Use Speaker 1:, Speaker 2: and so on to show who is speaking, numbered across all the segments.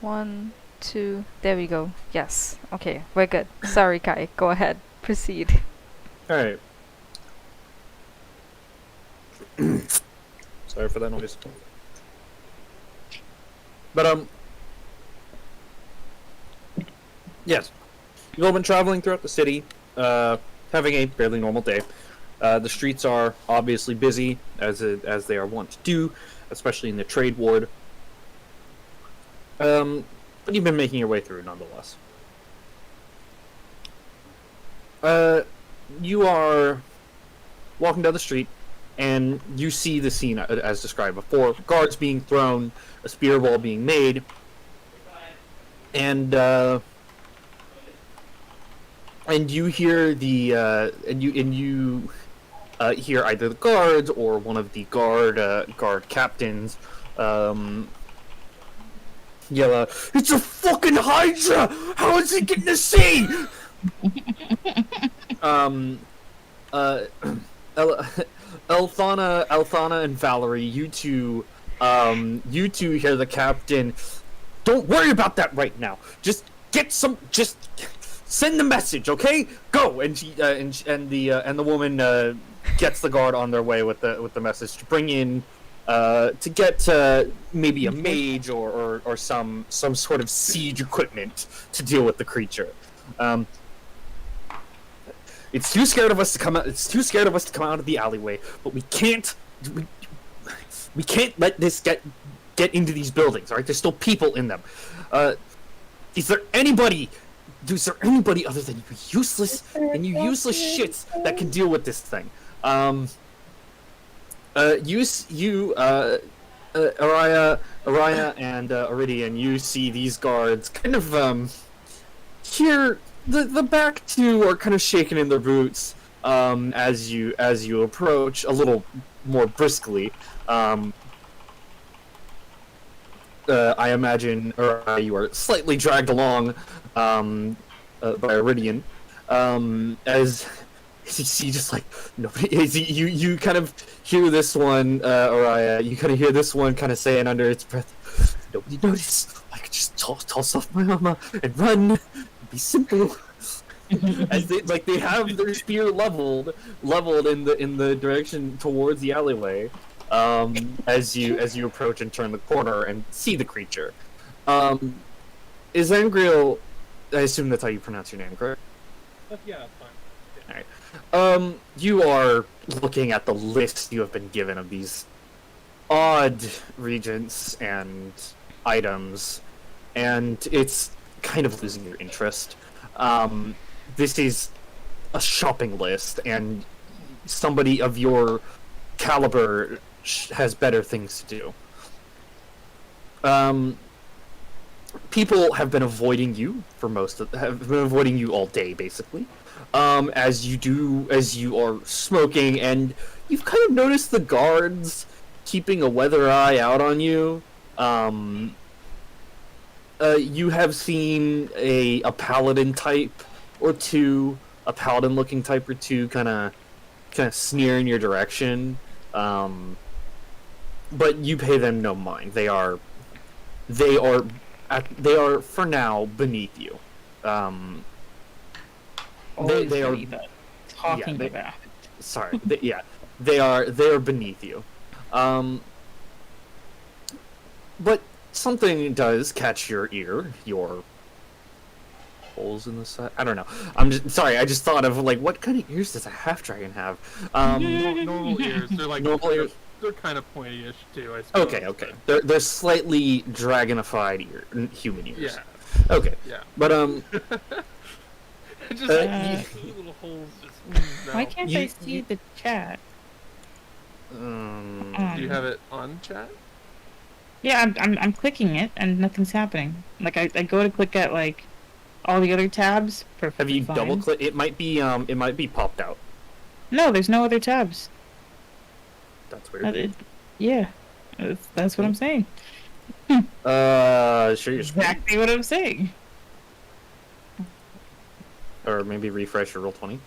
Speaker 1: 1, 2. There we go. Yes. Okay, we're good. Sorry, Kai. Go ahead. Proceed.
Speaker 2: Alright. Sorry for that noise. But, yes. You've all been traveling throughout the city, having a fairly normal day. The streets are obviously busy, as they are wont to do, especially in the trade ward. But you've been making your way through nonetheless. You are walking down the street, and you see the scene as described before. Guards being thrown, a spear ball being made, and you hear the and you hear either the guards or one of the guard captains yell out, "It's a fucking Hydra! How is he getting to see?" Elthana and Valerie, you two hear the captain. Don't worry about that right now. Just send the message, okay? Go. And she and the woman gets the guard on their way with the message to bring in to get maybe a mage or some sort of siege equipment to deal with the creature. It's too scared of us to come out. It's too scared of us to come out of the alleyway. But we can't let this get into these buildings. All right, there's still people in them. Is there anybody other than you useless shits that can deal with this thing? Araya and Iridian, you see these guards kind of here. The back two are kind of shaking in their boots as you approach a little more briskly. I imagine, or you are slightly dragged along by Iridian as you see, just like nobody. You kind of hear this one, Araya. You kind of hear this one kind of saying under its breath, "Nobody noticed. I could just toss off my armor and run." Be simple. As they have their spear leveled in the direction towards the alleyway. As you approach and turn the corner and see the creature. Is Angriel? I assume that's how you pronounce your name, correct?
Speaker 3: Yeah, fine.
Speaker 2: Alright. You are looking at the list you have been given of these odd regents and items, and it's kind of losing your interest. This is a shopping list, and somebody of your caliber has better things to do. People have been avoiding you all day, basically. As you are smoking, and you've kind of noticed the guards keeping a weather eye out on you. You have seen a paladin type or two, a paladin-looking type or two, kind of sneer in your direction. But you pay them no mind. They are for now beneath you. They are
Speaker 4: talking about.
Speaker 2: Sorry, they are beneath you. But something does catch your ear. Your holes in the side. I don't know. I'm just sorry. I just thought of like, what kind of ears does a half dragon have?
Speaker 3: Normal ears. They're like
Speaker 2: normal ears.
Speaker 3: They're kind of pointy-ish too, I suppose.
Speaker 2: Okay. They're slightly dragonified human ears.
Speaker 3: Yeah.
Speaker 2: Okay.
Speaker 3: Yeah.
Speaker 2: But
Speaker 3: just two little holes. Just,
Speaker 4: Why can't I see the chat?
Speaker 3: Do you have it on chat?
Speaker 4: Yeah, I'm clicking it and nothing's happening. Like I go to click at like all the other tabs.
Speaker 2: Have you double clicked? It might be popped out.
Speaker 4: No, there's no other tabs.
Speaker 2: That's weird.
Speaker 4: Yeah, that's what I'm saying.
Speaker 2: Sure.
Speaker 4: Exactly what I'm saying.
Speaker 2: Or maybe refresh your Roll20.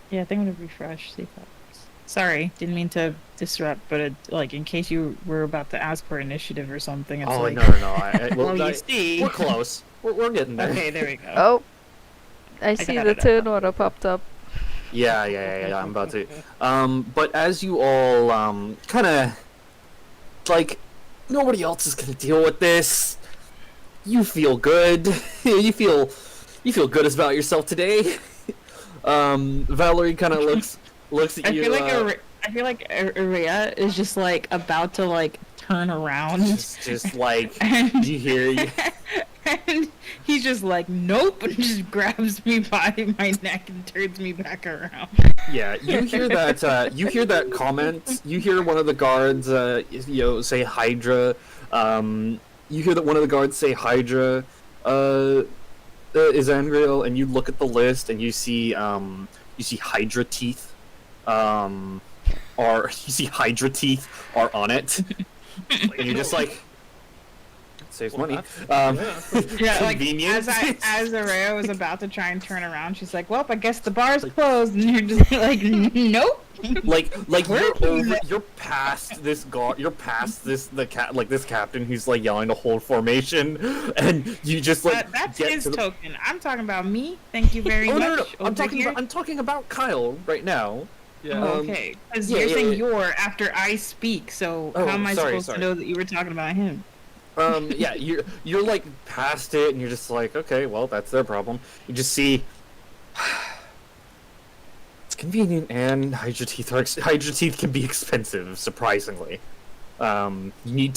Speaker 4: Yeah, I think I'm gonna refresh. See if that works. Sorry, didn't mean to disrupt, but like in case you were about to ask for initiative or something, it's
Speaker 2: Oh
Speaker 4: like.
Speaker 2: no.
Speaker 4: Well, you see.
Speaker 2: We're close. We're getting there.
Speaker 4: Okay, there we go.
Speaker 1: Oh, I see
Speaker 4: got
Speaker 1: the
Speaker 4: it up.
Speaker 1: turn order popped up.
Speaker 2: Yeah. I'm about to. But as you all kind of like, nobody else is gonna deal with this. You feel good. you feel good about yourself today. Valerie kind of looks at
Speaker 4: I
Speaker 2: you.
Speaker 4: feel like Aria is just like about to like turn around.
Speaker 2: Just like
Speaker 4: And-
Speaker 2: you hear.
Speaker 4: And he's just like, nope, and just grabs me by my neck and turns me back around.
Speaker 2: Yeah, you hear that. You hear that comment. You hear one of the guards, say Hydra. You hear that one of the guards say Hydra. Is Angriel, and you look at the list and you see Hydra teeth. You see Hydra teeth are on it, and you're just like. Saves money.
Speaker 4: Yeah, like
Speaker 2: Convenient.
Speaker 4: as Aria was about to try and turn around, she's like, well, I guess the bar's closed, and you're just like, nope.
Speaker 2: like
Speaker 4: Where
Speaker 2: you're past this guard, you're past this captain who's like yelling to hold formation, and you just like
Speaker 4: That's
Speaker 2: get
Speaker 4: his
Speaker 2: to the...
Speaker 4: token. I'm talking about me. Thank you very
Speaker 2: Oh
Speaker 4: much.
Speaker 2: no,
Speaker 4: Over
Speaker 2: I'm talking about Kyle right now.
Speaker 3: Yeah.
Speaker 4: Oh, okay, because
Speaker 2: yeah,
Speaker 4: you're
Speaker 2: yeah,
Speaker 4: saying
Speaker 2: yeah.
Speaker 4: you're after I speak, so
Speaker 2: Oh,
Speaker 4: how am I
Speaker 2: sorry,
Speaker 4: supposed
Speaker 2: sorry.
Speaker 4: to know that you were talking about him?
Speaker 2: Yeah, you're like past it, and you're just like, okay, well, that's their problem. You just see. It's convenient, and Hydra teeth can be expensive, surprisingly. You need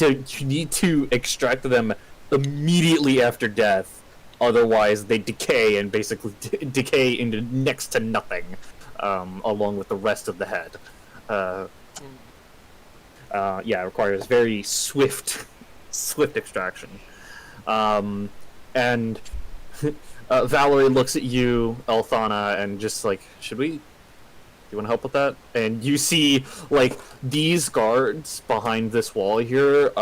Speaker 2: to extract them immediately after death, otherwise they decay and basically decay into next to nothing, along with the rest of the head. Yeah, it requires very swift extraction. And Valerie looks at you, Elthana, and just like, do you want to help with that? And you see, like, these guards behind this wall here,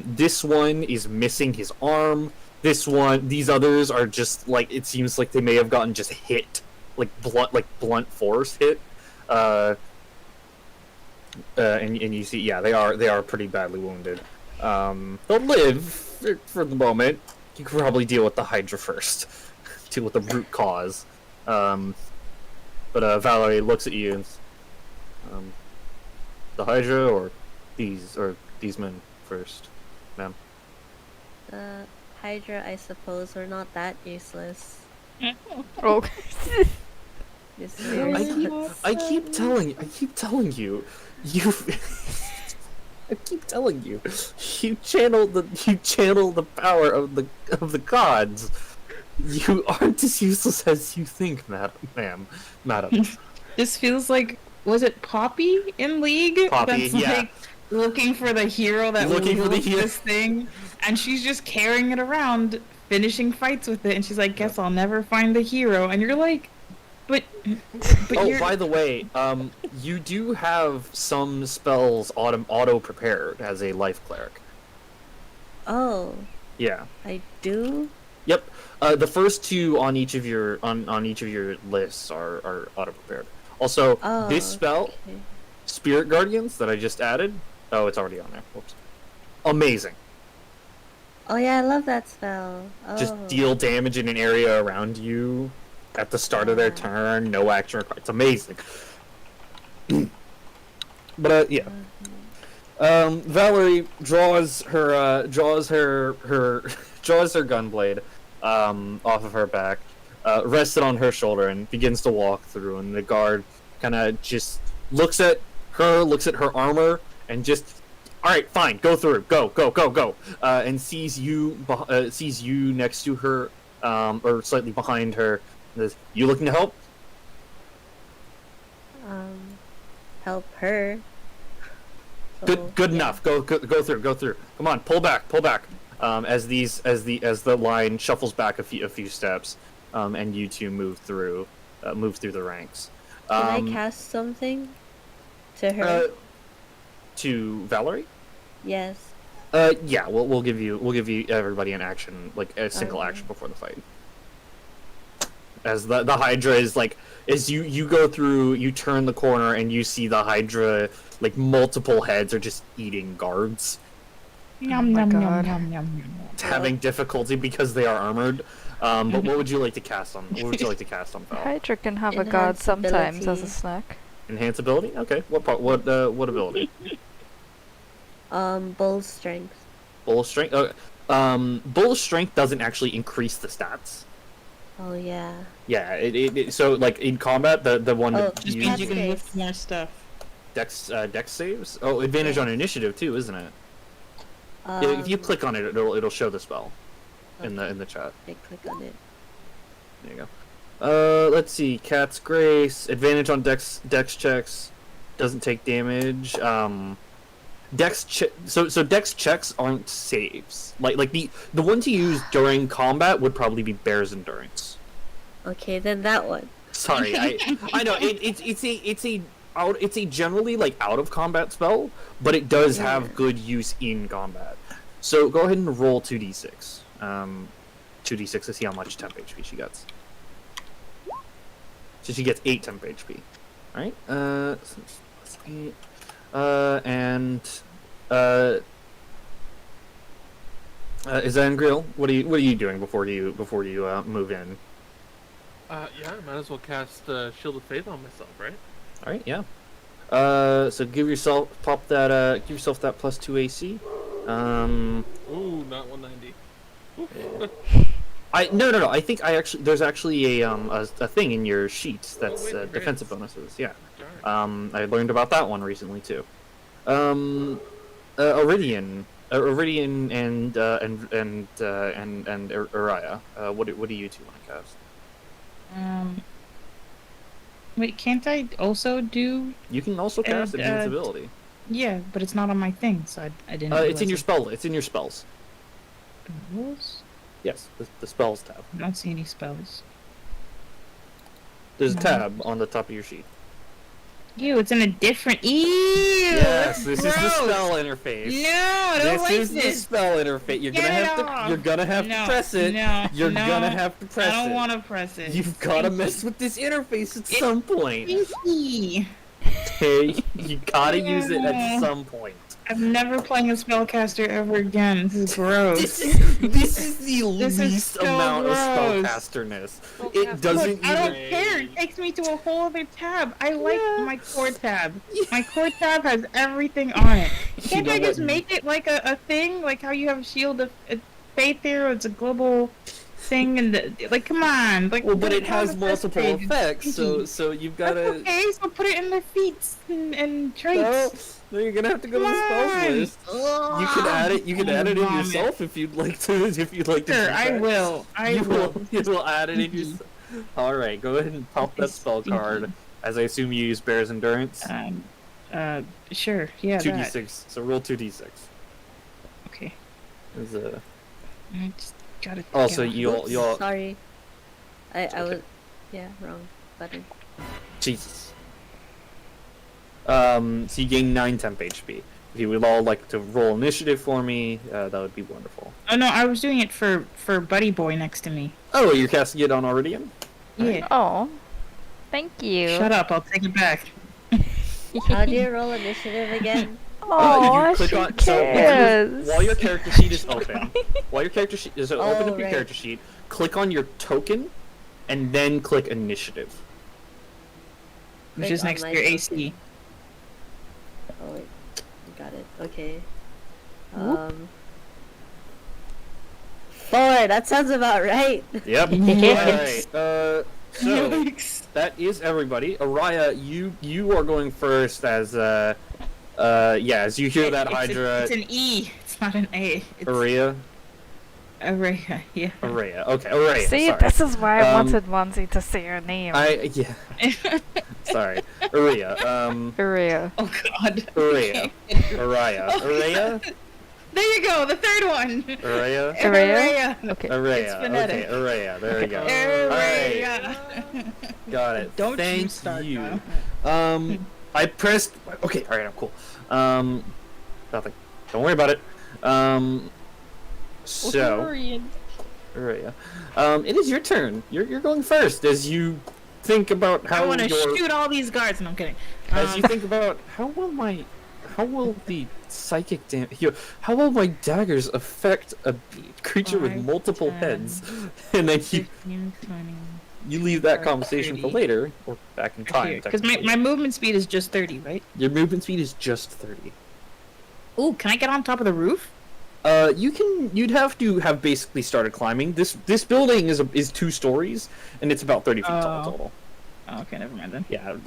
Speaker 2: this one is missing his arm, these others are just, like, it seems like they may have gotten just hit, like, blunt force hit, and you see, yeah, they are pretty badly wounded. They'll live for the moment. You could probably deal with the Hydra first. Deal with the root cause. But Valerie looks at you and the Hydra or these men first, ma'am.
Speaker 5: Hydra, I suppose, we're not that useless.
Speaker 1: Oh.
Speaker 5: Just
Speaker 2: I keep telling you, you I keep telling you, you channel the power of the gods. You aren't as useless as you think, madam.
Speaker 4: This feels like, was it Poppy in League?
Speaker 2: Poppy,
Speaker 4: That's
Speaker 2: yeah.
Speaker 4: like looking for the hero that
Speaker 2: Looking for the
Speaker 4: wields
Speaker 2: hero.
Speaker 4: this thing, and she's just carrying it around, finishing fights with it, and she's like, "Guess I'll never find the hero." And you're like, "But
Speaker 2: Oh,
Speaker 4: you're."
Speaker 2: by the way, you do have some spells auto prepared as a life cleric.
Speaker 5: Oh,
Speaker 2: Yeah.
Speaker 5: I do?
Speaker 2: Yep. The first two on each of your lists are auto prepared. Also,
Speaker 5: Oh,
Speaker 2: this spell,
Speaker 5: okay.
Speaker 2: Spirit Guardians, that I just added. Oh, it's already on there. Whoops. Amazing.
Speaker 5: Oh yeah, I love that spell. Oh.
Speaker 2: Just deal damage in an area around you at the start of their
Speaker 5: Yeah.
Speaker 2: turn. No action required. It's amazing. But yeah. Valerie draws her gunblade off of her back, rests it on her shoulder, and begins to walk through. And the guard kind of just looks at her armor, and just, all right, fine, go through, go, and sees you next to her, or slightly behind her. And says, "You looking to help?"
Speaker 5: Help her.
Speaker 2: Good enough. Go through. Come on, pull back. As the line shuffles back a few steps, and you two move through the ranks.
Speaker 5: Can I cast something to her?
Speaker 2: To Valerie?
Speaker 5: Yes.
Speaker 2: Yeah. We'll give you everybody an action, like a single
Speaker 5: Okay.
Speaker 2: action before the fight. as the Hydra is like as you go through, you turn the corner and you see the Hydra like multiple heads are just eating guards,
Speaker 4: Yum,
Speaker 1: my
Speaker 4: yum, yum,
Speaker 1: God.
Speaker 4: yum, yum, yum.
Speaker 2: having difficulty because they are armored. But what would you like to cast on? What would you like to cast on Val?
Speaker 1: Hydra can have a god sometimes as a
Speaker 5: Enhanceability.
Speaker 1: snack.
Speaker 2: Enhance ability? Okay. What part? What ability?
Speaker 5: Bull strength.
Speaker 2: Bull strength. Bull strength doesn't actually increase the stats.
Speaker 5: Oh yeah.
Speaker 2: Yeah. So like in combat, the one
Speaker 5: Oh,
Speaker 2: that
Speaker 4: Just
Speaker 2: you
Speaker 4: means you
Speaker 5: Dex
Speaker 4: can
Speaker 5: saves.
Speaker 4: lift more stuff.
Speaker 2: dex saves. Oh, advantage on initiative too, isn't it? If you click on it, it'll show the spell in the chat.
Speaker 5: I click on it.
Speaker 2: There you go. Let's see. Cat's Grace. Advantage on dex checks. Doesn't take damage. So dex checks aren't saves. Like the one to use during combat would probably be Bear's Endurance.
Speaker 5: Okay, then that one.
Speaker 2: Sorry, I know it's a generally like out of combat spell, but it does have good use in combat. So go ahead and roll 2d6. 2d6 to see how much temp HP she gets. So she gets 8 temp HP. All right. So that's 8. Is that Angriel? What are you doing before you move in?
Speaker 3: Yeah, I might as well cast Shield of Faith on myself, right?
Speaker 2: All right, yeah. So give yourself that plus 2 AC.
Speaker 3: Ooh, not 190.
Speaker 2: No. I think there's actually a thing in your sheet that's
Speaker 3: wait,
Speaker 2: defensive
Speaker 3: congrats.
Speaker 2: bonuses. Yeah.
Speaker 3: Darn.
Speaker 2: I learned about that one recently too. Iridian and Uriah. What do you two want to cast?
Speaker 4: Wait, can't I also do?
Speaker 2: You can also cast
Speaker 4: And,
Speaker 2: invincibility.
Speaker 4: Yeah, but it's not on my thing, so I didn't.
Speaker 2: It's in your
Speaker 4: realize
Speaker 2: spell. It's in your spells.
Speaker 4: it was.
Speaker 2: Yes, the spells tab.
Speaker 4: I don't see any spells.
Speaker 2: There's a
Speaker 4: No.
Speaker 2: tab on the top of your sheet.
Speaker 4: Ew, it's in a different. Ew.
Speaker 2: Yes, this is the
Speaker 4: gross.
Speaker 2: spell interface.
Speaker 4: No, I don't
Speaker 2: This
Speaker 4: like
Speaker 2: is the
Speaker 4: this.
Speaker 2: spell interface. You're
Speaker 4: Get
Speaker 2: gonna
Speaker 4: it
Speaker 2: have to.
Speaker 4: off.
Speaker 2: You're gonna have
Speaker 4: No,
Speaker 2: to press it.
Speaker 4: no,
Speaker 2: You're
Speaker 4: no.
Speaker 2: gonna have to press it.
Speaker 4: I don't want to press it.
Speaker 2: You've gotta mess with this interface at
Speaker 4: It-
Speaker 2: some point.
Speaker 4: Easy.
Speaker 2: Okay, you gotta use it at
Speaker 4: Yeah.
Speaker 2: some point.
Speaker 4: I'm never playing a spellcaster ever again. This is gross.
Speaker 2: This is the
Speaker 4: This is
Speaker 2: least
Speaker 4: so
Speaker 2: amount
Speaker 4: gross.
Speaker 2: of spellcasterness. It doesn't
Speaker 4: Look, I don't
Speaker 2: even.
Speaker 4: care. It takes me to a whole other tab. I like
Speaker 2: Yeah.
Speaker 4: my core tab. My core tab has everything on it. Can't
Speaker 2: know
Speaker 4: I just
Speaker 2: what?
Speaker 4: make it like a thing? Like how you have Shield of Faith there? It's a global thing, and like, come on. Like,
Speaker 2: Well, but
Speaker 4: put
Speaker 2: it
Speaker 4: on
Speaker 2: has
Speaker 4: the first
Speaker 2: multiple
Speaker 4: page.
Speaker 2: effects, so
Speaker 4: Easy.
Speaker 2: you've
Speaker 4: That's
Speaker 2: gotta.
Speaker 4: okay, so put it in their feats and traits.
Speaker 2: No, no, you're gonna have to go to the spells
Speaker 4: Come on.
Speaker 2: list. You can add it. You can add it in
Speaker 4: Vomit.
Speaker 2: yourself if you'd like to. If you'd like to.
Speaker 4: Sure,
Speaker 2: do
Speaker 4: I
Speaker 2: that.
Speaker 4: will. I will.
Speaker 2: You will add it in yourself. All right, go ahead and pop that
Speaker 4: It's
Speaker 2: spell card. As I assume you use Bear's Endurance.
Speaker 4: Sure. Yeah.
Speaker 2: Two
Speaker 4: that.
Speaker 2: d6. So roll 2d6.
Speaker 4: Okay.
Speaker 2: Is
Speaker 4: I just gotta.
Speaker 2: Also,
Speaker 4: yeah.
Speaker 2: you'll.
Speaker 5: Sorry. I
Speaker 2: okay.
Speaker 5: was. Yeah, wrong button.
Speaker 2: Jesus. So you gain 9 temp HP. If you would all like to roll initiative for me, that would be wonderful.
Speaker 4: Oh no, I was doing it for Buddy Boy next to me.
Speaker 2: Oh, you're casting it on Iridian?
Speaker 4: Yeah.
Speaker 1: Oh, thank you.
Speaker 4: Shut up! I'll take it back.
Speaker 5: How do you roll initiative again?
Speaker 1: Oh,
Speaker 2: you click
Speaker 1: she
Speaker 2: on so
Speaker 1: cares.
Speaker 2: while your character sheet is open, while your character sheet is open up your
Speaker 5: right.
Speaker 2: character sheet, click on your token, and then click initiative.
Speaker 4: Which
Speaker 5: Click
Speaker 4: is
Speaker 5: on
Speaker 4: next to
Speaker 5: my
Speaker 4: your
Speaker 5: token.
Speaker 4: AC.
Speaker 5: Oh wait, got it. Okay.
Speaker 1: Whoop.
Speaker 5: 4. That sounds about right.
Speaker 2: Yep.
Speaker 4: Yes.
Speaker 2: All right. So
Speaker 4: Yikes.
Speaker 2: that is everybody. Araya, you are going first as as you hear that Hydra.
Speaker 4: It's an E. It's not an A. It's
Speaker 2: Araya.
Speaker 4: Araya. Yeah.
Speaker 2: Araya. Okay, Araya.
Speaker 1: See,
Speaker 2: sorry.
Speaker 1: this is why I
Speaker 2: Um,
Speaker 1: wanted Monzi to say her name.
Speaker 2: Sorry. Araya.
Speaker 1: Urea.
Speaker 4: Oh God.
Speaker 2: Araya. Araya. Araya.
Speaker 4: There you go. The third one.
Speaker 2: Araya.
Speaker 1: Araya? Okay.
Speaker 2: Araya.
Speaker 4: It's phonetic.
Speaker 2: Okay, Araya. There we go.
Speaker 4: Araya.
Speaker 2: Got it.
Speaker 4: Don't you
Speaker 2: Thank
Speaker 4: start
Speaker 2: you.
Speaker 4: now.
Speaker 2: I pressed. Okay, all right, I'm cool. Nothing. Don't worry about it. So Aurelia. It is your turn. You're going first as you think about how
Speaker 4: I want to
Speaker 2: your
Speaker 4: shoot all these guards. No, I'm kidding.
Speaker 2: as you think about how will the psychic how will my daggers affect a creature with
Speaker 4: 5,
Speaker 2: multiple
Speaker 4: 10,
Speaker 2: heads, and then
Speaker 4: 15, 20.
Speaker 2: you leave that
Speaker 4: 30.
Speaker 2: conversation for later or back in time.
Speaker 4: Because my movement speed is just 30, right?
Speaker 2: Your movement speed is just 30.
Speaker 4: Ooh, can I get on top of the roof?
Speaker 2: You'd have to have basically started climbing. This building is 2 stories, and it's about 30 feet tall total.
Speaker 4: Oh, okay, never mind then.
Speaker 2: Yeah.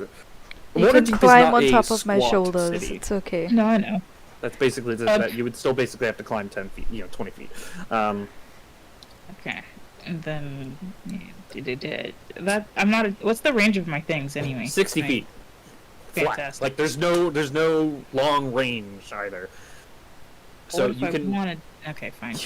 Speaker 1: You can
Speaker 2: Waterdeep is
Speaker 1: climb
Speaker 2: not
Speaker 1: on
Speaker 2: a
Speaker 1: top of my
Speaker 2: squat
Speaker 1: shoulders.
Speaker 2: city.
Speaker 1: It's okay.
Speaker 4: No, I know.
Speaker 2: That's basically that. You would still basically have to climb 10 feet, 20 feet.
Speaker 4: Okay, and then that I'm not. What's the range of my things anyway?
Speaker 2: 60
Speaker 4: Right.
Speaker 2: feet. Flat.
Speaker 4: Fantastic.
Speaker 2: Like there's no long range either. So
Speaker 4: What if
Speaker 2: you
Speaker 4: I
Speaker 2: can.
Speaker 4: wanted... Okay, fine.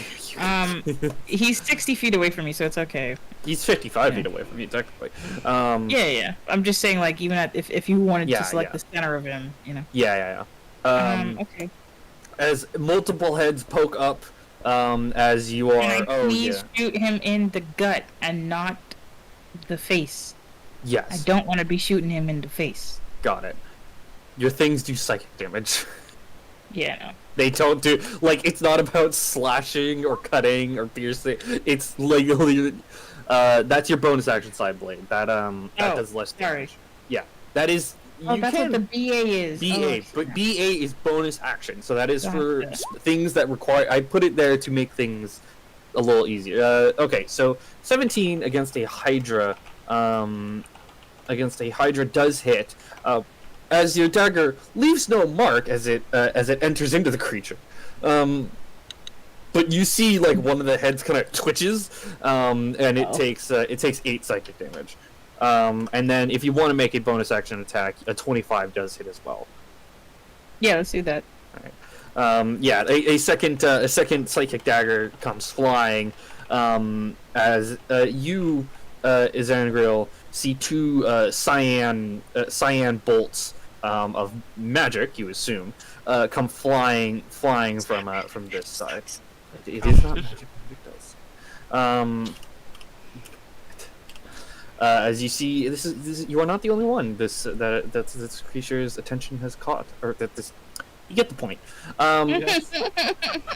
Speaker 4: He's 60 feet away from me, so it's okay.
Speaker 2: He's 55
Speaker 4: Yeah.
Speaker 2: feet away from you technically.
Speaker 4: Yeah. I'm just saying, like, even if you wanted
Speaker 2: Yeah,
Speaker 4: to select
Speaker 2: yeah.
Speaker 4: the center of him, you know.
Speaker 2: Yeah.
Speaker 4: Okay.
Speaker 2: As multiple heads poke up, as you are.
Speaker 4: Can I
Speaker 2: Oh
Speaker 4: please
Speaker 2: yeah.
Speaker 4: shoot him in the gut and not the face?
Speaker 2: Yes.
Speaker 4: I don't want to be shooting him in the face.
Speaker 2: Got it. Your things do psychic damage.
Speaker 4: Yeah, no.
Speaker 2: They don't do it's not about slashing or cutting or piercing. It's literally that's your bonus action side blade. That does less damage.
Speaker 4: Sorry.
Speaker 2: Yeah. That is
Speaker 4: Oh, that's what the BA is.
Speaker 2: BA,
Speaker 4: Oh,
Speaker 2: but BA is bonus action. So that is for
Speaker 4: Gotcha.
Speaker 2: things that require I put it there to make things a little easier. Okay, so 17 against a Hydra does hit. As your dagger leaves no mark as it enters into the creature, but you see one of the heads kind of twitches, and it takes 8 psychic damage, and then if you want to make a bonus action attack, a 25 does hit as well.
Speaker 4: Yeah, let's do that.
Speaker 2: Yeah, a second psychic dagger comes flying, as you, Izangriel, see 2 cyan bolts of magic, you assume, come flying from this side. It is not magic. Magic does. As you see, this is you are not the only one. This creature's attention has caught, or that this. You get the point.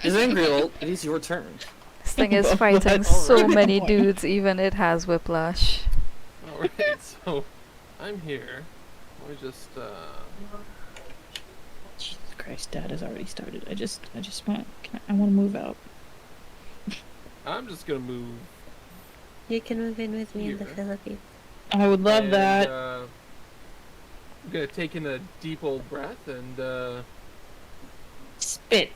Speaker 2: Izangriel, it is your turn.
Speaker 1: This thing is fighting so
Speaker 3: Alright.
Speaker 1: many dudes, even it has whiplash.
Speaker 3: Alright, so I'm here. Let me just
Speaker 4: Jesus Christ, Dad has already started. I just want I want to move out.
Speaker 3: I'm just gonna move.
Speaker 5: You can move in with me in the
Speaker 3: Here.
Speaker 5: Philippines.
Speaker 4: I would love
Speaker 3: and,
Speaker 4: that.
Speaker 3: I'm gonna take in a deep old breath and
Speaker 4: Spit.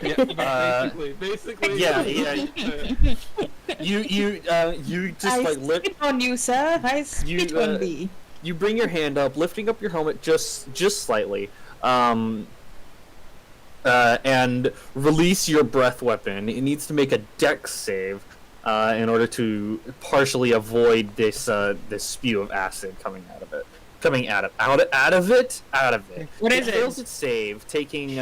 Speaker 3: yeah, basically.
Speaker 2: Yeah.
Speaker 3: Uh,
Speaker 2: You just
Speaker 4: I
Speaker 2: lift.
Speaker 4: spit on you, sir. I spit on thee.
Speaker 2: You bring your hand up, lifting up your helmet just slightly, and release your breath weapon. It needs to make a dex save in order to partially avoid this spew of acid coming out of it. Out of it.
Speaker 4: What is it?
Speaker 2: Fails its save, taking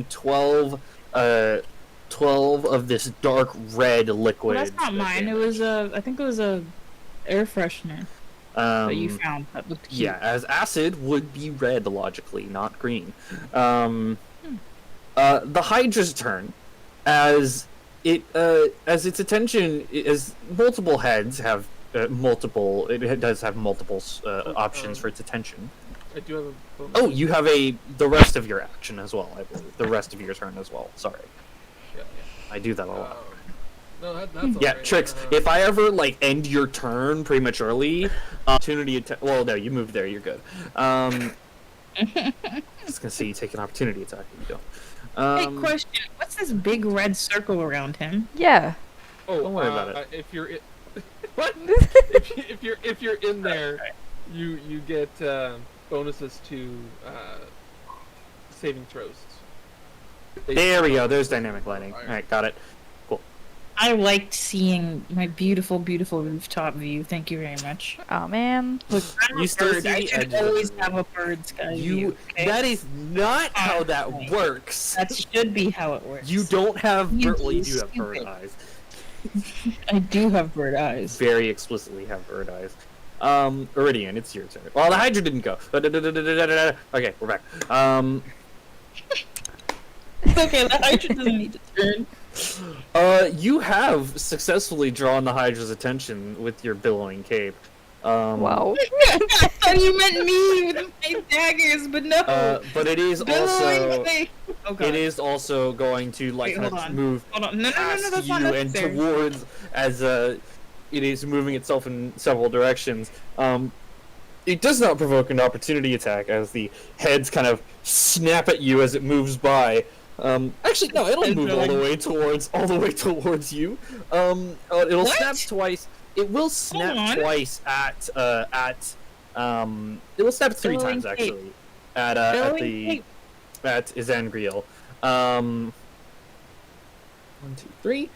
Speaker 2: 12 of this dark red liquid.
Speaker 4: Well, that's not mine. It was I think it was a air freshener that you found that looked cute.
Speaker 2: Yeah, as acid would be red logically, not green. The Hydra's turn, as its attention, as multiple heads have it does have multiple options for its attention.
Speaker 3: I do have a bonus.
Speaker 2: Oh, you have the rest of your action as well, I believe. The rest of your turn as well. Sorry,
Speaker 3: Yeah.
Speaker 2: I do that a lot.
Speaker 3: No, that's
Speaker 2: Yeah,
Speaker 3: alright.
Speaker 2: Tricks. If I ever end your turn prematurely, opportunity attack. Well, no, you moved there. You're good. Just gonna say you take an opportunity attack. You don't.
Speaker 4: Hey, question. What's this big red circle around him?
Speaker 1: Yeah.
Speaker 3: Oh,
Speaker 2: Don't worry about it.
Speaker 3: If you're what? if you're in there, you get bonuses to saving throws.
Speaker 2: There we go. There's dynamic lighting. All right, got it.
Speaker 4: I liked seeing my beautiful, beautiful rooftop view. Thank you very much.
Speaker 1: Oh man.
Speaker 4: Look, I'm
Speaker 2: You
Speaker 4: a
Speaker 2: still
Speaker 4: bird.
Speaker 2: see
Speaker 4: I
Speaker 2: the
Speaker 4: should
Speaker 2: edges of
Speaker 4: always
Speaker 2: the
Speaker 4: have a bird's eye view.
Speaker 2: You.
Speaker 4: Okay?
Speaker 2: That is not how that
Speaker 4: Okay.
Speaker 2: works.
Speaker 4: That should be how it works.
Speaker 2: You don't have
Speaker 4: You
Speaker 2: bird. Well, you
Speaker 4: do
Speaker 2: do have bird
Speaker 4: stupid.
Speaker 2: eyes.
Speaker 4: I do have bird eyes.
Speaker 2: very explicitly have bird eyes. Iridian, it's your turn. Well, the Hydra didn't go. Okay, we're back.
Speaker 4: It's okay, the Hydra doesn't need to turn.
Speaker 2: You have successfully drawn the Hydra's attention with your billowing cape.
Speaker 1: Wow.
Speaker 4: I thought you meant me with my daggers, but no.
Speaker 2: But it is
Speaker 4: Billowing
Speaker 2: also
Speaker 4: cape. Oh, God.
Speaker 2: it is also going to like
Speaker 4: Wait,
Speaker 2: kind
Speaker 4: hold
Speaker 2: of
Speaker 4: on.
Speaker 2: move
Speaker 4: Hold on. No,
Speaker 2: past
Speaker 4: that's
Speaker 2: you
Speaker 4: not
Speaker 2: and
Speaker 4: necessary.
Speaker 2: towards as it is moving itself in several directions. It does not provoke an opportunity attack as the heads kind of snap at you as it moves by. Actually, no, it'll
Speaker 4: Heads
Speaker 2: move
Speaker 4: are
Speaker 2: all the
Speaker 4: like-
Speaker 2: way towards you. It'll
Speaker 4: What?
Speaker 2: snap twice. It will snap
Speaker 4: on.
Speaker 2: twice it will snap three
Speaker 4: Billowing
Speaker 2: times
Speaker 4: cape.
Speaker 2: actually at
Speaker 4: Billowing
Speaker 2: the
Speaker 4: cape.
Speaker 2: at Izangriel. 1, 2, 3.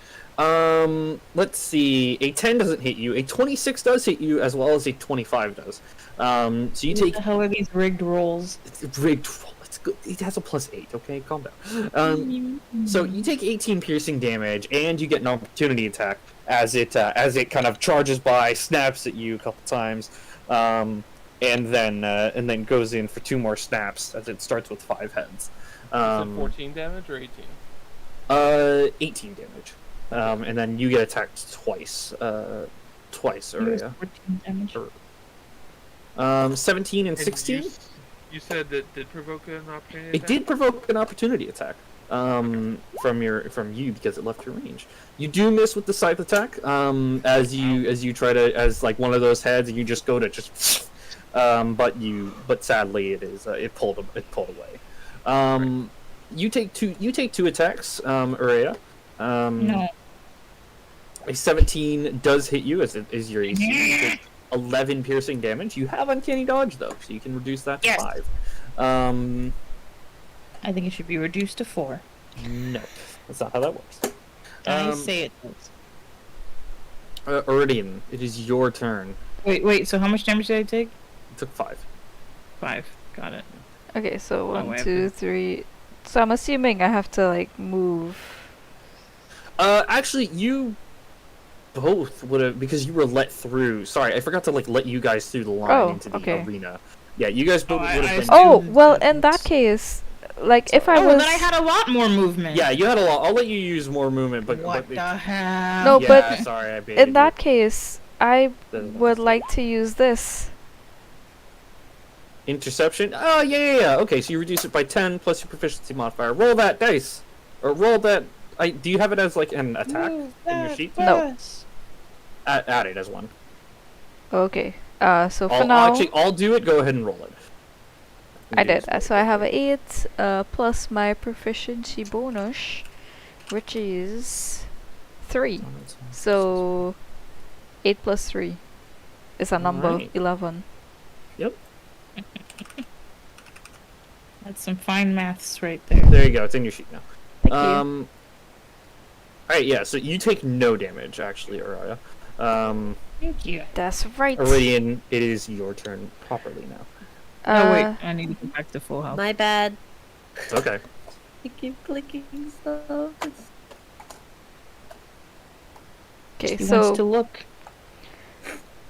Speaker 2: Let's see. A 10 doesn't hit you. A 26 does hit you, as well as a 25 does. So you
Speaker 4: What
Speaker 2: take
Speaker 4: the hell are these rigged rolls?
Speaker 2: it's rigged. It's good. It has a +8. Okay, calm down. So you take 18 piercing damage, and you get an opportunity attack as it kind of charges by, snaps at you a couple times, and then goes in for 2 more snaps as it starts with 5 heads.
Speaker 3: Is it 14 damage or 18?
Speaker 2: 18 damage. And then you get attacked twice. Twice,
Speaker 4: It was
Speaker 2: Aurea.
Speaker 4: 14 damage.
Speaker 2: 17 and
Speaker 3: And
Speaker 2: 16?
Speaker 3: You said that did provoke an opportunity
Speaker 2: It
Speaker 3: attack?
Speaker 2: did provoke an opportunity attack. From you because it left your range. You do miss with the scythe attack. As you try to like one of those heads, and you just go to just. But sadly it pulled away. You take two attacks, Aurea.
Speaker 4: No.
Speaker 2: A 17 does hit you as it is your AC. You take 11 piercing damage. You have uncanny dodge though, so you can reduce that to
Speaker 4: Yes.
Speaker 2: 5.
Speaker 4: I think it should be reduced to 4.
Speaker 2: Nope, that's not how that works.
Speaker 4: I say it does.
Speaker 2: Iridian, it is your turn.
Speaker 4: Wait, so how much damage did I take?
Speaker 2: It took 5.
Speaker 4: 5. Got it.
Speaker 1: Okay, so
Speaker 4: Oh,
Speaker 1: 1,
Speaker 4: wait,
Speaker 1: 2, 3. So I'm assuming I have to like move.
Speaker 2: Actually, you both would have because you were let through. Sorry, I forgot to like let you guys through the line
Speaker 1: Oh,
Speaker 2: into the
Speaker 1: okay.
Speaker 2: arena. Yeah, you guys both would
Speaker 4: I
Speaker 2: have been.
Speaker 4: assumed-
Speaker 1: Oh, well, in that case, like if I
Speaker 4: Oh,
Speaker 1: was
Speaker 4: then I had a lot more movement.
Speaker 2: Yeah, you had a lot. I'll let you use more movement, but
Speaker 4: What
Speaker 2: but
Speaker 4: the hell?
Speaker 1: No,
Speaker 2: yeah,
Speaker 1: but
Speaker 2: sorry, I baited
Speaker 1: in that case, I
Speaker 2: you.
Speaker 1: would like to use this.
Speaker 2: Interception. Oh yeah. Okay, so you reduce it by 10 plus your proficiency modifier. Roll that dice, or roll that. Do you have it as like an attack
Speaker 4: Move
Speaker 2: in your
Speaker 4: that
Speaker 2: sheet?
Speaker 1: No.
Speaker 4: fast.
Speaker 2: Add it as one.
Speaker 1: Okay. So for
Speaker 2: I'll
Speaker 1: now,
Speaker 2: actually I'll do it. Go ahead and roll it.
Speaker 1: I did. So I have a 8 plus my proficiency bonus, which is 3. So 8 plus 3 is a number
Speaker 2: Alright.
Speaker 1: 11.
Speaker 4: That's some fine maths right there.
Speaker 2: There you go. It's in your sheet now.
Speaker 1: Thank you.
Speaker 2: All right. Yeah. So you take no damage actually, Aurea.
Speaker 4: Thank you.
Speaker 1: That's right.
Speaker 2: Iridian, it is your turn properly now.
Speaker 4: Oh wait, I need to go back to full health.
Speaker 5: My bad.
Speaker 2: Okay.
Speaker 5: I keep clicking stuff.
Speaker 1: Okay,
Speaker 4: He wants to
Speaker 1: so
Speaker 4: look.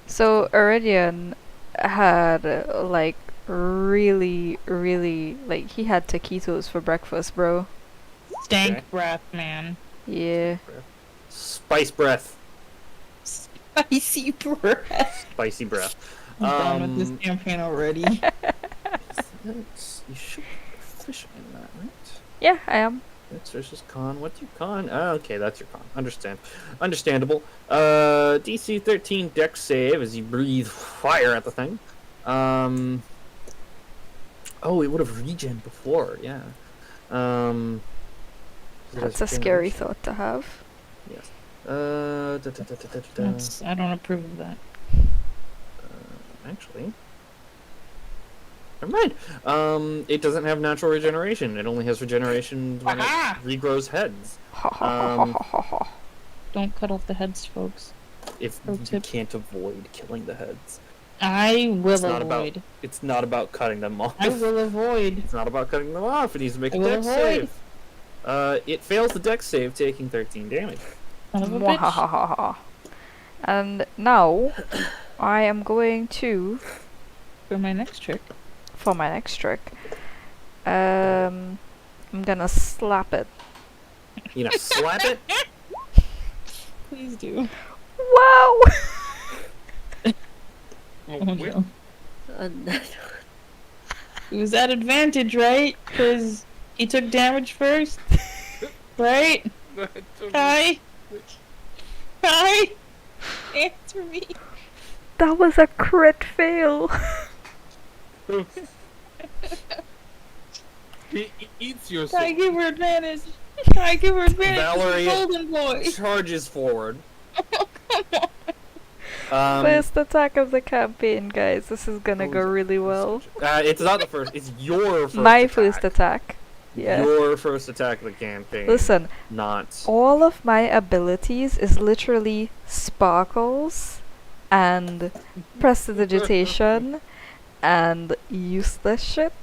Speaker 1: Iridian had like really like he had taquitos for breakfast, bro.
Speaker 4: Stank
Speaker 2: Okay.
Speaker 4: breath, man.
Speaker 1: Yeah.
Speaker 2: Spice breath.
Speaker 4: Spicy breath.
Speaker 2: Spicy breath.
Speaker 4: I'm done with this campaign already.
Speaker 2: You should be proficient in that, right?
Speaker 1: Yeah, I am.
Speaker 2: That's versus con. What's your con? Oh, okay, that's your con. Understandable. DC 13 Dex save as you breathe fire at the thing. Oh, it would have regen before. Yeah.
Speaker 1: That's a scary thought to have.
Speaker 2: Yes.
Speaker 4: That's, I don't approve of that.
Speaker 2: Actually. Never mind. It doesn't have natural regeneration. It only has regeneration when it
Speaker 4: Aha!
Speaker 2: regrows heads.
Speaker 1: Ha ha ha ha ha ha.
Speaker 4: Don't cut off the heads, folks.
Speaker 2: If
Speaker 4: Pro
Speaker 2: you
Speaker 4: tip.
Speaker 2: can't avoid killing the heads.
Speaker 4: I will
Speaker 2: It's not about-
Speaker 4: avoid.
Speaker 2: It's not about cutting them off.
Speaker 4: I will avoid.
Speaker 2: It's not about cutting them off. It needs to make a
Speaker 4: I will
Speaker 2: dex
Speaker 4: avoid.
Speaker 2: save. It fails the dex save, taking 13 damage.
Speaker 4: Son of a bitch.
Speaker 1: Mwahahaha. And now, I am going to,
Speaker 4: For my next trick.
Speaker 1: for my next trick, I'm gonna slap it.
Speaker 2: You know, slap it.
Speaker 4: Please do.
Speaker 1: Wow!
Speaker 4: Oh no.
Speaker 5: On that
Speaker 4: It was at advantage, right? Because he took damage first? Right? Kai? Kai? Answer me.
Speaker 1: That was a crit fail.
Speaker 3: He eats your
Speaker 4: Kai,
Speaker 3: soul.
Speaker 4: give her advantage. Kai, give her advantage.
Speaker 2: Valerie-
Speaker 4: She's a golden boy.
Speaker 2: Charges forward.
Speaker 1: First attack of the campaign, guys. This is gonna go really well.
Speaker 2: It's not the first. It's your first.
Speaker 1: My
Speaker 2: attack.
Speaker 1: first attack. Yeah.
Speaker 2: Your first attack of the campaign.
Speaker 1: Listen,
Speaker 2: Not.
Speaker 1: all of my abilities is literally sparkles and prestidigitation and useless shit.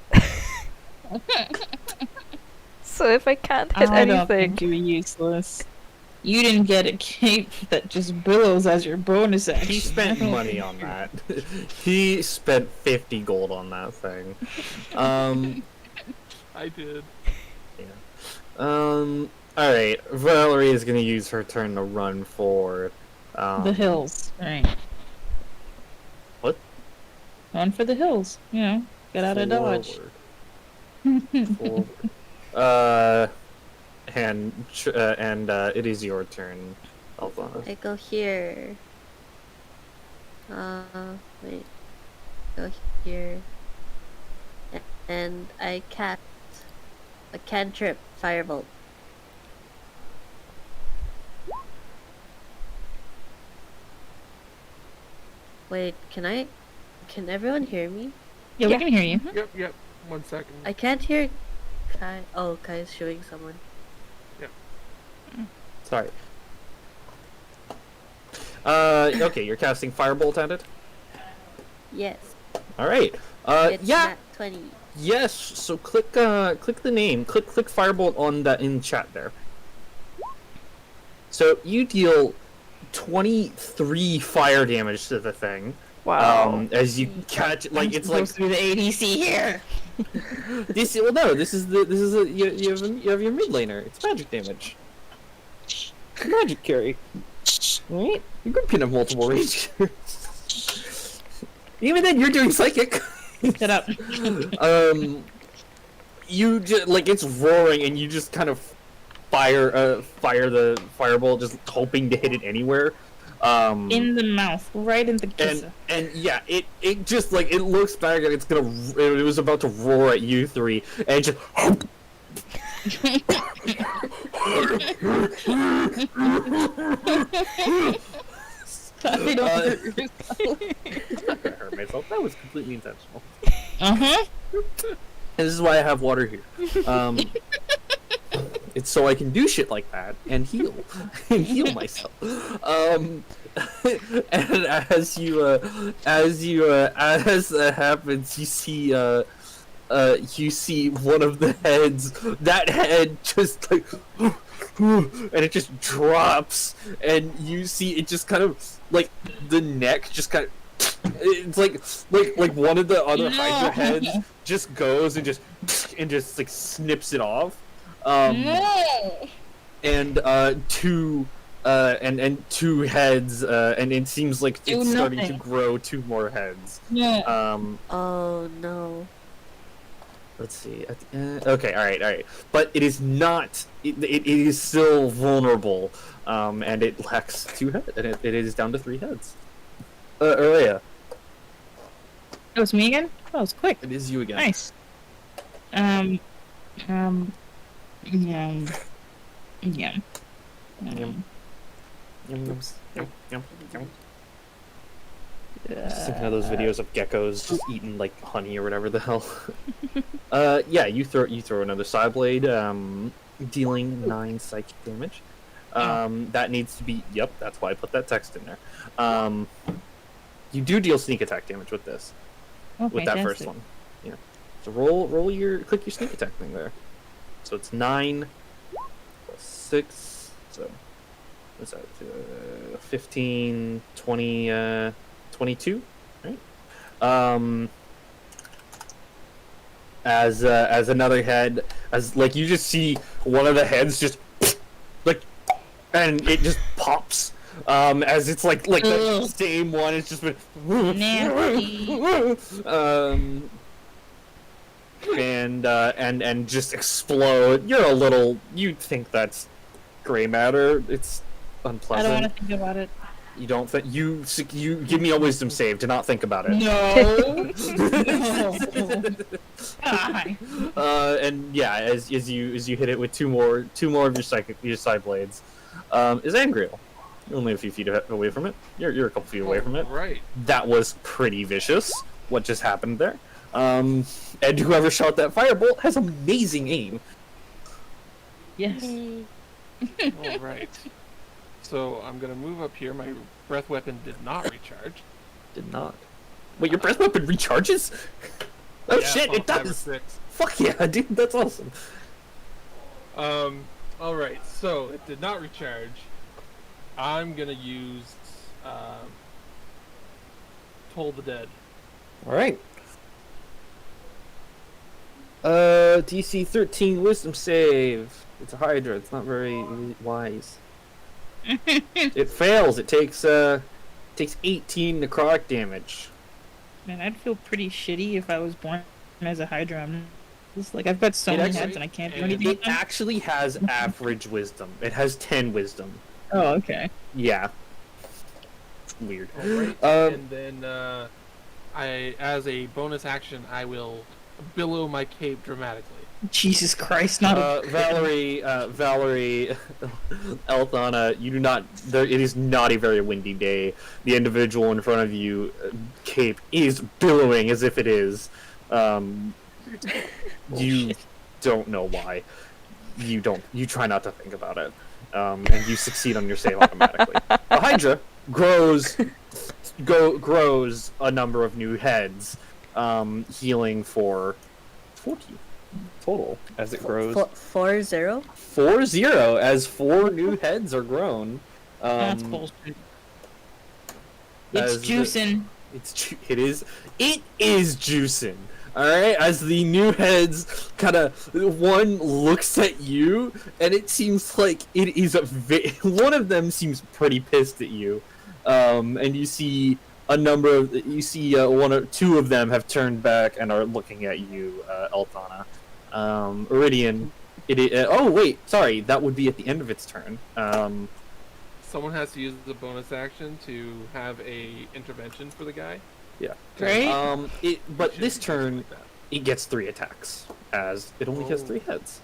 Speaker 1: So if I can't hit
Speaker 4: I don't think
Speaker 1: anything,
Speaker 4: you're useless. You didn't get a cape that just billows as your bonus action.
Speaker 2: He spent money on that. He spent 50 gold on that thing.
Speaker 3: I did.
Speaker 2: Alright. Valerie is gonna use her turn to run forward.
Speaker 4: The hills, right?
Speaker 2: What?
Speaker 4: Run for the hills. You know, get out of dodge.
Speaker 2: Forward. Forward. And it is your turn, Alphana.
Speaker 5: I go here. Wait. Go here. And I cast a cantrip firebolt. Wait, can everyone hear me?
Speaker 4: Yeah,
Speaker 1: Yeah.
Speaker 4: we can hear you.
Speaker 3: Yep. 1 second.
Speaker 5: I can't hear Kai. Oh, Kai's showing someone.
Speaker 2: Sorry. Okay, you're casting Firebolt at it?
Speaker 5: Yes.
Speaker 2: Alright.
Speaker 5: It's
Speaker 2: Yeah!
Speaker 5: nat 20.
Speaker 2: Yes, so click the name. Click Firebolt on that in chat there. So you deal 23 fire damage to the thing.
Speaker 1: wow.
Speaker 2: As you catch, like, it's like
Speaker 4: supposed to be the ADC here.
Speaker 2: this. Well, no, this is you have your mid laner. It's magic damage. Magic carry. Right? You can have multiple range. Even then, you're doing psychic.
Speaker 4: Shut up.
Speaker 2: You just like it's roaring, and you just kind of fire the firebolt, just hoping to hit it anywhere.
Speaker 4: In the mouth, right in the kisser.
Speaker 2: and yeah, it just like it looks back and it was about to roar at you three, and it just.
Speaker 4: I don't hurt yourself.
Speaker 2: I hurt myself. That was completely intentional.
Speaker 4: Uh-huh.
Speaker 2: And this is why I have water here. It's so I can do shit like that and heal myself. And as that happens, you see one of the heads. That head just like, and it just drops, and you see it just kind of like the neck just kind of. It's like one of the other Hydra heads just goes and just like snips it off.
Speaker 4: No.
Speaker 2: And two heads, and it seems like
Speaker 4: Do
Speaker 2: it's starting to
Speaker 4: nothing.
Speaker 2: grow 2 more heads.
Speaker 4: Yeah.
Speaker 5: Oh no.
Speaker 2: Let's see. Okay, all right. But it is not. It is still vulnerable, and it lacks 2 heads, and it is down to 3 heads. Aurelia,
Speaker 4: That was me again? That was quick.
Speaker 2: it is you again.
Speaker 4: Nice. Yeah.
Speaker 2: Yum, yum, yum, yum. Just thinking of those videos of geckos just eating like honey or whatever the hell. Yeah, you throw another side blade, dealing 9 psychic damage. That needs to be. Yep, that's why I put that text in there. You do deal sneak attack damage with this.
Speaker 4: Oh,
Speaker 2: With that first
Speaker 4: fantastic.
Speaker 2: one. Yeah. So click your sneak attack thing there. So it's 9 plus 6, so what's that? 15, 20, 22, right? As another head, as like you just see one of the heads just like, and it just pops. As it's like the
Speaker 4: Ugh.
Speaker 2: same one. It's just been
Speaker 4: Nasty.
Speaker 2: and just explode. You're a little. You think that's gray matter? It's
Speaker 4: I
Speaker 2: unpleasant.
Speaker 4: don't want to think about it.
Speaker 2: You don't think you give me a wisdom save to not think about it.
Speaker 4: No. No. God.
Speaker 2: And yeah, as you hit it with two more of your side blades, is Angriel. You're only a few feet away from it. You're a couple feet away from it.
Speaker 3: Right.
Speaker 2: That was pretty vicious. What just happened there? And whoever shot that firebolt has amazing aim.
Speaker 4: Yes.
Speaker 3: All right. So I'm gonna move up here. My breath weapon did not recharge.
Speaker 2: Did not. Wait, your breath weapon recharges? Oh
Speaker 3: Yeah,
Speaker 2: shit, it
Speaker 3: about 5 or
Speaker 2: does!
Speaker 3: 6.
Speaker 2: Fuck yeah, dude, that's awesome.
Speaker 3: All right. So it did not recharge. I'm gonna use Toll the Dead.
Speaker 2: Alright. DC 13 wisdom save. It's a Hydra, it's not very wise. It fails, it takes 18 necrotic damage.
Speaker 4: Man, I'd feel pretty shitty if I was born as a Hydra. I'm just like, I've got so
Speaker 2: It
Speaker 4: many
Speaker 2: actually-
Speaker 4: heads and I can't do
Speaker 3: it
Speaker 4: anything.
Speaker 2: It
Speaker 4: with them.
Speaker 2: actually has average wisdom. It has 10 wisdom.
Speaker 4: Oh, okay.
Speaker 2: Yeah. Weird.
Speaker 3: All right. And then as a bonus action, I will billow my cape dramatically.
Speaker 4: Jesus Christ, not
Speaker 2: Valerie, Elthana, you do not. It is not a very windy day. The individual in front of you, Cape, is billowing as if it is. You
Speaker 4: Bullshit.
Speaker 2: don't know why. You don't. You try not to think about it, and you succeed on your save automatically. The Hydra grows a number of new heads, healing for 40 total as it grows.
Speaker 5: 4-0.
Speaker 2: 4-0 as 4 new heads are grown.
Speaker 4: That's bullshit. It's
Speaker 2: as the-
Speaker 4: juicing.
Speaker 2: It is juicing. All right, as the new heads kind of one looks at you, and it seems like it is one of them seems pretty pissed at you, and you see one or two of them have turned back and are looking at you, Elthana. Iridian, oh wait, sorry, that would be at the end of its turn.
Speaker 3: Someone has to use the bonus action to have a intervention for the guy.
Speaker 2: Yeah.
Speaker 4: Great.
Speaker 2: But
Speaker 3: Shouldn't
Speaker 2: this
Speaker 3: be
Speaker 2: turn,
Speaker 3: like that.
Speaker 2: it gets 3 attacks, as it only has
Speaker 3: Oh.
Speaker 2: 3 heads.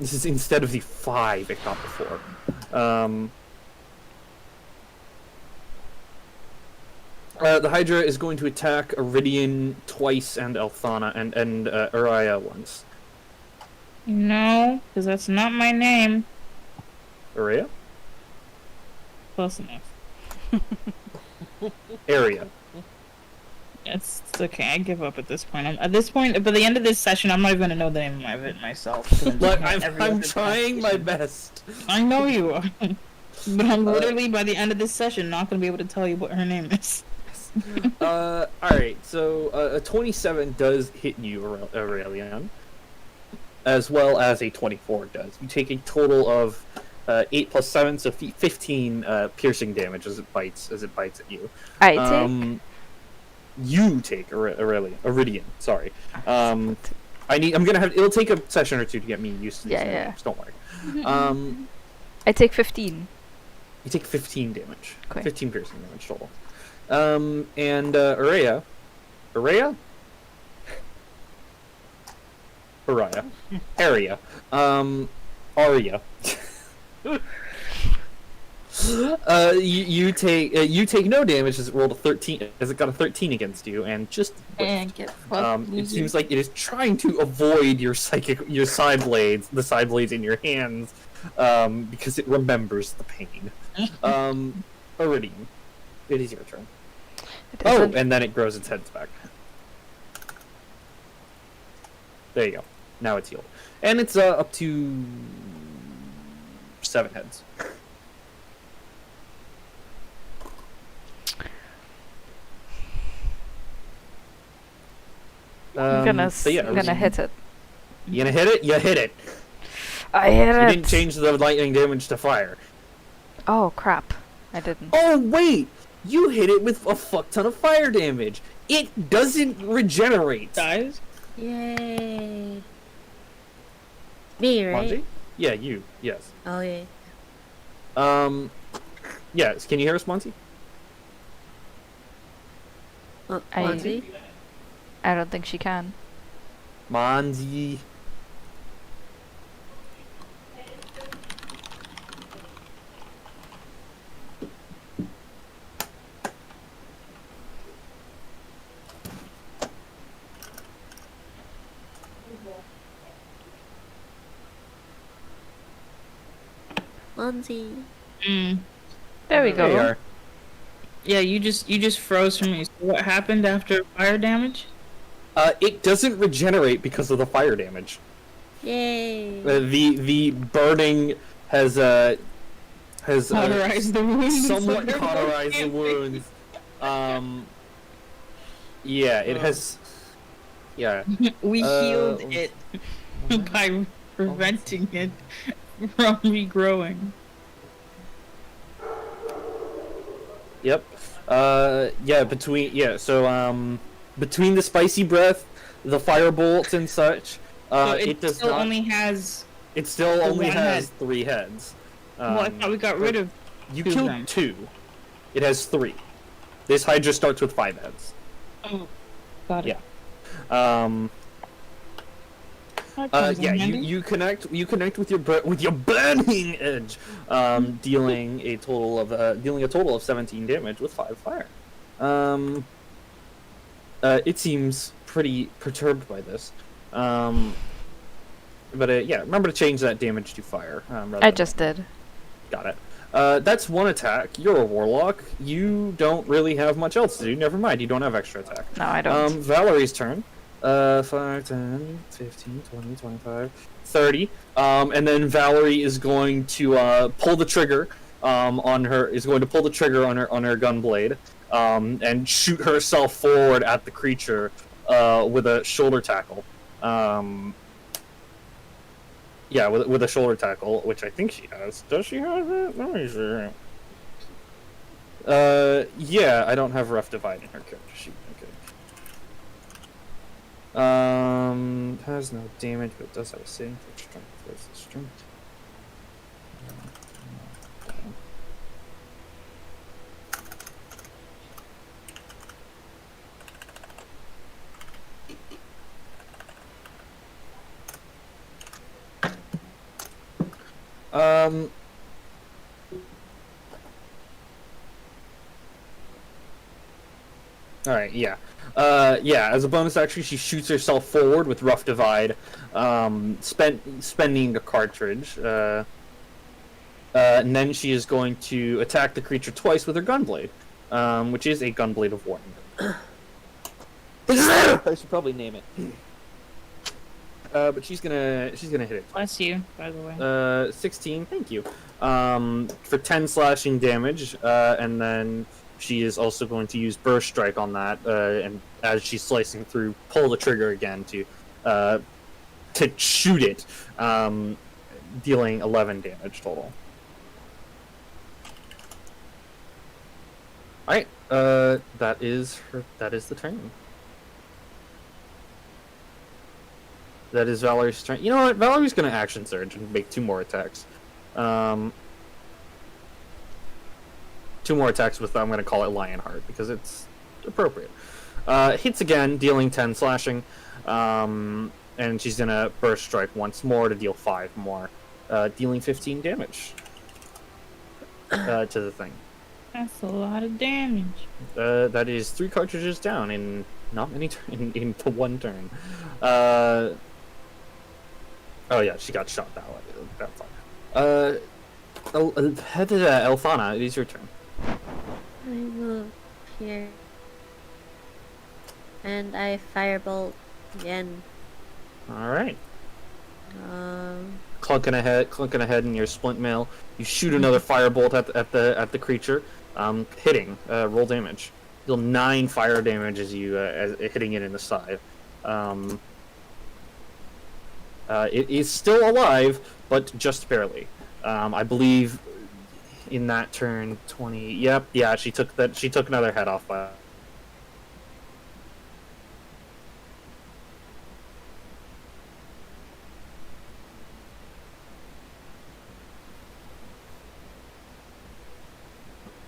Speaker 2: This is instead of the 5 it got before. The Hydra is going to attack Iridian twice and Elthana and Uriah once.
Speaker 4: No, because that's not my name.
Speaker 2: Uriah?
Speaker 4: Close enough.
Speaker 2: Area.
Speaker 4: It's okay. I give up at this point. At this point, by the end of this session, I'm not even gonna know the name of it myself. 'cause I'm
Speaker 2: Look,
Speaker 4: just
Speaker 2: I'm
Speaker 4: every other
Speaker 2: trying my
Speaker 4: conversation.
Speaker 2: best.
Speaker 4: I know you are. But I'm literally, by the end of this session, not gonna be able to tell you what her name is.
Speaker 2: Alright, so a 27 does hit you, Aurelion, as well as a 24 does. You take a total of 8 plus 7, so 15 piercing damage as it bites at you.
Speaker 1: I take.
Speaker 2: You take Iridian. Sorry. I'm gonna have. It'll take a session or two to get me used to these
Speaker 1: Yeah.
Speaker 2: names. Don't worry.
Speaker 1: I take 15.
Speaker 2: You take 15 damage.
Speaker 1: Okay.
Speaker 2: 15 piercing damage total. And Uriah. Uriah? Area. Aria. You take no damage as it rolled a 13, as it got a 13 against you, and just whiffed.
Speaker 4: get
Speaker 2: It seems like it is trying to avoid your side blades, the side blades in your hands, because it remembers the pain. Iridian, it is your turn.
Speaker 1: It
Speaker 2: Oh,
Speaker 1: isn't-
Speaker 2: and then it grows its heads back. There you go. Now it's healed, and it's up to 7 heads.
Speaker 1: I'm gonna,
Speaker 2: so yeah,
Speaker 1: I'm gonna hit it.
Speaker 2: You gonna hit it? You hit it.
Speaker 1: I hit
Speaker 2: You
Speaker 1: it!
Speaker 2: didn't change the lightning damage to fire.
Speaker 1: Oh, crap. I didn't.
Speaker 2: Oh, wait! You hit it with a fuck ton of fire damage. It doesn't regenerate.
Speaker 4: Dies?
Speaker 5: Yay. Me, right?
Speaker 2: Monzi? Yeah, you. Yes.
Speaker 5: Oh, yeah.
Speaker 2: Yes. Can you hear us, Monzi?
Speaker 5: Oh,
Speaker 1: I-
Speaker 5: Monzi?
Speaker 1: I don't think she can.
Speaker 2: Monzi.
Speaker 5: Monzi.
Speaker 4: Mm.
Speaker 1: There we
Speaker 2: There you
Speaker 1: go.
Speaker 2: are.
Speaker 4: Yeah, you just froze for me. So what happened after fire damage?
Speaker 2: It doesn't regenerate because of the fire damage.
Speaker 5: Yay.
Speaker 2: The burning has
Speaker 4: Cauterize the wounds.
Speaker 2: somewhat cauterized the wounds. Yeah, it has. Yeah.
Speaker 4: We healed
Speaker 2: Uh,
Speaker 4: it by preventing it from regrowing.
Speaker 2: Yep. Yeah. Between the spicy breath, the fire bolts and such,
Speaker 4: So
Speaker 2: it does
Speaker 4: still
Speaker 2: not.
Speaker 4: only has.
Speaker 2: It still
Speaker 4: the
Speaker 2: only
Speaker 4: one
Speaker 2: has
Speaker 4: head.
Speaker 2: 3 heads.
Speaker 4: Well, I thought we got rid of.
Speaker 2: You
Speaker 4: two
Speaker 2: killed
Speaker 4: then.
Speaker 2: 2. It has 3. This Hydra starts with 5 heads.
Speaker 4: Oh, got it.
Speaker 2: Yeah.
Speaker 4: That comes in
Speaker 2: Yeah.
Speaker 4: handy.
Speaker 2: You connect with your burning edge, dealing a total of 17 damage with 5 fire. It seems pretty perturbed by this. But yeah, remember to change that damage to fire.
Speaker 1: I just did.
Speaker 2: Got it. That's 1 attack. You're a warlock. You don't really have much else to do. Never mind, you don't have extra attack.
Speaker 1: No, I don't.
Speaker 2: Valerie's turn. 5, 10, 15, 20, 25, 30. And then Valerie is going to pull the trigger on her gun blade and shoot herself forward at the creature with a shoulder tackle. Yeah, with a shoulder tackle, which I think she has. Does she have it? Let me see. Yeah, I don't have rough divide in her character sheet. Okay. Has no damage, but does have a saving for strength. Where's the strength? Alright, yeah. Yeah, as a bonus action, she shoots herself forward with Rough Divide, spending a cartridge. And then she is going to attack the creature twice with her Gunblade, which is a Gunblade of Warning. I should probably name it. But she's gonna hit it.
Speaker 4: Bless you, by the way.
Speaker 2: 16, thank you. For 10 slashing damage, and then she is also going to use Burst Strike on that, and as she's slicing through, pull the trigger again to shoot it, dealing 11 damage total. Alright, that is the turn. That is Valerie's turn. You know what? Valerie's gonna action surge and make 2 more attacks. 2 more attacks with, I'm gonna call it Lionheart because it's appropriate. Hits again, dealing 10 slashing. And she's gonna Burst Strike once more to deal 5 more, dealing 15 damage to the thing.
Speaker 4: That's a lot of damage.
Speaker 2: That is 3 cartridges down in not many in the 1 turn. Oh yeah, she got shot that way. That's fine. Elfana, it is your turn.
Speaker 5: I move here. And I firebolt again.
Speaker 2: All right. clunking ahead in your splint mail. You shoot another firebolt at the creature, hitting. Roll damage. Deal 9 fire damage as you hitting it in the side. It is still alive, but just barely. I believe in that turn 20. Yep, yeah, she took another head off by.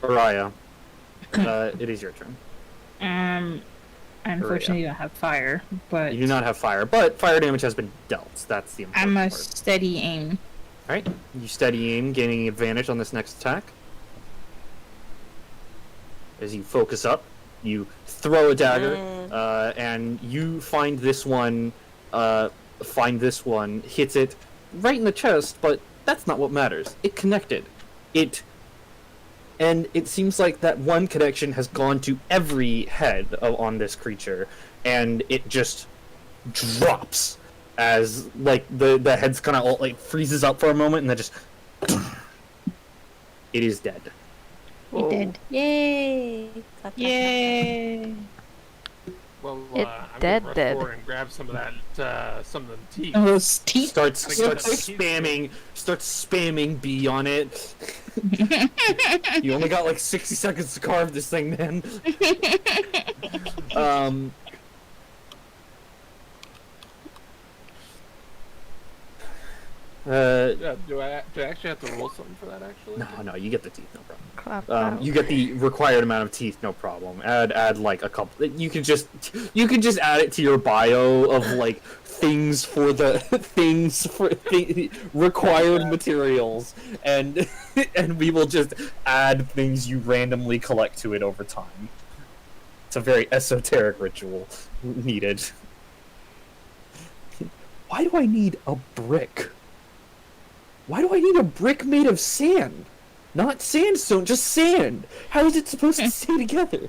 Speaker 2: Araya, it is your turn.
Speaker 4: I unfortunately don't have fire, but
Speaker 2: You do not have fire, but fire damage has been dealt. That's the important
Speaker 4: I'm a
Speaker 2: part.
Speaker 4: steady aim.
Speaker 2: Alright, you steady aim, gaining advantage on this next attack. As you focus up, you throw a dagger, and you find this one, hits it right in the chest, but that's not what matters. It connected. And it seems like that one connection has gone to every head on this creature, and it just drops as like the head's kind of like freezes up for a moment, and then just it is dead.
Speaker 5: You did. Yay! Clap, clap,
Speaker 4: Yay!
Speaker 3: Well,
Speaker 1: It
Speaker 3: I'm
Speaker 1: dead,
Speaker 3: gonna rush
Speaker 1: dead.
Speaker 3: forward and grab some of that, some of the teeth.
Speaker 4: And those teeth.
Speaker 2: Starts
Speaker 3: Gotta get
Speaker 2: spamming B on it. You only got like 60 seconds to carve this thing, man.
Speaker 3: Yeah, do I actually have to roll something for that? Actually,
Speaker 2: No, you get the teeth, no problem.
Speaker 1: Clap, clap.
Speaker 2: You get the required amount of teeth, no problem. Add like a couple. You can just add it to your bio of like things for required materials, and and we will just add things you randomly collect to it over time. It's a very esoteric ritual needed. Why do I need a brick? Why do I need a brick made of sand? Not sandstone, just sand. How is it supposed to stay together?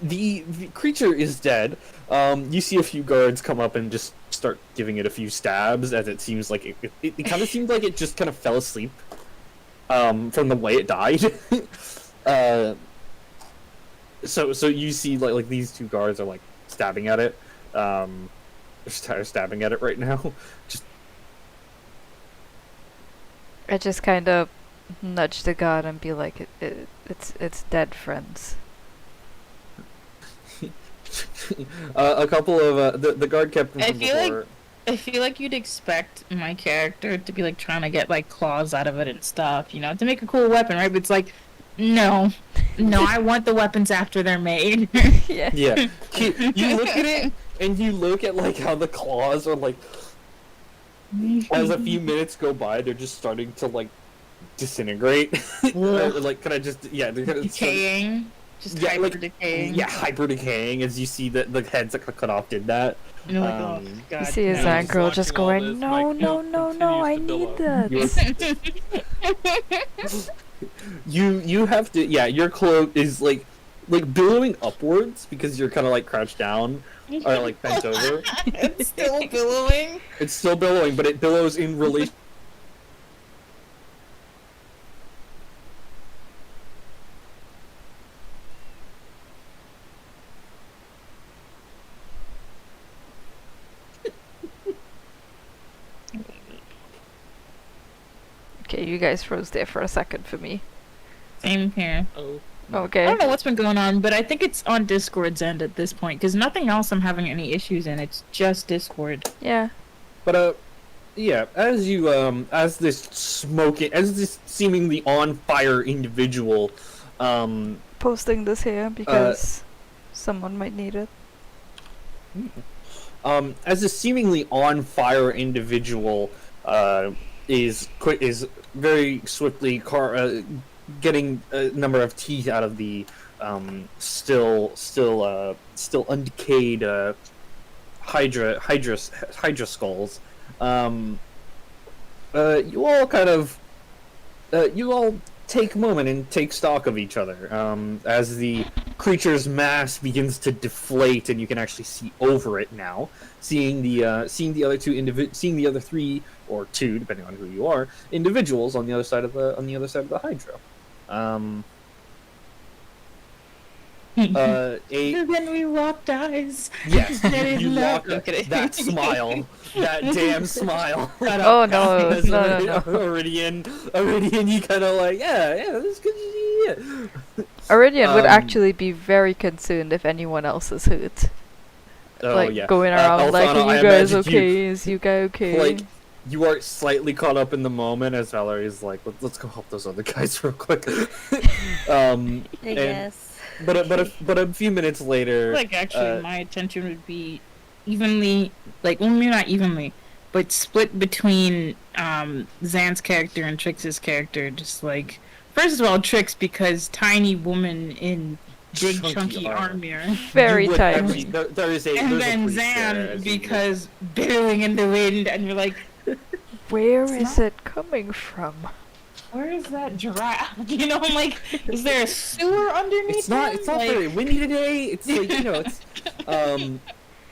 Speaker 2: The creature is dead. You see a few guards come up and just start giving it a few stabs, as it seems like it kind of seemed like it just kind of fell asleep from the way it died. So you see like these two guards are like stabbing at it. They're stabbing at it right now.
Speaker 1: I just kind of nudge the god and be like, it's dead, friends.
Speaker 2: A couple of the guard captain
Speaker 4: I
Speaker 2: from
Speaker 4: feel like-
Speaker 2: before.
Speaker 4: I feel like you'd expect my character to be like trying to get like claws out of it and stuff, you know, to make a cool weapon, right? But it's like, no, I want the weapons after they're made.
Speaker 1: Yeah.
Speaker 2: Yeah, you look at it and you look at like how the claws are like. As a few minutes go by, they're just starting to like disintegrate. Like, can I just they're kind of
Speaker 4: Decaying, just
Speaker 2: Yeah,
Speaker 4: hyper
Speaker 2: like-
Speaker 4: decaying.
Speaker 2: Yeah, hyper decaying as you see that the heads that got cut off did that.
Speaker 4: And you're like,
Speaker 2: Um,
Speaker 4: oh god.
Speaker 1: You see his
Speaker 4: no.
Speaker 3: Zach
Speaker 1: girl just
Speaker 3: watching all
Speaker 1: going,
Speaker 3: this,
Speaker 1: no,
Speaker 3: my
Speaker 1: no,
Speaker 3: coat
Speaker 1: no, no, I
Speaker 3: continues to
Speaker 1: need that.
Speaker 2: You have to your cloak is like billowing upwards because you're kind of like crouched down or like bent over.
Speaker 4: It's still billowing.
Speaker 2: It's still billowing, but it billows in relation.
Speaker 1: Okay, you guys froze there for a second for me.
Speaker 4: Same here.
Speaker 3: Oh,
Speaker 4: I
Speaker 1: Okay.
Speaker 4: don't know what's been going on, but I think it's on Discord's end at this point, because nothing else I'm having any issues in. It's just Discord.
Speaker 1: Yeah.
Speaker 2: But yeah, as you as this seemingly on fire individual
Speaker 1: Posting this here because someone might need it.
Speaker 2: as a seemingly on fire individual is very swiftly getting a number of teeth out of the still undecayed Hydra skulls. You all kind of you all take a moment and take stock of each other as the creature's mass begins to deflate, and you can actually see over it now, seeing the other three or two, depending on who you are, individuals on the other side of the Hydra.
Speaker 4: And then we locked eyes.
Speaker 2: Yes,
Speaker 4: Very
Speaker 2: you
Speaker 4: loud.
Speaker 2: locked
Speaker 4: Okay.
Speaker 2: that smile, that damn smile.
Speaker 1: Oh no,
Speaker 2: As
Speaker 1: no, no.
Speaker 2: Iridian, you kind of like, yeah, this is good. Yeah.
Speaker 1: Iridian would
Speaker 2: Um,
Speaker 1: actually be very concerned if anyone else is hurt.
Speaker 2: Oh
Speaker 1: Like
Speaker 2: yeah.
Speaker 1: going around like,
Speaker 2: Althano,
Speaker 1: are
Speaker 2: I
Speaker 1: you guys
Speaker 2: imagine you-
Speaker 1: okay? Is you guy okay?
Speaker 2: Like, you are slightly caught up in the moment as Valerie's like, let's go help those other guys real quick.
Speaker 5: I guess.
Speaker 2: But a few minutes later,
Speaker 4: Like actually, my attention would be evenly, like well, maybe not evenly, but split between Zan's character and Trix's character. Just like first of all, Trix because tiny woman in big chunky armor.
Speaker 1: Very
Speaker 2: you would
Speaker 1: tiny.
Speaker 2: actually- there is a
Speaker 4: And
Speaker 2: there's a
Speaker 4: then
Speaker 2: priest there,
Speaker 4: Zan
Speaker 2: as you-
Speaker 4: because billowing in the wind, and you're like,
Speaker 1: Where
Speaker 4: It's
Speaker 1: is
Speaker 4: not-
Speaker 1: it coming from?
Speaker 4: where is that giraffe? You know, I'm like, is there a sewer underneath?
Speaker 2: It's not
Speaker 4: him?
Speaker 2: like, very windy today. It's like it's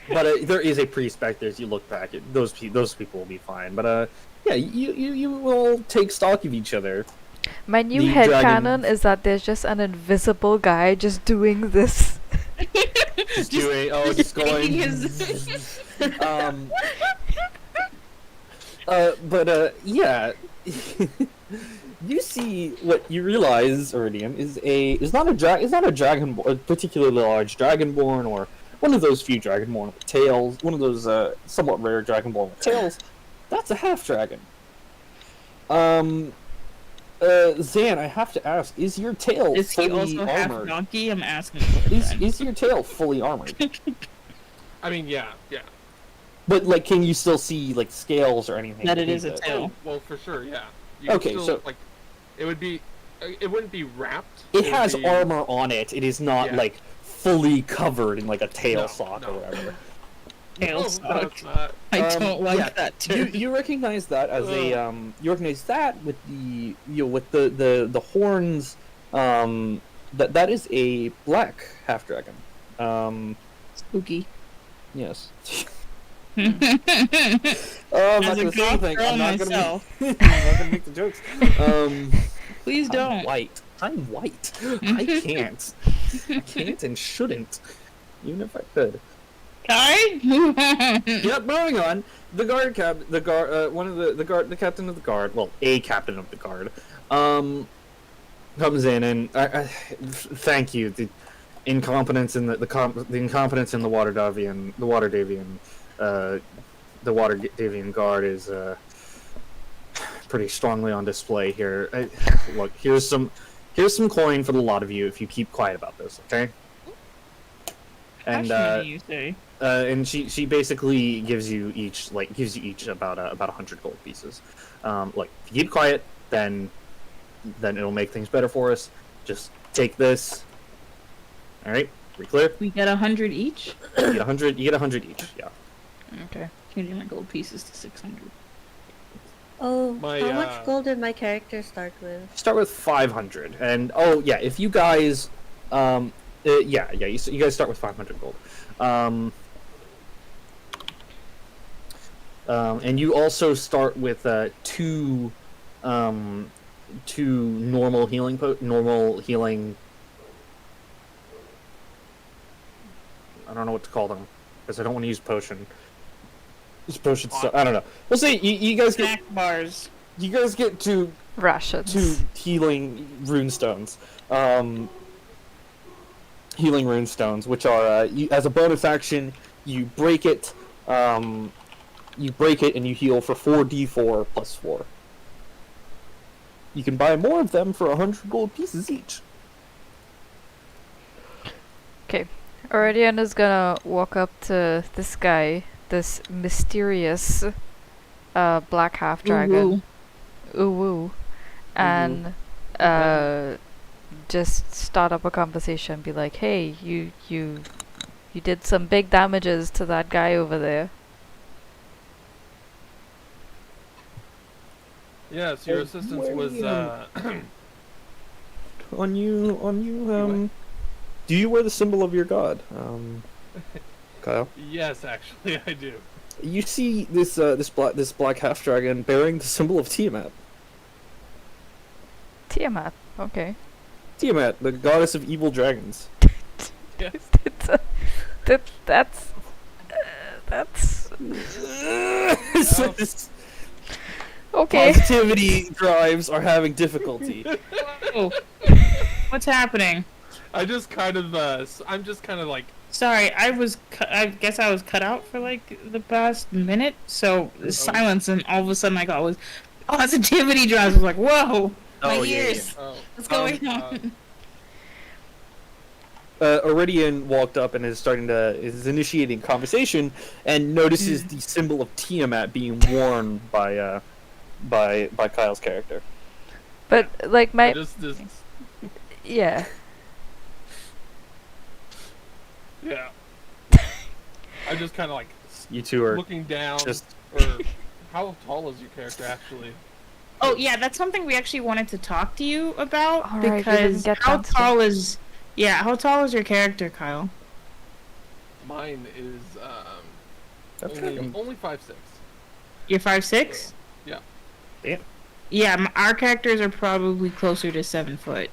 Speaker 2: but there is a priest back there. As you look back, those people will be fine. But yeah, you will take stock of each other.
Speaker 1: My new
Speaker 2: The
Speaker 1: headcanon
Speaker 2: dragon-
Speaker 1: is that there's just an invisible guy just doing this.
Speaker 2: Just going.
Speaker 4: his-
Speaker 2: Yeah. You see what you realize, Iridium, is not a dragon, a particularly large dragonborn, or one of those few dragonborn with tails, one of those somewhat rare dragonborn with tails. That's a half dragon. Zan, I have to ask: is your tail
Speaker 4: Is he
Speaker 2: fully
Speaker 4: also half
Speaker 2: armored?
Speaker 4: donkey? I'm asking. For a friend.
Speaker 2: Is your tail fully armored?
Speaker 3: I mean, yeah.
Speaker 2: But like, can you still see like scales or anything?
Speaker 4: That it is a
Speaker 2: beneath
Speaker 4: tail.
Speaker 3: Well, for sure, yeah.
Speaker 2: Okay,
Speaker 3: still,
Speaker 2: so-
Speaker 3: like, it wouldn't be wrapped.
Speaker 2: It
Speaker 3: would
Speaker 2: has
Speaker 3: be-
Speaker 2: armor on it. It is not
Speaker 3: Yeah.
Speaker 2: like fully covered in like a tail
Speaker 3: No,
Speaker 2: sock
Speaker 3: no.
Speaker 2: or whatever.
Speaker 4: Tail
Speaker 3: Oh, no,
Speaker 4: suck.
Speaker 3: it's not.
Speaker 4: I don't like
Speaker 2: yeah,
Speaker 4: that term.
Speaker 2: You recognize that as you recognize that with the horns. That is a black half dragon.
Speaker 4: Spooky.
Speaker 2: Yes.
Speaker 4: As
Speaker 2: I'm not
Speaker 4: a
Speaker 2: gonna say
Speaker 4: goth
Speaker 2: anything.
Speaker 4: girl
Speaker 2: I'm not
Speaker 4: myself,
Speaker 2: gonna I'm not gonna make the jokes.
Speaker 4: please
Speaker 2: I'm
Speaker 4: don't.
Speaker 2: white. I'm white. I can't. I can't and shouldn't. Even if I could.
Speaker 4: Kai, move on.
Speaker 2: Yep, moving on. The captain of the guard, well, a captain of the guard, comes in and thank you. The incompetence in the incompetence in the Water Davian guard is pretty strongly on display here. Look, here's some coin for the lot of you if you keep quiet about this, okay? And
Speaker 4: Passionate, you say.
Speaker 2: and she basically gives you each about 100 gold pieces. Like, if you keep quiet, then it'll make things better for us. Just take this. All right, we clear?
Speaker 4: We get 100 each.
Speaker 2: You get 100. You get 100 each. Yeah.
Speaker 1: Okay.
Speaker 4: Changing my gold pieces to 600.
Speaker 5: Oh,
Speaker 3: My,
Speaker 5: how much gold did my character start with?
Speaker 2: Start with 500, and oh yeah, if you guys, you guys start with 500 gold. And you also start with two normal healing. I don't know what to call them because I don't want to use potion. This potion stuff. I don't know. We'll see. You guys get
Speaker 4: Snack bars.
Speaker 2: two
Speaker 1: Rations.
Speaker 2: healing runestones. Healing runestones, which are as a bonus action, you break it. You break it and you heal for 4d4 plus 4. You can buy more of them for 100 gold pieces each.
Speaker 1: Iridian is gonna walk up to this guy, this mysterious black half dragon. Uwu. And just start up a conversation, be like, hey, you did some big damages to that guy over there.
Speaker 3: Yes, your assistance was
Speaker 2: On you, Do you wear the symbol of your god, Kyle?
Speaker 3: Yes, actually, I do.
Speaker 2: You see this black half dragon bearing the symbol of Tiamat.
Speaker 1: Tiamat. Okay.
Speaker 2: Tiamat, the goddess of evil dragons.
Speaker 3: Yes.
Speaker 1: It's a, that's
Speaker 2: So this
Speaker 1: okay.
Speaker 2: positivity drives are having difficulty.
Speaker 4: Oh, what's happening?
Speaker 3: I'm just kind of like,
Speaker 4: Sorry, I guess I was cut out for like the past minute. So silence, and all of a sudden I got was positivity drives. I was like, whoa, my ears.
Speaker 3: oh,
Speaker 4: What's going on?
Speaker 2: Iridian walked up and is initiating conversation and notices the symbol of Tiamat being worn by Kyle's character.
Speaker 1: But like my
Speaker 3: just
Speaker 1: yeah.
Speaker 3: yeah. I'm just kind of like
Speaker 2: You two are
Speaker 3: looking down.
Speaker 2: just
Speaker 3: Or how tall is your character actually?
Speaker 4: Oh yeah, that's something we actually wanted to talk to you about
Speaker 1: All right, we didn't
Speaker 4: because
Speaker 1: get
Speaker 4: how
Speaker 1: chance to-
Speaker 4: tall is how tall is your character, Kyle?
Speaker 3: Mine is
Speaker 2: That's
Speaker 3: only 5'6".
Speaker 4: You're 5'6"?
Speaker 3: Yeah.
Speaker 2: Damn.
Speaker 4: Yeah, our characters are probably closer to 7 foot.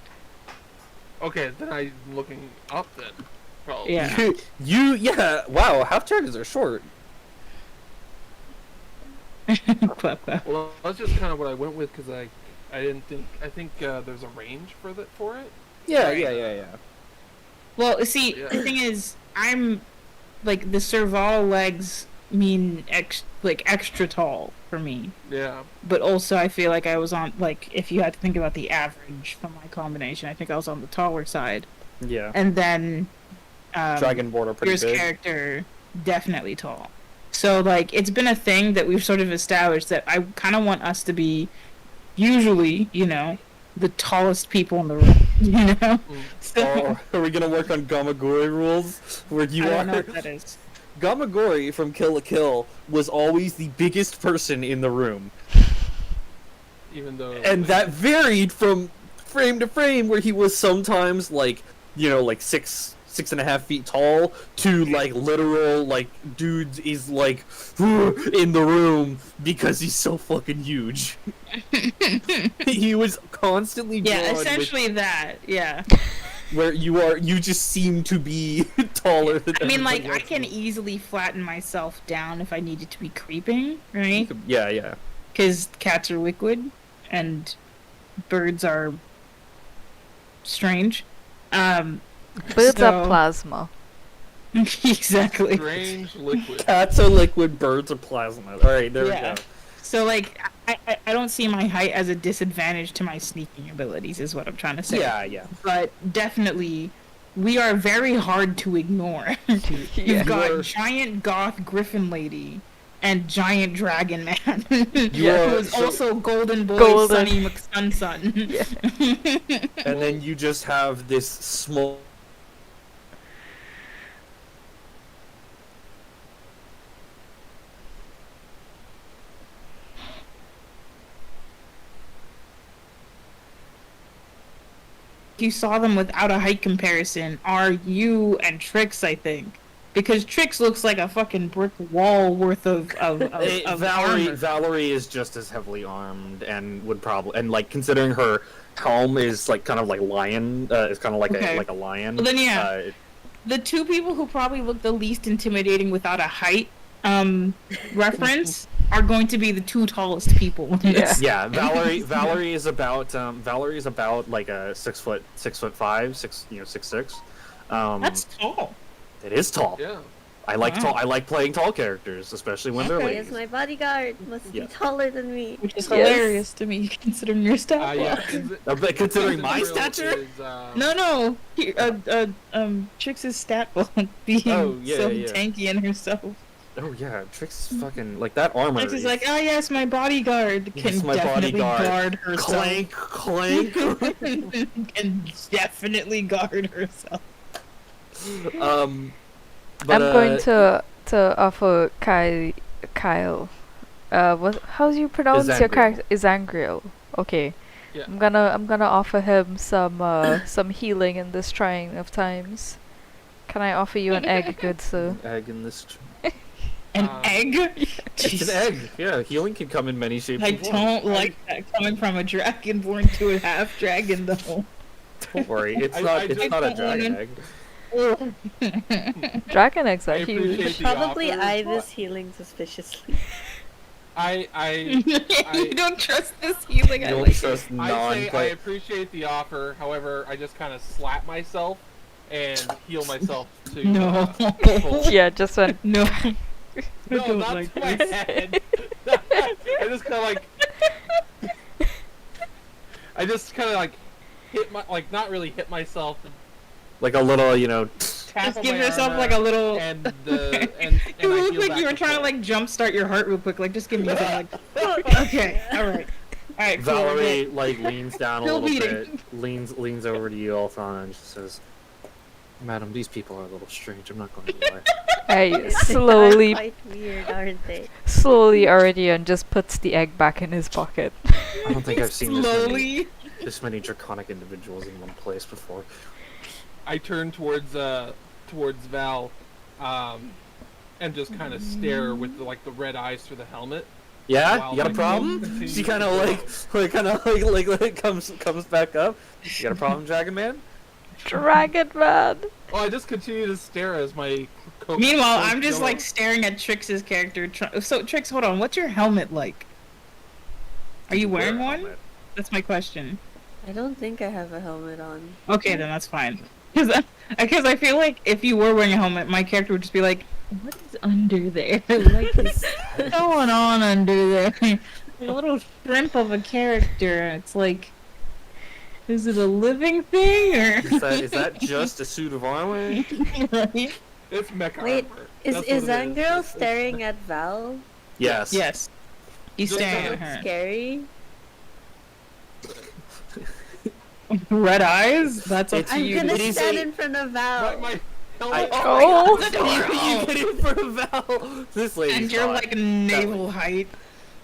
Speaker 3: Okay, then I'm looking up then. Probably.
Speaker 4: Yeah.
Speaker 2: Wow, half dragons are short.
Speaker 4: Clap, clap.
Speaker 3: Well, that's just kind of what I went with because I think there's a range for it.
Speaker 2: Yeah,
Speaker 4: Right.
Speaker 2: yeah.
Speaker 4: Well, see,
Speaker 3: Yeah.
Speaker 4: the thing is, I'm like the Serval legs mean extra tall for me,
Speaker 3: Yeah.
Speaker 4: but also I feel like I was on like if you had to think about the average from my combination, I think I was on the taller side,
Speaker 2: Yeah.
Speaker 4: and then
Speaker 2: Dragonborn are pretty
Speaker 4: Yours
Speaker 2: big.
Speaker 4: character definitely tall. So like it's been a thing that we've sort of established that I kind of want us to be usually, the tallest people in the room, So
Speaker 2: Oh, are we gonna work on Gamagori rules? Where you
Speaker 4: I
Speaker 2: are?
Speaker 4: don't know what that is.
Speaker 2: Gamagori from Kill la Kill was always the biggest person in the room.
Speaker 3: Even though.
Speaker 2: And that varied from frame to frame, where he was sometimes like 6.5 feet tall to like literal like dude is like in the room because he's so fucking huge. He was constantly drawn
Speaker 4: Yeah,
Speaker 2: with
Speaker 4: essentially that. Yeah.
Speaker 2: where you just seem to be taller than
Speaker 4: I mean, like
Speaker 2: everybody
Speaker 4: I
Speaker 2: else.
Speaker 4: can easily flatten myself down if I needed to be creeping, right?
Speaker 2: Yeah.
Speaker 4: Because cats are liquid and birds are strange.
Speaker 1: Birds
Speaker 4: So-
Speaker 1: are plasma.
Speaker 4: Exactly.
Speaker 3: Strange liquid.
Speaker 2: Cats are liquid, birds are plasma. Alright, there we
Speaker 4: Yeah.
Speaker 2: go.
Speaker 4: So like I don't see my height as a disadvantage to my sneaking abilities is what I'm trying to say.
Speaker 2: Yeah.
Speaker 4: But definitely we are very hard to ignore.
Speaker 1: Yeah.
Speaker 4: You've got
Speaker 2: You're-
Speaker 4: giant goth griffin lady and giant dragon man.
Speaker 2: You're-
Speaker 4: Who is
Speaker 2: so-
Speaker 4: also golden boy
Speaker 1: Golden.
Speaker 4: Sonny McSunsun.
Speaker 1: Yeah.
Speaker 2: And then you just have this small
Speaker 4: You saw them without a height comparison are you and Tr1cks, I think. Because Tr1cks looks like a fucking brick wall worth of
Speaker 2: Valerie
Speaker 4: armor.
Speaker 2: Valerie is just as heavily armed and would probably considering her helm is like kind of like lion is kind of like
Speaker 4: Okay.
Speaker 2: a lion.
Speaker 4: Well, then, yeah. The two people who probably look the least intimidating without a height reference are going to be the two tallest people. in this.
Speaker 2: Yeah, Valerie is about like a 6'5", 6'6".
Speaker 4: That's tall.
Speaker 2: It is tall.
Speaker 3: Yeah.
Speaker 2: I like
Speaker 4: Wow.
Speaker 2: I like playing tall characters, especially when they're
Speaker 5: He
Speaker 2: ladies.
Speaker 5: is my bodyguard. Must be
Speaker 2: Yeah.
Speaker 5: taller than me.
Speaker 4: Which is
Speaker 1: Yes.
Speaker 4: hilarious to me considering your stat.
Speaker 3: Yeah.
Speaker 2: But considering my
Speaker 3: Drill
Speaker 2: stature,
Speaker 3: is,
Speaker 4: No. Tr1cks' stat won't be
Speaker 2: Oh, yeah,
Speaker 4: so
Speaker 2: yeah.
Speaker 4: tanky in herself.
Speaker 2: oh yeah, Trix is fucking like that armor.
Speaker 4: Tr1cks is like, oh yes, my bodyguard
Speaker 2: Yes,
Speaker 4: can
Speaker 2: my
Speaker 4: definitely
Speaker 2: bodyguard.
Speaker 4: guard herself.
Speaker 2: clank.
Speaker 4: Can definitely guard herself.
Speaker 2: But,
Speaker 1: I'm going to offer Kyle. How's you pronounce your
Speaker 2: Izangriel.
Speaker 1: character? Izangriel. Okay.
Speaker 3: Yeah.
Speaker 1: I'm gonna offer him some healing in this trying of times. Can I offer you an egg, good sir?
Speaker 2: Egg in this.
Speaker 4: An egg?
Speaker 2: It's
Speaker 4: Jeez.
Speaker 2: an egg. Yeah, healing can come in many shapes
Speaker 4: I
Speaker 2: and forms.
Speaker 4: don't like that coming from a dragon born to a half dragon, though.
Speaker 2: Don't worry, it's
Speaker 3: I
Speaker 2: not. It's
Speaker 3: just
Speaker 2: not a
Speaker 4: don't
Speaker 2: dragon
Speaker 4: wanna-
Speaker 2: egg.
Speaker 1: Dragon eggs
Speaker 3: I
Speaker 1: are huge.
Speaker 3: appreciate the
Speaker 5: Probably
Speaker 3: offer,
Speaker 5: eye
Speaker 3: but
Speaker 5: this healing suspiciously.
Speaker 4: You don't trust this healing. I
Speaker 2: Don't
Speaker 4: like it.
Speaker 2: trust
Speaker 3: I say I
Speaker 2: non.
Speaker 3: appreciate the offer. However, I just kind of slap myself and heal myself to.
Speaker 4: No.
Speaker 3: Full.
Speaker 1: Yeah, just when.
Speaker 4: No.
Speaker 3: No,
Speaker 4: don't
Speaker 3: not
Speaker 4: like
Speaker 3: to my
Speaker 4: this.
Speaker 3: head. I just kind of like. I just kind of like hit my not really hit myself.
Speaker 2: Like a little,
Speaker 3: Tap
Speaker 4: Just
Speaker 3: on
Speaker 4: give
Speaker 3: my
Speaker 4: yourself
Speaker 3: armor
Speaker 4: like a little.
Speaker 3: and
Speaker 4: You
Speaker 3: I
Speaker 4: look
Speaker 3: heal
Speaker 4: like
Speaker 3: back
Speaker 4: you were
Speaker 3: to
Speaker 4: trying to
Speaker 3: full.
Speaker 4: like jumpstart your heart real quick. Like, just give me something. Like, okay, all right, cool.
Speaker 2: Valerie like leans down a
Speaker 4: Still
Speaker 2: little
Speaker 4: beating.
Speaker 2: bit, leans over to you, Althana, and she says, "Madam, these people are a little strange. I'm not going to lie."
Speaker 1: I
Speaker 5: They are
Speaker 1: slowly,
Speaker 5: quite weird, aren't they?
Speaker 1: Aridian just puts the egg back in his pocket.
Speaker 2: I don't think I've seen
Speaker 4: Slowly.
Speaker 2: this many draconic individuals in one place before.
Speaker 3: I turn towards Val, and just kind of stare with the red eyes through the helmet.
Speaker 2: Yeah,
Speaker 3: Wow,
Speaker 2: you got a
Speaker 3: like,
Speaker 2: problem?
Speaker 3: continue
Speaker 2: She
Speaker 3: to
Speaker 2: kind of like comes back up. You got a problem, Dragon Man?
Speaker 1: Dragon man.
Speaker 3: Oh, I just continue to stare as my.
Speaker 4: Meanwhile, I'm just like staring at Trix's character. So, Trix, hold on. What's your helmet like? Are you wearing one? That's my question.
Speaker 5: I don't think I have a helmet on.
Speaker 4: Okay, then that's fine. Because I feel like if you were wearing a helmet, my character would just be like, "What is under there? Like, what's going on under there?" Like a little shrimp of a character. It's like, is it a living thing or?
Speaker 2: Is that just a suit of armor?
Speaker 4: Right?
Speaker 3: It's mecha
Speaker 5: Wait,
Speaker 3: armor.
Speaker 5: Is
Speaker 3: That's what it
Speaker 5: Angirl
Speaker 3: is.
Speaker 5: staring at Val?
Speaker 2: Yes.
Speaker 4: Yes. He's
Speaker 3: Just
Speaker 4: staring at
Speaker 5: That's
Speaker 4: her.
Speaker 5: scary.
Speaker 4: Red eyes? That's up
Speaker 2: It's-
Speaker 4: to
Speaker 5: I'm
Speaker 4: you.
Speaker 5: gonna
Speaker 2: it is
Speaker 5: stand
Speaker 2: a-
Speaker 5: in front of
Speaker 3: My,
Speaker 5: Val.
Speaker 3: my
Speaker 2: I,
Speaker 3: helmet.
Speaker 1: Oh.
Speaker 4: my God.
Speaker 2: you get in for a Val. This lady's
Speaker 4: And you're
Speaker 2: hot.
Speaker 4: like navel height.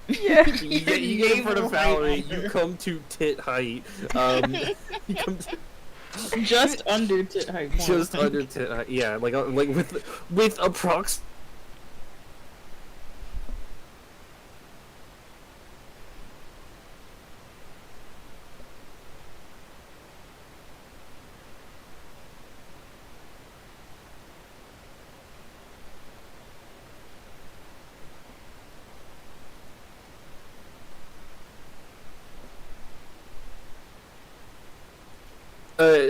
Speaker 1: Yeah.
Speaker 2: You get in front of
Speaker 4: navel
Speaker 2: Valerie.
Speaker 4: height.
Speaker 2: You come to tit height. You come to
Speaker 4: Just under tit height. more.
Speaker 2: just under tit height. Yeah, like with approx.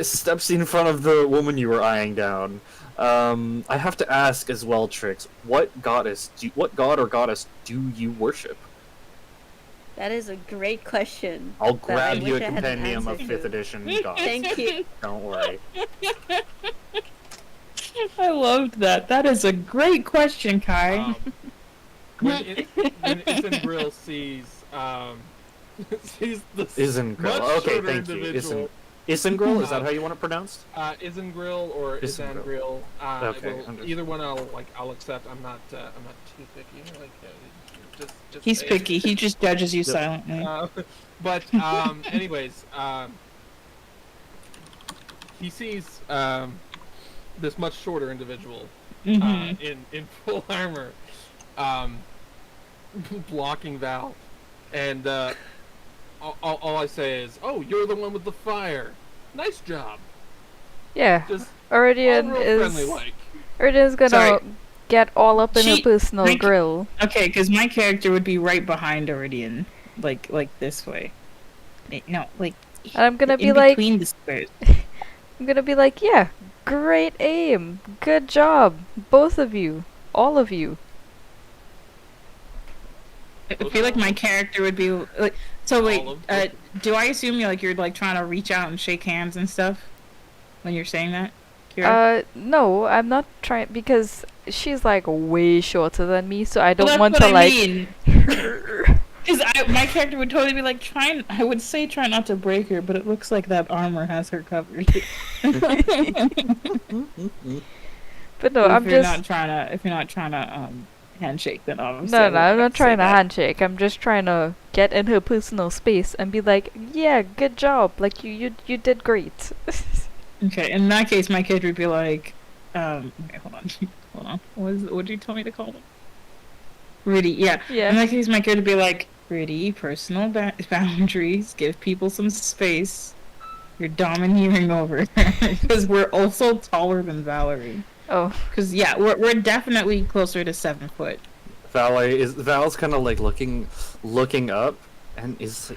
Speaker 2: Steps in front of the woman you were eyeing down. I have to ask as well, Trix. What god or goddess do you worship?
Speaker 5: That is a great question.
Speaker 2: I'll
Speaker 5: that I
Speaker 2: grab you a
Speaker 5: wish I had an
Speaker 2: compendium of
Speaker 5: answer
Speaker 2: 5th
Speaker 5: to.
Speaker 2: edition gods.
Speaker 5: Thank you.
Speaker 2: Don't worry.
Speaker 4: I loved that. That is a great question, Kai.
Speaker 3: When Isengrill sees sees the
Speaker 2: Isengrill.
Speaker 3: much
Speaker 2: Okay,
Speaker 3: shorter
Speaker 2: thank you.
Speaker 3: individual,
Speaker 2: Isengrill, is that how you want it pronounced?
Speaker 3: Isengrill or
Speaker 2: Isengrill.
Speaker 3: Isengrill.
Speaker 2: Okay, understood.
Speaker 3: Either one I'll accept. I'm not too picky. Just
Speaker 4: He's
Speaker 3: say it.
Speaker 4: picky. He just judges you
Speaker 2: Yep.
Speaker 4: silently.
Speaker 3: But anyways, he sees this much shorter individual
Speaker 4: Mhm.
Speaker 3: in full armor, blocking Val, and all I say is, "Oh, you're the one with the fire. Nice job."
Speaker 1: Yeah.
Speaker 3: Just
Speaker 1: Aridian
Speaker 3: all real friendly like.
Speaker 1: Aridian's gonna
Speaker 4: Sorry.
Speaker 1: get all up in her
Speaker 4: She-
Speaker 1: personal
Speaker 4: Thank-
Speaker 1: grill.
Speaker 4: Okay, because my character would be right behind Iridian, like this way. No, like
Speaker 1: And I'm gonna
Speaker 4: in
Speaker 1: be like,
Speaker 4: between the squares.
Speaker 1: yeah, great aim. Good job. Both of you. All of you.
Speaker 4: I feel like my character would be like. So wait,
Speaker 3: All of
Speaker 4: do I assume you're like trying to reach out and shake hands and stuff when you're saying that? Kira?
Speaker 1: No, I'm not trying because she's like way shorter than me, so I don't
Speaker 4: Well,
Speaker 1: want
Speaker 4: that's
Speaker 1: to
Speaker 4: what I
Speaker 1: like.
Speaker 4: mean. Because my character would totally be like I would say try not to break her, but it looks like that armor has her covered.
Speaker 1: But no,
Speaker 4: if
Speaker 1: I'm
Speaker 4: you're
Speaker 1: just.
Speaker 4: not trying to handshake, then obviously.
Speaker 1: No,
Speaker 4: I
Speaker 1: no, I'm
Speaker 4: wouldn't
Speaker 1: not
Speaker 4: say
Speaker 1: trying to
Speaker 4: that.
Speaker 1: handshake. I'm just trying to get in her personal space and be like, yeah, good job. Like you did great.
Speaker 4: Okay, in that case, my kid would be like, okay, hold on, hold on. What did you tell me to call him? Rudy, yeah.
Speaker 1: Yeah.
Speaker 4: In that case, my kid would be like, Rudy, personal boundaries, give people some space. You're domineering over because we're also taller than Valerie.
Speaker 1: Oh,
Speaker 4: Because yeah, we're definitely closer to 7 foot.
Speaker 2: Val's kind of like looking up, and is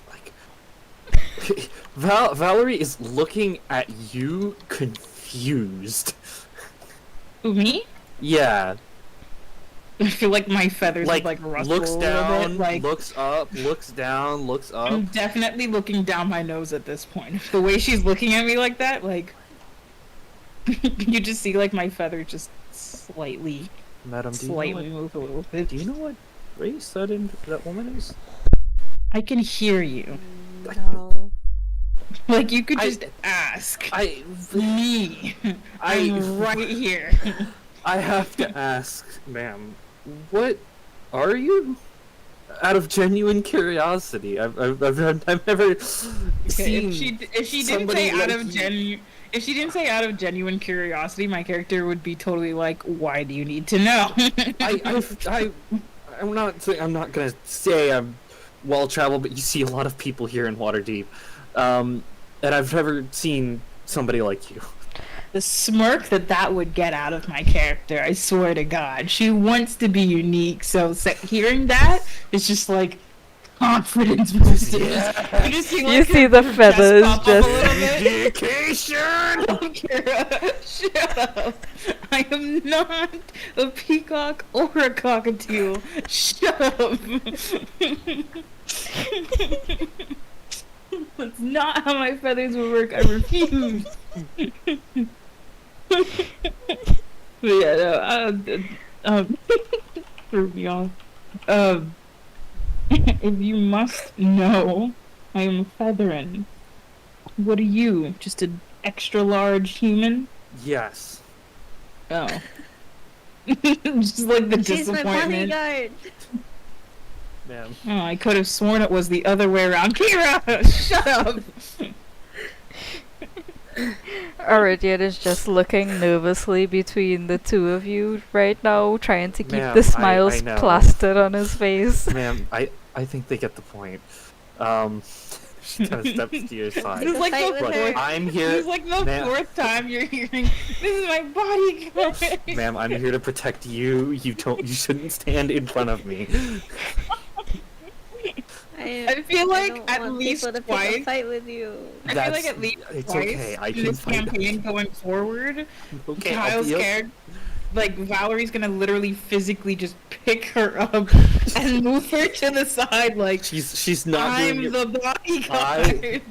Speaker 2: like Valerie is looking at you confused.
Speaker 4: Who, me?
Speaker 2: Yeah,
Speaker 4: I feel like my feathers would like rustle
Speaker 2: looks
Speaker 4: a little
Speaker 2: down,
Speaker 4: bit. Like
Speaker 2: looks up, looks down, looks up.
Speaker 4: I'm definitely looking down my nose at this point. The way she's looking at me like that, like you just see like my feather just slightly
Speaker 2: Madam,
Speaker 4: move a little bit.
Speaker 2: do you know what race that woman is?
Speaker 4: I can hear you.
Speaker 5: No.
Speaker 4: Like you could
Speaker 2: I-
Speaker 4: just ask
Speaker 2: I
Speaker 4: me. I'm right here.
Speaker 2: I have to ask, ma'am, what are you? Out of genuine curiosity, I've never seen.
Speaker 4: If she didn't
Speaker 2: somebody
Speaker 4: say out
Speaker 2: like
Speaker 4: of
Speaker 2: you.
Speaker 4: if she didn't say out of genuine curiosity, my character would be totally like, "Why do you need to know?"
Speaker 2: I'm not gonna say I'm well traveled, but you see a lot of people here in Waterdeep, and I've never seen somebody like you.
Speaker 4: The smirk that would get out of my character, I swear to God. She wants to be unique, so hearing that is just like confidence boosting.
Speaker 2: Yeah.
Speaker 4: You just see,
Speaker 1: You see the
Speaker 4: chest
Speaker 1: feathers
Speaker 4: pop up
Speaker 1: just-
Speaker 4: a little bit.
Speaker 2: Dedication.
Speaker 4: Shut up! I am not a peacock or a cockatiel. Shut up! That's not how my feathers will work. I refuse. But yeah, no, threw me off. If you must know, I am a featherin. What are you? Just an extra large human?
Speaker 2: Yes,
Speaker 4: Oh. Just like the
Speaker 5: She's my
Speaker 4: disappointment.
Speaker 5: bodyguard.
Speaker 2: ma'am.
Speaker 4: Oh, I could have sworn it was the other way around. Kira! Shut up!
Speaker 1: Iridian is just looking nervously between the two of you right now, trying to keep
Speaker 2: Ma'am,
Speaker 1: the smiles
Speaker 2: I know.
Speaker 1: plastered on his face.
Speaker 2: Ma'am, I think they get the point. She kind of steps to your side.
Speaker 4: This is like
Speaker 5: Fight
Speaker 4: the
Speaker 5: with
Speaker 2: Look,
Speaker 5: her.
Speaker 4: fourth.
Speaker 2: I'm
Speaker 4: This
Speaker 2: here,
Speaker 4: is like the
Speaker 2: ma'am.
Speaker 4: fourth time you're hearing. This is my bodyguard.
Speaker 2: ma'am. I'm here to protect you. You shouldn't stand in front of me.
Speaker 4: I feel like
Speaker 5: don't
Speaker 4: at
Speaker 5: want
Speaker 4: least
Speaker 5: people to pick
Speaker 4: twice.
Speaker 5: a fight with you.
Speaker 4: I feel like at least
Speaker 2: It's
Speaker 4: twice
Speaker 2: okay. I
Speaker 4: in
Speaker 2: can
Speaker 4: this
Speaker 2: fight.
Speaker 4: campaign going forward,
Speaker 2: Okay,
Speaker 4: Kyle's
Speaker 2: I'll be
Speaker 4: scared. Like Valerie's gonna literally physically just pick her up and move her to the side. Like
Speaker 2: She's not
Speaker 4: I'm
Speaker 2: doing it.
Speaker 4: the bodyguard.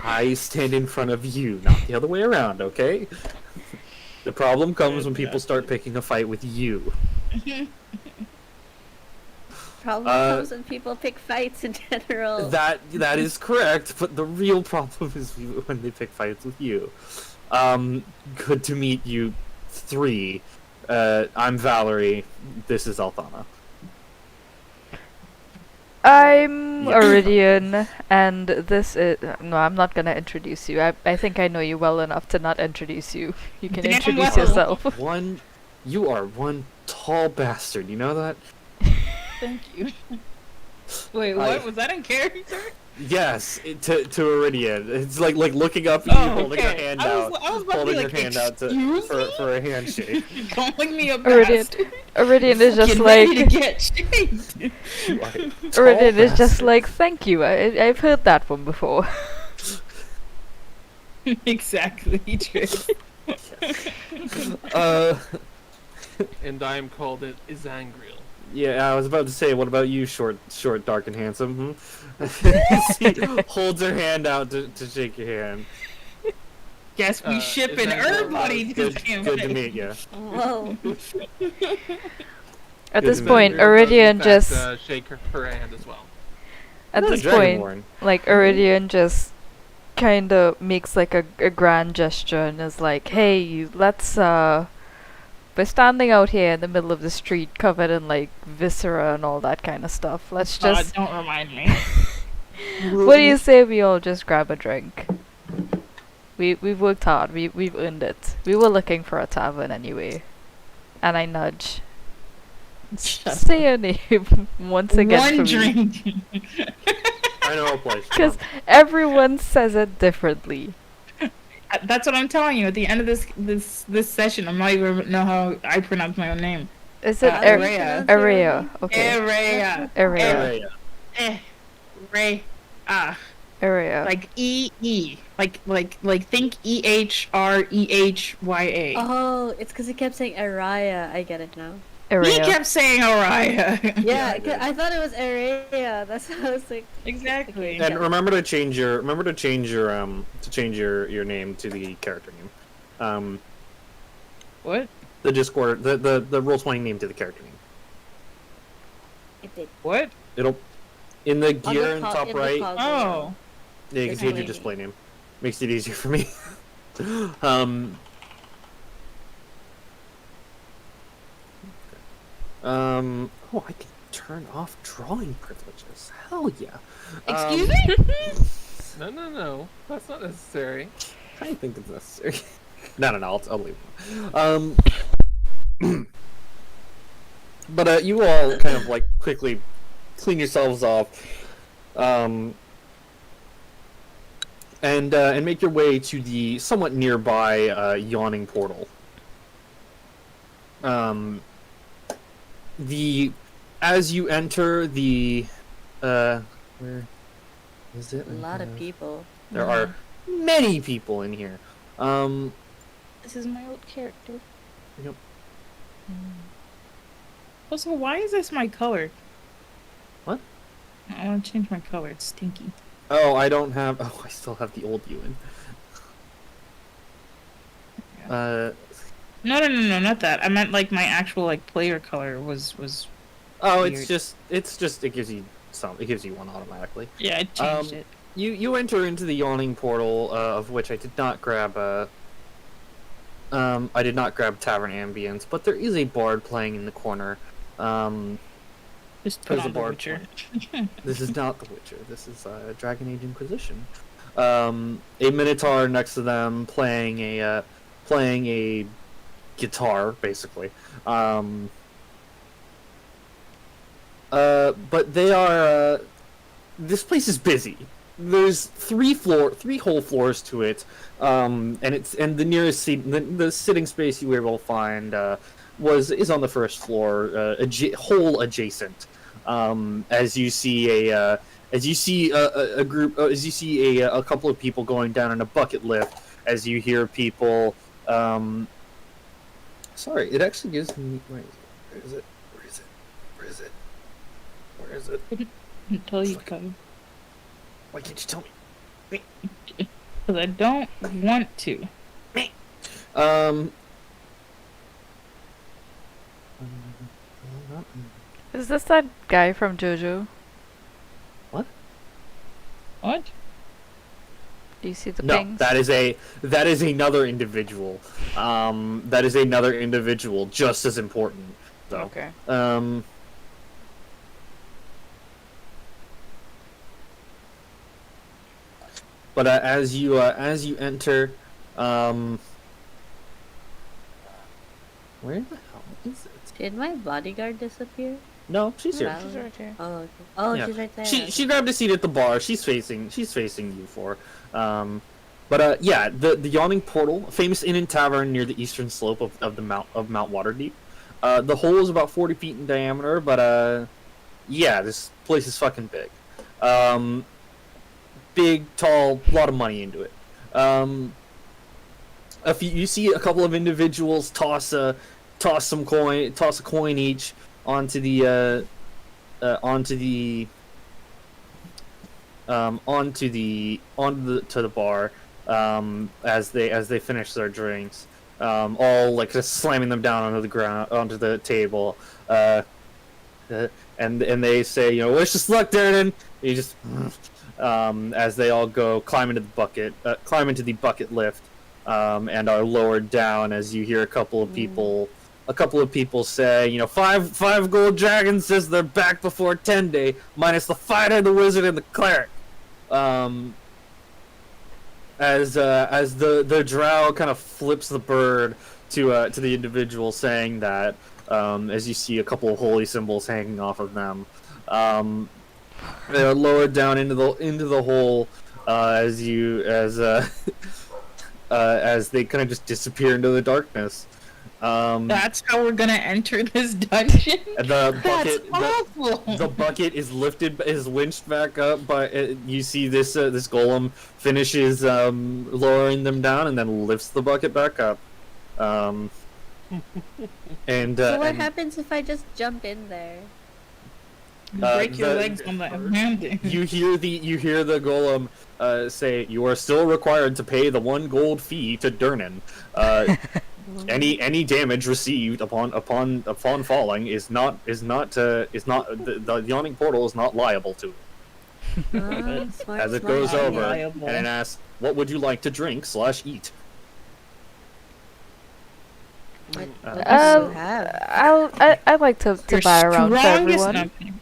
Speaker 2: I stand in front of you, not the other way around, okay? The problem comes when people start picking a fight with you.
Speaker 5: Problem comes when people pick fights in general.
Speaker 2: That is correct, but the real problem is when they pick fights with you. Good to meet you, 3. I'm Valerie. This is Althana.
Speaker 1: I'm
Speaker 2: Yeah.
Speaker 1: Iridian, and this is... No, I'm not gonna introduce you. I think I know you well enough to not introduce you. You can
Speaker 4: Damn
Speaker 1: introduce
Speaker 4: well.
Speaker 1: yourself.
Speaker 2: You are one tall bastard, you know that?
Speaker 4: Thank you. Wait, what was that in character?
Speaker 2: Yes, to Iridian. It's like looking up at you, holding your hand
Speaker 4: I
Speaker 2: out,
Speaker 4: was about to be
Speaker 2: holding
Speaker 4: like,
Speaker 2: your hand out
Speaker 4: "Excuse me?"
Speaker 2: for a handshake.
Speaker 4: Calling me a
Speaker 1: Iridian,
Speaker 4: bastard.
Speaker 1: Iridian is just
Speaker 4: Get ready to
Speaker 1: like...
Speaker 4: get shaped.
Speaker 2: You are a tall
Speaker 1: Iridian is just
Speaker 2: bastard.
Speaker 1: like, thank you, I've heard that one before.
Speaker 4: Exactly, Trish.
Speaker 3: And I am called it Izangriel.
Speaker 2: Yeah, I was about to say, what about you, short, dark, and handsome? She holds her hand out to shake your hand.
Speaker 4: Guess we
Speaker 3: Is
Speaker 4: shipping
Speaker 3: that-
Speaker 4: everybody to
Speaker 2: Good,
Speaker 4: the campaign.
Speaker 2: good to meet you.
Speaker 5: Whoa.
Speaker 1: At
Speaker 2: Good
Speaker 1: this
Speaker 2: to meet
Speaker 1: point,
Speaker 2: you.
Speaker 1: Iridian just...
Speaker 3: Shake her hand as well.
Speaker 1: At
Speaker 2: Not a
Speaker 1: this point,
Speaker 2: Dragonborn.
Speaker 1: like, Iridian just kind of makes like a grand gesture and is like, hey, let's We're standing out here in the middle of the street, covered in like viscera and all that kind of stuff. Let's
Speaker 4: God,
Speaker 1: just.
Speaker 4: don't remind me.
Speaker 1: What do you say we all just grab a drink? We've worked hard. We've earned it. We were looking for a tavern anyway. And I nudge. Say your name once again
Speaker 4: One
Speaker 1: for me.
Speaker 4: drink.
Speaker 2: I know a place.
Speaker 1: Because everyone says it differently.
Speaker 4: That's what I'm telling you. At the end of this session, I'm not even know how I pronounce my own name.
Speaker 1: Is it
Speaker 4: Area.
Speaker 1: Area? Okay.
Speaker 4: Area.
Speaker 1: Area.
Speaker 4: Ray.
Speaker 1: Area.
Speaker 4: Like E. Like think EHREHYA.
Speaker 5: Oh, it's because he kept saying Araya. I get it now.
Speaker 4: He
Speaker 1: Area.
Speaker 4: kept saying Araya.
Speaker 5: Yeah,
Speaker 2: I did.
Speaker 5: I thought it was Araya. That's what I was like.
Speaker 4: Exactly.
Speaker 2: And remember to change your your name to the character name.
Speaker 4: What?
Speaker 2: The Discord the Roll20 name to the character name.
Speaker 5: It did.
Speaker 4: What?
Speaker 2: It'll in the
Speaker 5: On
Speaker 2: gear
Speaker 5: the
Speaker 2: in
Speaker 5: co-
Speaker 2: top
Speaker 5: in the
Speaker 2: right.
Speaker 5: cog,
Speaker 4: Oh.
Speaker 2: Yeah, you can change your display name. Makes it easier for me. Oh, I can turn off drawing privileges. Hell yeah.
Speaker 4: Excuse me?
Speaker 3: No. That's not necessary.
Speaker 2: I think it's necessary. No, I'll leave. But you all kind of like quickly clean yourselves off, and make your way to the somewhat nearby yawning portal. As you enter the where is it?
Speaker 5: A lot of people.
Speaker 2: There are many people in here.
Speaker 4: This is my old character.
Speaker 2: Yep.
Speaker 4: Also, why is this my color?
Speaker 2: What?
Speaker 4: I want to change my color. It's stinky.
Speaker 2: Oh, I don't have. Oh, I still have the old Ewan.
Speaker 4: No, not that. I meant like my actual like player color was.
Speaker 2: Oh,
Speaker 4: Weird.
Speaker 2: it's just it gives you some. It gives you one automatically.
Speaker 4: Yeah, I changed it.
Speaker 2: You enter into the yawning portal, of which I did not grab I did not grab tavern ambience, but there is a bard playing in the corner.
Speaker 4: Just put
Speaker 2: there's a
Speaker 4: on the
Speaker 2: bard
Speaker 4: Witcher.
Speaker 2: This is not the Witcher. This is Dragon Age Inquisition. A minotaur next to them playing a guitar, basically. But they are. This place is busy. There's three whole floors to it, and the nearest the sitting space you were able to find is on the first floor, whole adjacent. As you see a couple of people going down in a bucket lift, as you hear people. Sorry, it actually gives me. Where is it?
Speaker 4: Until you come.
Speaker 2: Why can't you tell me?
Speaker 4: Because I don't want to.
Speaker 1: Is this that guy from JoJo?
Speaker 4: What?
Speaker 1: Do you see the
Speaker 2: No,
Speaker 1: pings?
Speaker 2: that is another individual. That is another individual, just as important. So,
Speaker 1: Okay.
Speaker 2: But as you enter, where the hell is it?
Speaker 5: Did my bodyguard disappear?
Speaker 2: No, she's here.
Speaker 5: Val?
Speaker 1: She's right here.
Speaker 5: Oh, okay. Oh,
Speaker 2: Yeah.
Speaker 5: she's right there.
Speaker 2: She grabbed a seat at the bar. She's facing you four. Yeah, the yawning portal, famous inn and tavern near the eastern slope of Mount Waterdeep. The hole is about 40 feet in diameter, but yeah, this place is fucking big. Big, tall, a lot of money into it. If you see a couple of individuals toss a coin each onto the bar, as they finish their drinks, all like just slamming them down onto the table, and they say, wish us luck, Darren. You just as they all go climb into the bucket lift, and are lowered down as you hear a couple of people a couple of people say, you know, five gold dragons says they're back before 10 day, minus the fighter, the wizard, and the cleric. As the drow kind of flips the bird to the individual, saying that, as you see a couple of holy symbols hanging off of them, they're lowered down into the hole as they kind of just disappear into the darkness.
Speaker 4: That's how we're gonna enter this dungeon.
Speaker 2: And the bucket,
Speaker 4: That's awful.
Speaker 2: the bucket is winched back up, but you see this golem finishes lowering them down and then lifts the bucket back up. And
Speaker 5: So what
Speaker 2: and
Speaker 5: happens if I just jump in there?
Speaker 4: Break your legs on the landing.
Speaker 2: you hear the golem say, "You are still required to pay the 1 gold fee to Durnan. Any damage received upon falling is not the yawning portal is not liable to it."
Speaker 5: Smart,
Speaker 2: As it
Speaker 5: smart.
Speaker 2: goes over,
Speaker 4: Liable.
Speaker 2: and it asks, "What would you like to drink/eat?"
Speaker 5: What
Speaker 2: Uh,
Speaker 5: do you have?
Speaker 1: I'd like to
Speaker 4: Your
Speaker 1: buy around for
Speaker 4: strongest
Speaker 1: everyone.
Speaker 4: nothing.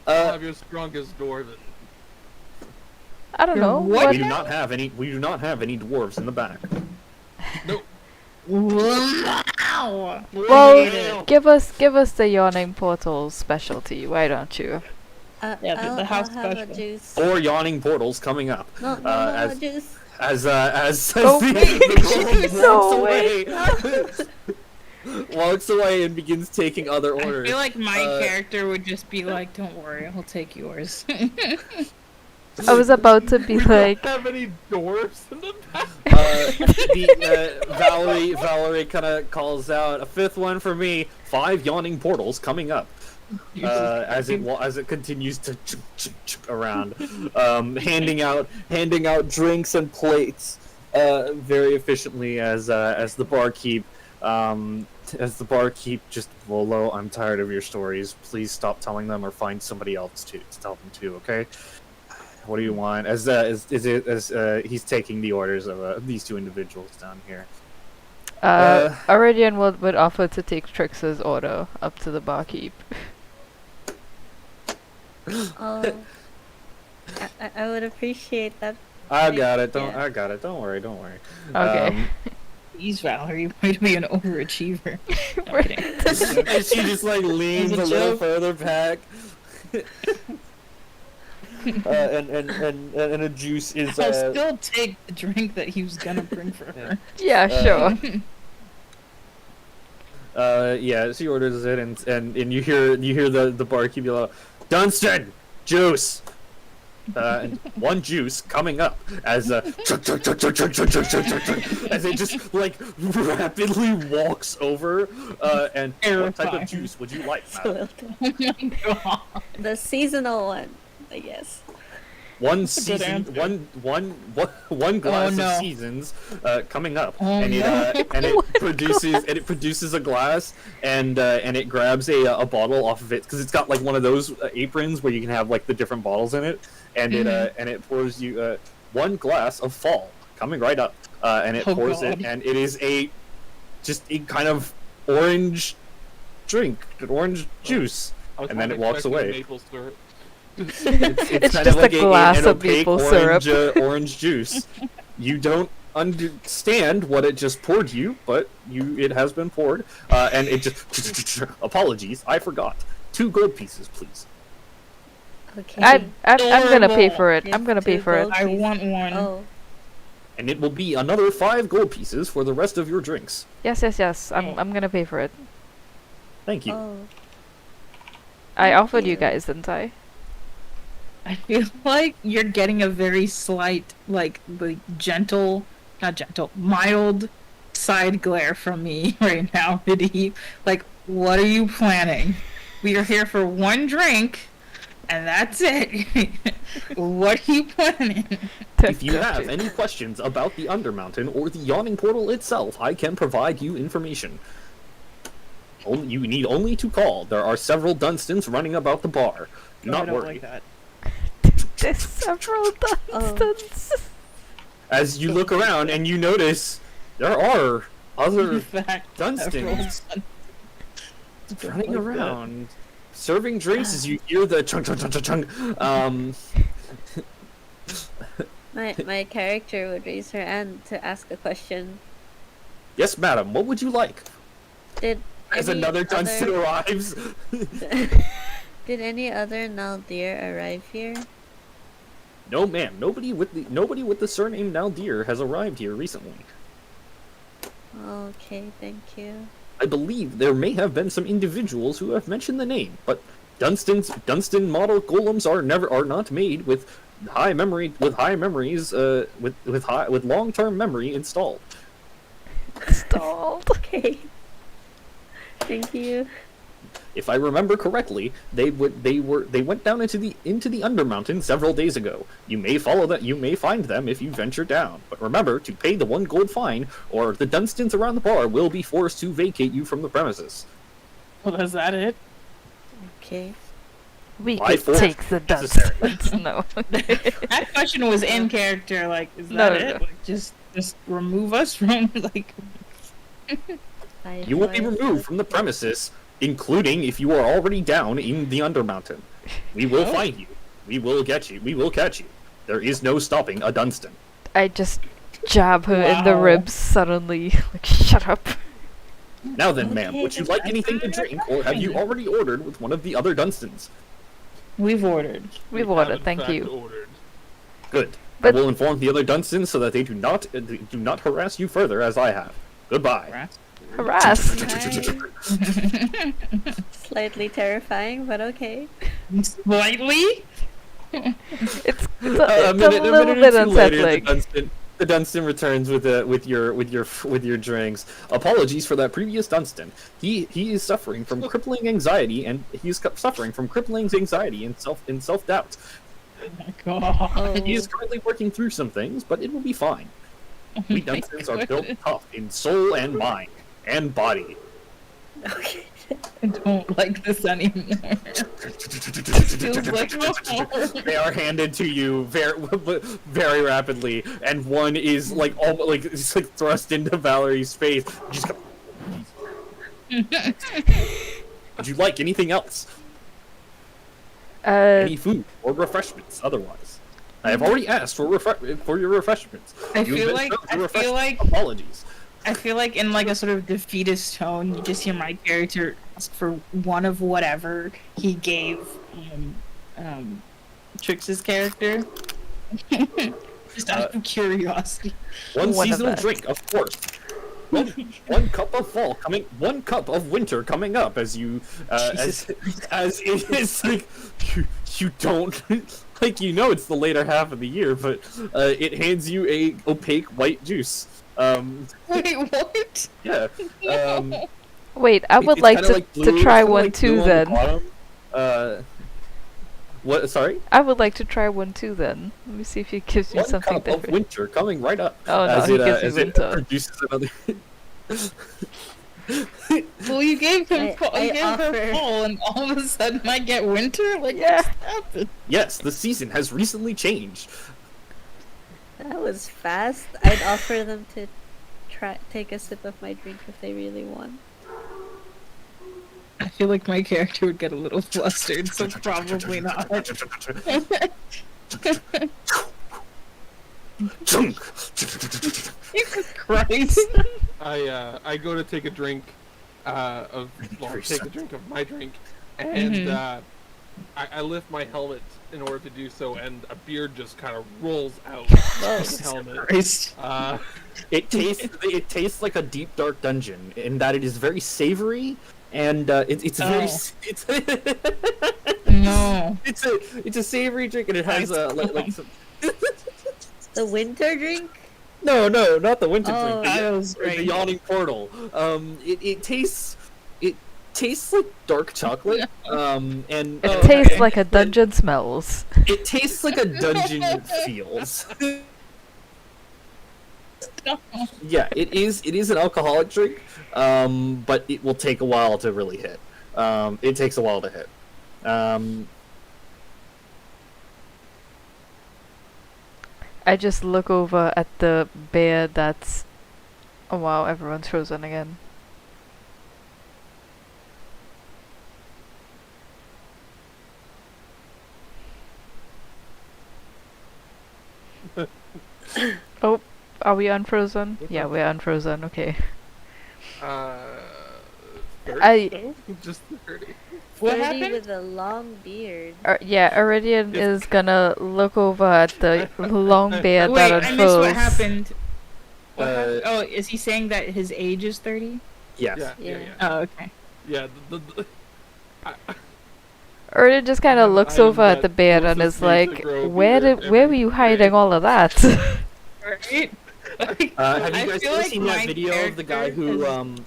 Speaker 3: I'll have your strongest dwarven.
Speaker 1: I don't know.
Speaker 4: What?
Speaker 2: We do not have any dwarves in the back.
Speaker 3: Nope.
Speaker 4: Wow.
Speaker 1: Well, give us the yawning portal specialty. Why don't you?
Speaker 4: Yeah, the house
Speaker 5: I'll have a
Speaker 4: special.
Speaker 5: juice.
Speaker 2: 4 yawning portals coming up.
Speaker 5: No, juice.
Speaker 2: As
Speaker 1: Oh,
Speaker 2: the
Speaker 1: no
Speaker 2: golem walks away and begins taking other
Speaker 4: I
Speaker 2: orders.
Speaker 4: feel like my
Speaker 2: Uh,
Speaker 4: character would just be like, "Don't worry, I'll take yours."
Speaker 1: I was about to be like,
Speaker 3: Have any dwarves in the back?
Speaker 2: Valerie kind of calls out, "A 5th one for me. 5 yawning portals coming up." As it continues to around, handing out drinks and plates very efficiently as the barkeep just, "Volo, I'm tired of your stories. Please stop telling them or find somebody else to tell them to. Okay? What do you want?" As he's taking the orders of these 2 individuals down here.
Speaker 1: Iridian would offer to take Trix's order up to the barkeep.
Speaker 5: Oh, I would appreciate that.
Speaker 2: I got it.
Speaker 5: Yeah.
Speaker 2: I got it. Don't worry.
Speaker 1: Okay.
Speaker 4: Please, Valerie, you might be an overachiever. No, I'm kidding.
Speaker 2: And she just like leans
Speaker 4: As
Speaker 2: a
Speaker 4: a
Speaker 2: little
Speaker 4: joke.
Speaker 2: further back. And a juice is
Speaker 4: I'll still take the drink that he was gonna bring for her.
Speaker 1: Yeah, sure.
Speaker 2: yeah, she orders it, and you hear the barkeep yell, "Dunstan, juice!" And 1 juice coming up as chug, chug, chug, chug, chug, chug, chug, chug, chug, chug, as it just like rapidly walks over, and "What type of juice would you like, madam?"
Speaker 4: Oh my god.
Speaker 5: The seasonal one, I guess.
Speaker 2: One
Speaker 4: That's a good
Speaker 2: season,
Speaker 4: answer.
Speaker 2: one glass
Speaker 4: no.
Speaker 2: of seasons coming up,
Speaker 4: Oh,
Speaker 2: and
Speaker 4: no.
Speaker 2: it produces a glass, and it grabs a bottle off of it, because it's got like one of those aprons where you can have like the different bottles in it, and it pours you 1 glass of fall coming right up, and it
Speaker 4: Oh,
Speaker 2: pours it,
Speaker 4: God.
Speaker 2: and it is just a kind of orange drink, an orange juice.
Speaker 3: I was
Speaker 2: And then
Speaker 3: not
Speaker 2: it walks
Speaker 3: expecting
Speaker 2: away.
Speaker 3: Maple syrup.
Speaker 1: It's
Speaker 2: kind
Speaker 1: just
Speaker 2: of like
Speaker 1: a glass
Speaker 2: an
Speaker 1: of
Speaker 2: opaque
Speaker 1: maple
Speaker 2: orange,
Speaker 1: syrup.
Speaker 2: Orange juice. You don't understand what it just poured you, but it has been poured, and it just. Apologies, I forgot. 2 gold pieces, please.
Speaker 5: Okay.
Speaker 1: I'm gonna pay
Speaker 4: Adorable.
Speaker 1: for it.
Speaker 5: Give
Speaker 1: I'm gonna pay
Speaker 5: 2
Speaker 1: for it.
Speaker 5: gold
Speaker 4: I
Speaker 5: pieces.
Speaker 4: want one.
Speaker 5: Oh,
Speaker 2: And it will be another 5 gold pieces for the rest of your drinks.
Speaker 1: Yes. I'm gonna pay for it.
Speaker 2: Thank you.
Speaker 5: oh.
Speaker 1: I
Speaker 5: Thank
Speaker 1: offered you
Speaker 5: you.
Speaker 1: guys, didn't I?
Speaker 4: I feel like you're getting a very slight, like not gentle, mild side glare from me right now, Biddy. Like, what are you planning? We are here for 1 drink, and that's it. What are you planning?
Speaker 2: If you have any questions about the Undermountain or the Yawning Portal itself, I can provide you information. You need only to call. There are several Dunstans running about the bar. Do
Speaker 4: No, I
Speaker 2: not
Speaker 4: don't
Speaker 2: worry.
Speaker 4: like that.
Speaker 1: There's several Dunstans.
Speaker 2: As you look around and you notice there are other
Speaker 4: In fact,
Speaker 2: Dunstons
Speaker 4: everyone's
Speaker 2: running
Speaker 4: like
Speaker 2: around, serving drinks as you hear the chung chung chung chung chung.
Speaker 5: My character would raise her hand to ask a question.
Speaker 2: Yes, madam. What would you like?
Speaker 5: Did
Speaker 2: As
Speaker 5: any
Speaker 2: another Dunstan
Speaker 5: other-
Speaker 2: arrives.
Speaker 5: Did any other Naldir arrive here?
Speaker 2: No, ma'am. Nobody with the surname Naldir has arrived here recently.
Speaker 5: Okay, thank you.
Speaker 2: I believe there may have been some individuals who have mentioned the name, but Dunstan model golems are not made with with long-term memory installed.
Speaker 1: Stalled.
Speaker 5: Okay. Thank you.
Speaker 2: If I remember correctly, they went down into the Undermountain several days ago. You may find them if you venture down. But remember to pay the 1 gold fine, or the Dunstans around the bar will be forced to vacate you from the premises.
Speaker 4: Well, is that it?
Speaker 5: Okay.
Speaker 1: We
Speaker 2: By
Speaker 1: could
Speaker 2: force
Speaker 1: take the
Speaker 2: necessary.
Speaker 1: Dunstans. No.
Speaker 4: That question was in character. Like, is
Speaker 1: No,
Speaker 4: that
Speaker 1: no,
Speaker 4: it?
Speaker 1: no.
Speaker 4: Like, just remove us from like.
Speaker 2: You will be removed from the premises, including if you are already down in the Undermountain. We will
Speaker 4: Oh.
Speaker 2: find you. We will get you. We will catch you. There is no stopping a Dunstan.
Speaker 1: I just jab her in the
Speaker 4: Wow.
Speaker 1: ribs suddenly. Like, shut up.
Speaker 2: Now then, ma'am,
Speaker 5: Okay,
Speaker 2: would you
Speaker 5: that's
Speaker 2: like anything to drink, or have you already ordered with one of the other Dunstans?
Speaker 4: We've ordered.
Speaker 1: We've
Speaker 3: We have,
Speaker 1: ordered,
Speaker 3: in
Speaker 1: thank
Speaker 3: fact,
Speaker 1: you.
Speaker 3: Ordered.
Speaker 2: Good.
Speaker 1: But-
Speaker 2: I will inform the other Dunstans so that they do not harass you further as I have. Goodbye.
Speaker 1: Harass.
Speaker 5: Hi. Slightly terrifying, but okay.
Speaker 4: Slightly.
Speaker 1: It's a
Speaker 2: A
Speaker 1: little
Speaker 2: minute
Speaker 1: bit
Speaker 2: or two later,
Speaker 1: unsettling.
Speaker 2: the Dunstan returns with your drinks. Apologies for that previous Dunstan. He is suffering from crippling anxiety, and suffering from crippling anxiety and self doubt.
Speaker 4: Oh my god.
Speaker 5: Oh.
Speaker 2: He is currently working through some things, but it will be fine. We
Speaker 4: my
Speaker 2: Dunstans are built
Speaker 4: goodness.
Speaker 2: tough in soul and mind and body.
Speaker 5: Okay.
Speaker 4: I don't like this anymore. Feels like
Speaker 2: They are handed to you very rapidly, and one is like almost like it's like thrust into Valerie's face. Just go. Would you like anything else? Any food or refreshments? Otherwise, I have already asked for your refreshments.
Speaker 4: I
Speaker 2: You've
Speaker 4: feel
Speaker 2: been
Speaker 4: like-
Speaker 2: served
Speaker 4: I
Speaker 2: your
Speaker 4: feel
Speaker 2: refreshments.
Speaker 4: like-
Speaker 2: Apologies.
Speaker 4: I feel like in like a sort of defeatist tone, you just hear my character ask for one of whatever he gave Trix's character. Just out of curiosity.
Speaker 2: One
Speaker 1: One of
Speaker 2: seasonal
Speaker 1: us.
Speaker 2: drink, of course. One cup of fall coming. 1 cup of winter coming up as you as it is like you don't like it's the later half of the year, but it hands you a opaque white juice.
Speaker 4: Wait, what?
Speaker 2: Yeah.
Speaker 1: Wait, I would
Speaker 2: It's
Speaker 1: like
Speaker 2: kinda
Speaker 1: to,
Speaker 2: blue,
Speaker 1: to
Speaker 2: it's
Speaker 1: try
Speaker 2: kinda
Speaker 1: one
Speaker 2: like
Speaker 1: too
Speaker 2: blue on the
Speaker 1: then.
Speaker 2: bottom. What? Sorry.
Speaker 1: I would like to try one too then. Let me see if he gives me
Speaker 2: 1
Speaker 1: something
Speaker 2: cup of
Speaker 1: different.
Speaker 2: winter coming right up.
Speaker 1: Oh no,
Speaker 2: as
Speaker 1: he
Speaker 2: it,
Speaker 1: gives me
Speaker 2: as it
Speaker 1: winter.
Speaker 2: produces another.
Speaker 4: Well, you gave him
Speaker 5: I
Speaker 4: fall, you gave her
Speaker 5: offer-
Speaker 4: fall, and all of a sudden I get winter. Like,
Speaker 1: Yeah.
Speaker 4: what's happened?
Speaker 2: Yes, the season has recently changed.
Speaker 5: That was fast. I'd offer them to take a sip of my drink if they really want.
Speaker 4: I feel like my character would get a little flustered, so probably not. Jesus Christ.
Speaker 3: I go to take a drink
Speaker 2: Very
Speaker 3: take a
Speaker 2: sad.
Speaker 3: drink of my drink, and
Speaker 4: Mhm.
Speaker 3: I lift my helmet in order to do so, and a beard just kind of rolls out of the helmet.
Speaker 4: Christ.
Speaker 2: It tastes like a deep dark dungeon in that it is very savory and it's very
Speaker 4: Oh.
Speaker 2: it's
Speaker 4: No.
Speaker 2: it's a savory drink and it has like some
Speaker 5: The winter drink?
Speaker 2: no not the winter
Speaker 5: Oh,
Speaker 2: drink
Speaker 4: that was
Speaker 2: the
Speaker 4: great.
Speaker 2: yawning portal it tastes like dark chocolate and
Speaker 1: It tastes like a dungeon smells.
Speaker 2: it tastes like a dungeon feels. Yeah, it is an alcoholic drink, but it will take a while to really hit. It takes a while to hit.
Speaker 1: I just look over at the bear that's Oh wow, everyone's frozen again. Oh, are we unfrozen?
Speaker 3: What's
Speaker 1: Yeah,
Speaker 3: up?
Speaker 1: we're unfrozen. Okay.
Speaker 3: 30?
Speaker 1: I
Speaker 3: No? Just 30.
Speaker 4: What
Speaker 5: 30
Speaker 4: happened?
Speaker 5: with a long beard.
Speaker 1: yeah, Iridian
Speaker 3: It's-
Speaker 1: is gonna look over at the long beard
Speaker 4: Wait,
Speaker 1: that
Speaker 4: I missed what
Speaker 1: unfolds.
Speaker 4: happened. What
Speaker 2: Uh,
Speaker 4: happened? Oh, is he saying that his age is 30?
Speaker 2: Yes.
Speaker 3: Yeah.
Speaker 5: Yeah.
Speaker 4: Oh, okay.
Speaker 3: Yeah, I,
Speaker 1: Iridian just kind
Speaker 3: I
Speaker 1: of
Speaker 3: have-
Speaker 1: looks
Speaker 3: I am
Speaker 1: over at
Speaker 3: that
Speaker 1: the beard and
Speaker 3: closest
Speaker 1: is
Speaker 3: to
Speaker 1: like,
Speaker 3: grow
Speaker 1: where
Speaker 3: beard
Speaker 1: where were
Speaker 3: every
Speaker 1: you
Speaker 3: day."
Speaker 1: hiding all of that?
Speaker 4: Right?
Speaker 2: Have you
Speaker 4: I
Speaker 2: guys
Speaker 4: feel
Speaker 2: ever
Speaker 4: like
Speaker 2: seen that
Speaker 4: my
Speaker 2: video of the guy who
Speaker 4: character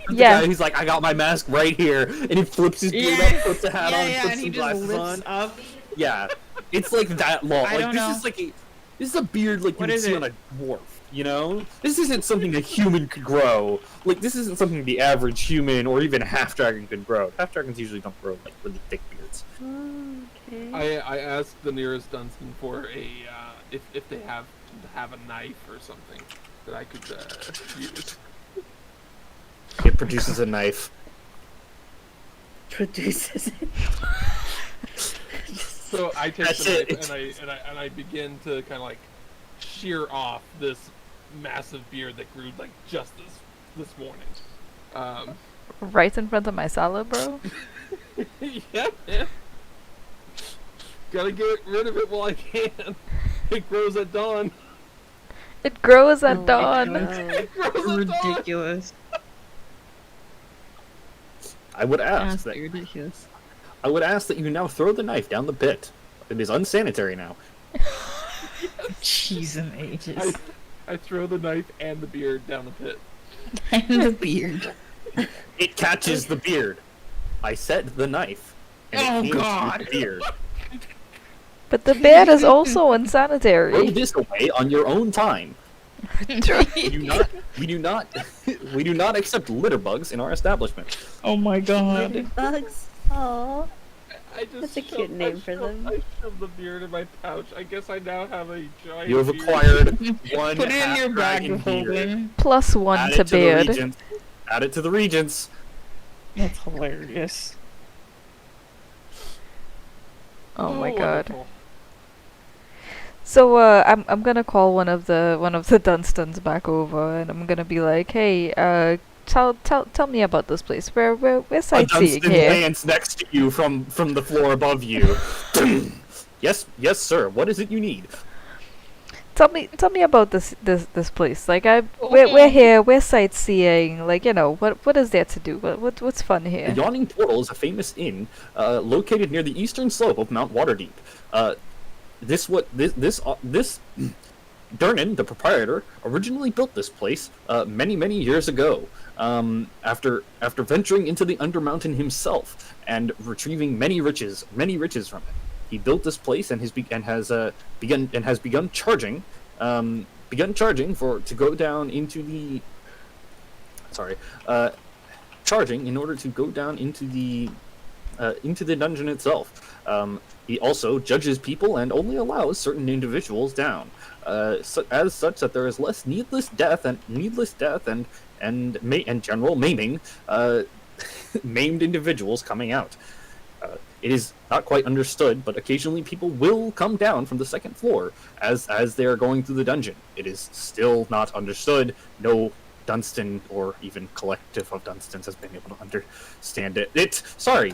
Speaker 2: the
Speaker 1: Yeah.
Speaker 2: guy who's like, I got my mask right here, and he flips his beard up, puts a hat on, and puts
Speaker 4: and he
Speaker 2: some
Speaker 4: just
Speaker 2: glasses
Speaker 4: lifts
Speaker 2: on.
Speaker 4: up.
Speaker 2: Yeah, it's like that long.
Speaker 4: I
Speaker 2: Like
Speaker 4: don't
Speaker 2: this
Speaker 4: know.
Speaker 2: is like this is a beard like you
Speaker 4: What
Speaker 2: would
Speaker 4: is
Speaker 2: see
Speaker 4: it?
Speaker 2: on a dwarf. You know, this isn't something a human could grow. Like this isn't something the average human or even a half dragon could grow. Half dragons usually don't grow like really thick beards.
Speaker 5: Okay.
Speaker 3: I asked the nearest Dunstan for a if they have a knife or something that I could use.
Speaker 2: It produces a knife.
Speaker 5: Produces it.
Speaker 3: So I take
Speaker 2: That's
Speaker 3: the
Speaker 2: it.
Speaker 3: knife and I begin to kind of like shear off this massive beard that grew like just this morning.
Speaker 1: Right in front of my salad, bro.
Speaker 3: Yeah, man. Gotta get rid of it while I can. It grows at dawn.
Speaker 1: It grows at
Speaker 5: Oh my
Speaker 1: dawn.
Speaker 5: God.
Speaker 3: It grows at dawn.
Speaker 4: Ridiculous.
Speaker 2: I would ask
Speaker 4: That's
Speaker 2: that.
Speaker 4: ridiculous.
Speaker 2: I would ask that you now throw the knife down the pit. It is unsanitary now.
Speaker 4: Cheese and ages.
Speaker 3: I throw the knife and the beard down the pit.
Speaker 4: And the beard.
Speaker 2: It catches the beard. I said the knife. And
Speaker 4: Oh,
Speaker 2: it came
Speaker 4: God.
Speaker 2: through the beard.
Speaker 1: But the beard is also
Speaker 2: Throw
Speaker 1: unsanitary.
Speaker 2: this away on your own time. We do not. We do not accept litter bugs in our establishment.
Speaker 4: Oh my god.
Speaker 5: Bugs. Oh.
Speaker 3: I just
Speaker 5: That's a cute name for them.
Speaker 3: I shoved the beard in my pouch. I guess I now have a giant.
Speaker 2: You have
Speaker 3: beard.
Speaker 2: acquired one
Speaker 4: Put it in your bag
Speaker 2: half-dragon
Speaker 4: of
Speaker 2: beard.
Speaker 4: holding.
Speaker 1: Plus one
Speaker 2: Add
Speaker 1: to
Speaker 2: it to the
Speaker 1: beard.
Speaker 2: regents. Add it to the regents.
Speaker 4: That's hilarious.
Speaker 1: Oh my god.
Speaker 3: Wonderful.
Speaker 1: So I'm gonna call one of the Dunstans back over, and I'm gonna be like, hey, tell me about this place. We're
Speaker 2: A
Speaker 1: sightseeing
Speaker 2: Dunstan
Speaker 1: here.
Speaker 2: lands next to you from the floor above you. Yes, sir. What is it you need?
Speaker 1: Tell me about this place. Like we're here, we're sightseeing. Like, you know, what is there to do? What's fun
Speaker 2: The
Speaker 1: here?
Speaker 2: Yawning Portal is a famous inn located near the eastern slope of Mount Waterdeep. This Durnan, the proprietor, originally built this place many years ago. After venturing into the Undermountain himself and retrieving many riches from it, he built this place and has begun charging to go down into the charging in order to go down into the dungeon itself. He also judges people and only allows certain individuals down, as such that there is less needless death and general maiming, maimed individuals coming out. It is not quite understood, but occasionally people will come down from the second floor as they are going through the dungeon. It is still not understood. No Dunstan or even collective of Dunstans has been able to understand it. Sorry,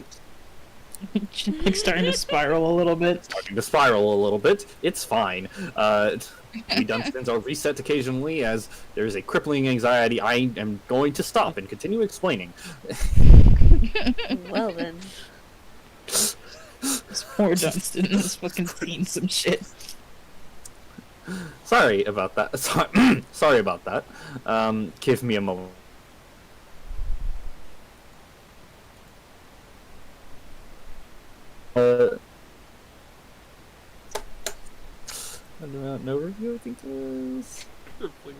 Speaker 4: Like starting to spiral a little bit.
Speaker 2: starting to spiral a little bit. It's fine. We Dunstans are reset occasionally as there is a crippling anxiety. I am going to stop and continue explaining.
Speaker 5: Well then.
Speaker 4: This poor Dunstan has fucking seen some shit.
Speaker 2: Sorry about that. Sorry about that. Give me a moment. Undermount no review, I think it was.
Speaker 3: Crippling.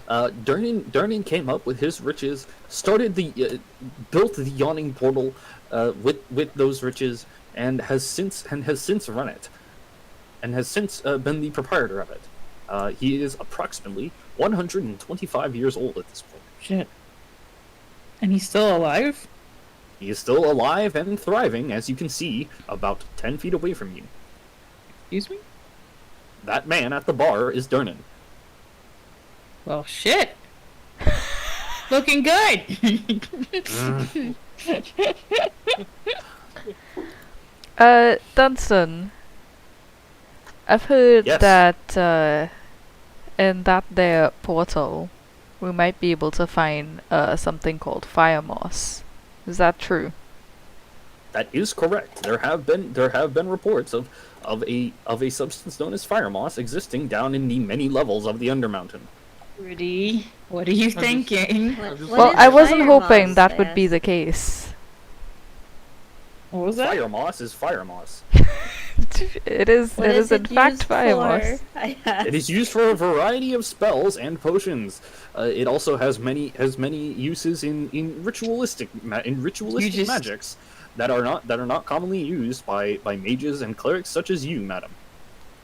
Speaker 2: Durnan came up with his riches, started built the yawning portal with those riches, and has since run it, and has since been the proprietor of it. He is approximately 125 years old at this point.
Speaker 4: Shit. And he's still alive?
Speaker 2: He is still alive and thriving, as you can see, about 10 feet away from you.
Speaker 4: Excuse me?
Speaker 2: That man at the bar is Durnan.
Speaker 4: Well, shit. Looking good.
Speaker 1: Dunstan, I've heard
Speaker 2: Yes.
Speaker 1: that in that there portal, we might be able to find something called fire moss. Is that true?
Speaker 2: That is correct. There have been reports of a substance known as fire moss existing down in the many levels of the Undermountain.
Speaker 4: Rudy, what are you thinking?
Speaker 5: What
Speaker 1: Well,
Speaker 5: is
Speaker 1: I wasn't
Speaker 5: fire
Speaker 1: hoping
Speaker 5: moss,
Speaker 1: that would be
Speaker 5: yes?
Speaker 1: the case.
Speaker 4: What was that?
Speaker 2: Fire moss is fire moss.
Speaker 1: It is.
Speaker 5: What
Speaker 1: It is in
Speaker 5: it
Speaker 1: fact
Speaker 5: used
Speaker 1: fire
Speaker 5: for?
Speaker 1: moss.
Speaker 5: I asked.
Speaker 2: It is used for a variety of spells and potions. It also has many uses in ritualistic
Speaker 4: You just-
Speaker 2: magics that are not commonly used by mages and clerics such as you, madam.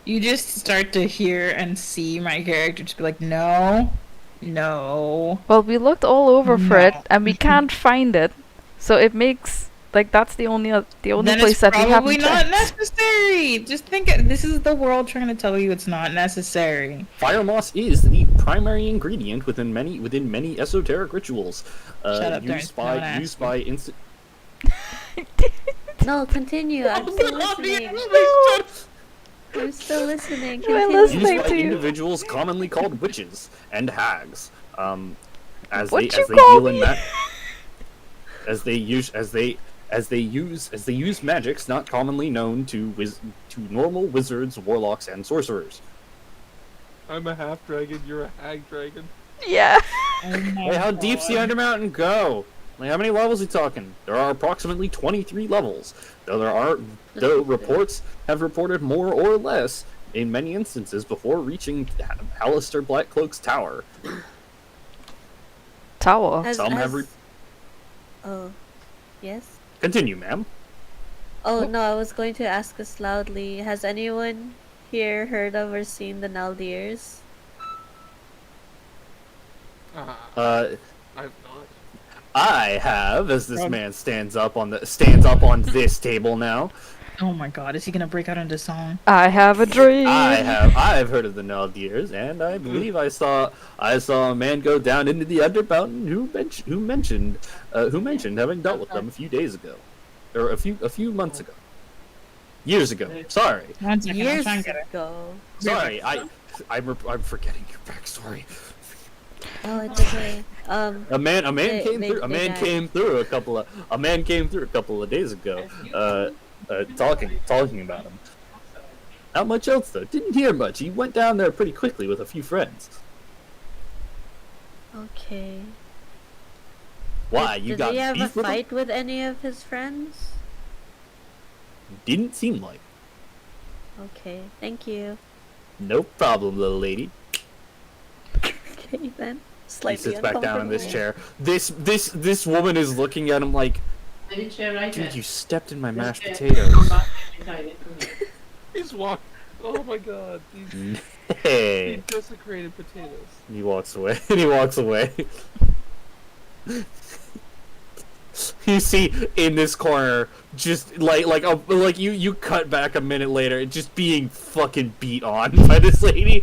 Speaker 4: You just start to hear and see my character just be like, no, no.
Speaker 1: Well, we looked all over for it,
Speaker 4: No.
Speaker 1: and we can't find it. So it makes like that's the only
Speaker 4: Then
Speaker 1: place
Speaker 4: it's
Speaker 1: that we
Speaker 4: probably
Speaker 1: haven't
Speaker 4: not
Speaker 1: checked.
Speaker 4: necessary. Just think, this is the world trying to tell you it's not necessary.
Speaker 2: Fire moss is the primary ingredient within many esoteric rituals.
Speaker 4: Shut up,
Speaker 2: used
Speaker 4: Darren. No one
Speaker 2: by
Speaker 4: asked
Speaker 2: used by inst-
Speaker 5: No, continue. I'm still listening. I'm still listening.
Speaker 1: Am I
Speaker 5: Continue.
Speaker 1: listening?
Speaker 2: used by
Speaker 1: to you.
Speaker 2: individuals commonly called witches and hags. As
Speaker 1: What
Speaker 2: they
Speaker 1: you
Speaker 2: as they
Speaker 1: call
Speaker 2: deal in
Speaker 1: me?
Speaker 2: as they use magics not commonly known to normal wizards, warlocks, and sorcerers.
Speaker 3: I'm a half dragon. You're a hag dragon.
Speaker 1: Yeah.
Speaker 4: Oh my
Speaker 2: Hey, how deep's the
Speaker 4: God.
Speaker 2: Undermountain go? Like, how many levels are we talking? There are approximately 23 levels. Though reports have reported more or less in many instances before reaching Alistair Blackcloak's tower.
Speaker 1: Tower.
Speaker 2: Some have re-
Speaker 5: Oh, yes.
Speaker 2: Continue, ma'am.
Speaker 5: Oh no, I was going to ask us loudly. Has anyone here heard of or seen the Naldiers?
Speaker 3: I've not.
Speaker 2: I have, as this
Speaker 4: Um,
Speaker 2: man stands up on this table now.
Speaker 4: Oh my God, is he gonna break out into song?
Speaker 1: I have a dream.
Speaker 2: I've heard of the Naldiers, and I believe I saw a man go down into the Undermountain who mentioned having dealt with them a few days ago, or a few months ago, years ago. Sorry,
Speaker 4: 1 second, I'm
Speaker 5: Years
Speaker 4: trying to get it.
Speaker 5: ago.
Speaker 2: sorry, I'm forgetting your backstory.
Speaker 5: Oh, it's okay.
Speaker 2: A man
Speaker 5: They-
Speaker 2: came
Speaker 5: they-
Speaker 2: through.
Speaker 5: they died.
Speaker 2: Came through a couple of days ago. Talking about him. Not much else though. Didn't hear much. He went down there pretty quickly with a few friends.
Speaker 5: Okay.
Speaker 2: Why? You
Speaker 5: Did
Speaker 2: got
Speaker 5: he have a
Speaker 2: beef with him?
Speaker 5: fight with any of his friends?
Speaker 2: Didn't seem like.
Speaker 5: Okay, thank you.
Speaker 2: No problem, little lady.
Speaker 5: Okay then.
Speaker 2: He
Speaker 5: Slightly
Speaker 2: sits back down in this
Speaker 5: uncomfortable.
Speaker 2: chair. This woman is looking at him like, dude, you stepped in my mashed potatoes.
Speaker 3: He's walking. Oh my god. These
Speaker 2: Hey.
Speaker 3: desecrated potatoes.
Speaker 2: He walks away. He walks away. You see in this corner, just like you cut back a minute later, just being fucking beat on by this lady.